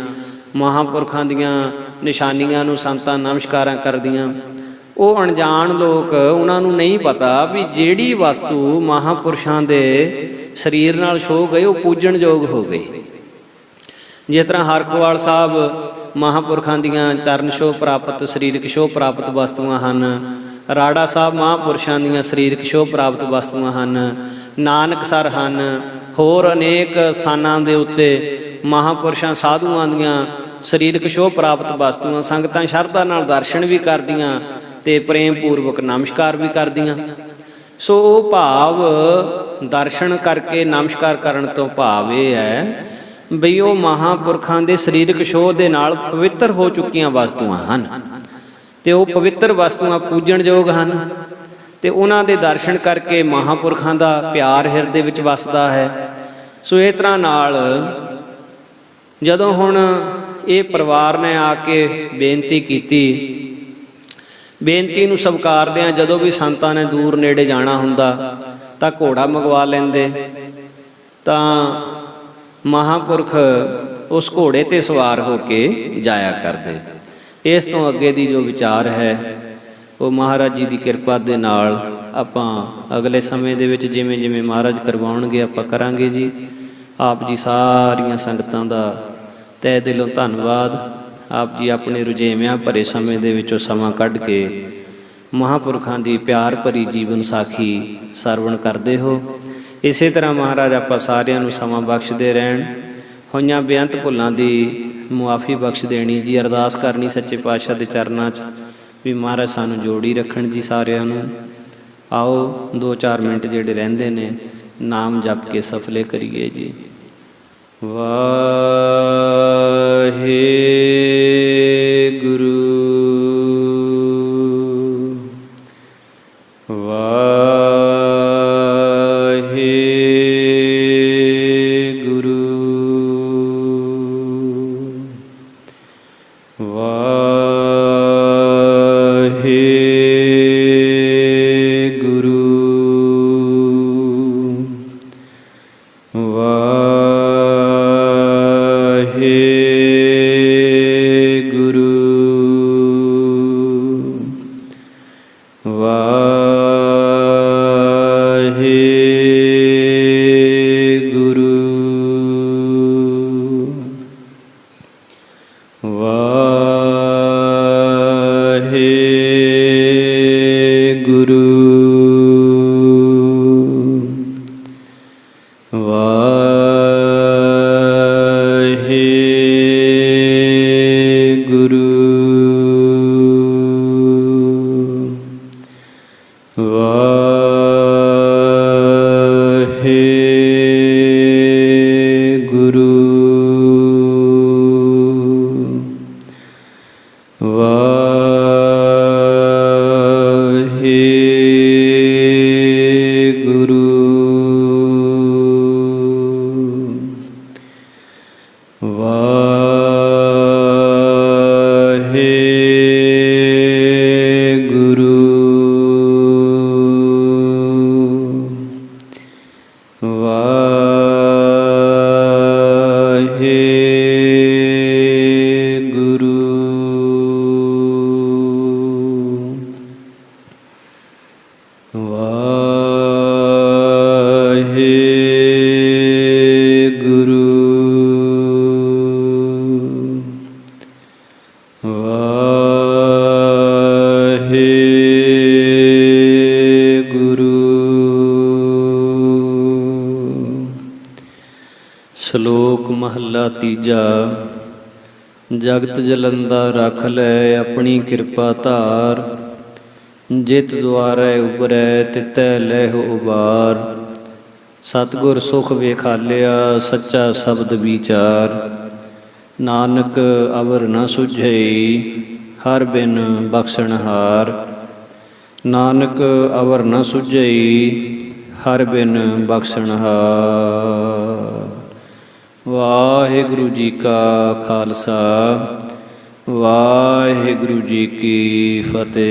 ਮਹਾਂਪੁਰਖਾਂ ਦੀਆਂ ਨਿਸ਼ਾਨੀਆਂ ਨੂੰ ਸੰਤਾਂ ਨਮਸਕਾਰਾਂ ਕਰਦੀਆਂ। ਉਹ ਅਣਜਾਣ ਲੋਕ, ਉਹਨਾਂ ਨੂੰ ਨਹੀਂ ਪਤਾ ਵੀ ਜਿਹੜੀ ਵਸਤੂ ਮਹਾਂਪੁਰਸ਼ਾਂ ਦੇ ਸਰੀਰ ਨਾਲ ਛੋਹ ਗਈ ਉਹ ਪੂਜਣਯੋਗ ਹੋ ਗਈ। ਜਿਸ ਤਰ੍ਹਾਂ ਹਰਖਵਾਲ ਸਾਹਿਬ ਮਹਾਂਪੁਰਖਾਂ ਦੀਆਂ ਚਰਨ ਛੋਹ ਪ੍ਰਾਪਤ ਸਰੀਰਕ ਛੋਹ ਪ੍ਰਾਪਤ ਵਸਤੂਆਂ ਹਨ, ਰਾੜਾ ਸਾਹਿਬ ਮਹਾਂਪੁਰਸ਼ਾਂ ਦੀਆਂ ਸਰੀਰਕ ਛੋਹ ਪ੍ਰਾਪਤ ਵਸਤੂਆਂ ਹਨ, ਨਾਨਕਸਰ ਹਨ, ਹੋਰ ਅਨੇਕ ਸਥਾਨਾਂ ਦੇ ਉੱਤੇ ਮਹਾਂਪੁਰਸ਼ਾਂ ਸਾਧੂਆਂ ਦੀਆਂ ਸਰੀਰਕ ਛੋਹ ਪ੍ਰਾਪਤ ਵਸਤੂਆਂ ਸੰਗਤਾਂ ਸ਼ਰਧਾ ਨਾਲ ਦਰਸ਼ਨ ਵੀ ਕਰਦੀਆਂ ਤੇ ਪ੍ਰੇਮ ਪੂਰਵਕ ਨਮਸਕਾਰ ਵੀ ਕਰਦੀਆਂ। ਸੋ ਉਹ ਭਾਵ ਦਰਸ਼ਨ ਕਰਕੇ ਨਮਸਕਾਰ ਕਰਨ ਤੋਂ ਭਾਵ ਇਹ ਹੈ ਬਈ ਉਹ ਮਹਾਂਪੁਰਖਾਂ ਦੇ ਸਰੀਰਕ ਛੋਹ ਦੇ ਨਾਲ ਪਵਿੱਤਰ ਹੋ ਚੁੱਕੀਆਂ ਵਸਤੂਆਂ ਹਨ ਤੇ ਉਹ ਪਵਿੱਤਰ ਵਸਤੂਆਂ ਪੂਜਣਯੋਗ ਹਨ ਤੇ ਉਹਨਾਂ ਦੇ ਦਰਸ਼ਨ ਕਰਕੇ ਮਹਾਂਪੁਰਖਾਂ ਦਾ ਪਿਆਰ ਹਿਰਦੇ ਵਿੱਚ ਵਸਦਾ ਹੈ। ਸੋ ਇਸ ਤਰ੍ਹਾਂ ਨਾਲ ਜਦੋਂ ਹੁਣ ਇਹ ਪਰਿਵਾਰ ਨੇ ਆ ਕੇ ਬੇਨਤੀ ਕੀਤੀ, ਬੇਨਤੀ ਨੂੰ ਸਵੀਕਾਰਦਿਆਂ ਜਦੋਂ ਵੀ ਸੰਤਾਂ ਨੇ ਦੂਰ ਨੇੜੇ ਜਾਣਾ ਹੁੰਦਾ ਤਾਂ ਘੋੜਾ ਮੰਗਵਾ ਲੈਂਦੇ, ਤਾਂ ਮਹਾਂਪੁਰਖ ਉਸ ਘੋੜੇ ਤੇ ਸਵਾਰ ਹੋ ਕੇ ਜਾਇਆ ਕਰਦੇ। ਇਸ ਤੋਂ ਅੱਗੇ ਦੀ ਜੋ ਵਿਚਾਰ ਹੈ ਉਹ ਮਹਾਰਾਜ ਜੀ ਦੀ ਕਿਰਪਾ ਦੇ ਨਾਲ ਆਪਾਂ ਅਗਲੇ ਸਮੇਂ ਦੇ ਵਿੱਚ ਜਿਵੇਂ ਜਿਵੇਂ ਮਹਾਰਾਜ ਕਰਵਾਉਣਗੇ ਆਪਾਂ ਕਰਾਂਗੇ ਜੀ। ਆਪ ਜੀ ਸਾਰੀਆਂ ਸੰਗਤਾਂ ਦਾ ਤਹਿ ਦਿਲੋਂ ਧੰਨਵਾਦ। ਆਪ ਜੀ ਆਪਣੇ ਰੁਝੇਵਿਆਂ ਭਰੇ ਸਮੇਂ ਦੇ ਵਿੱਚੋਂ ਸਮਾਂ ਕੱਢ ਕੇ ਮਹਾਂਪੁਰਖਾਂ ਦੀ ਪਿਆਰ ਭਰੀ ਜੀਵਨ ਸਾਖੀ ਸਰਵਣ ਕਰਦੇ ਹੋ। ਇਸੇ ਤਰ੍ਹਾਂ ਮਹਾਰਾਜ ਆਪਾਂ ਸਾਰਿਆਂ ਨੂੰ ਸਮਾਂ ਬਖਸ਼ਦੇ ਰਹਿਣ, ਹੋਈਆਂ ਬੇਅੰਤ ਭੁੱਲਾਂ ਦੀ ਮੁਆਫੀ ਬਖਸ਼ ਦੇਣੀ ਜੀ। ਅਰਦਾਸ ਕਰਨੀ ਸੱਚੇ ਪਾਤਸ਼ਾਹ ਦੇ ਚਰਨਾਂ 'ਚ ਵੀ ਮਹਾਰਾਜ ਸਾਨੂੰ ਜੋੜੀ ਰੱਖਣ ਜੀ ਸਾਰਿਆਂ ਨੂੰ। ਆਓ 2-4 ਮਿੰਟ ਜਿਹੜੇ ਰਹਿੰਦੇ ਨੇ ਨਾਮ ਜਪ ਕੇ ਸਫਲੇ ਕਰੀਏ ਜੀ। ਵਾਹਿਗੁਰੂ ਵਾਹਿਗੁਰੂ ਸ਼ਲੋਕ ਮਹੱਲਾ ਤੀਜਾ। ਜਗਤ ਜਲੰਦਾ ਰਖ ਲੈ ਆਪਣੀ ਕਿਰਪਾ ਧਾਰ, ਜਿਤ ਦੁਆਰੈ ਉਬਰੈ ਤਿਤੈ ਲਹਿ ਉਬਾਰ। ਸਤਿਗੁਰ ਸੁਖ ਵੇਖਾਲਿਆ ਸੱਚਾ ਸ਼ਬਦ ਵਿਚਾਰ, ਨਾਨਕ ਅਵਰ ਨ ਸੁਝਈ ਹਰ ਬਿਨ ਬਖਸ਼ਣਹਾਰ। ਨਾਨਕ ਅਵਰ ਨ ਸੁਝਈ ਹਰ ਬਿਨ ਬਖਸ਼ਣਹਾਰ। ਵਾਹਿਗੁਰੂ ਜੀ ਕਾ ਖਾਲਸਾ, ਵਾਹਿਗੁਰੂ ਜੀ ਕੀ ਫਤਿਹ।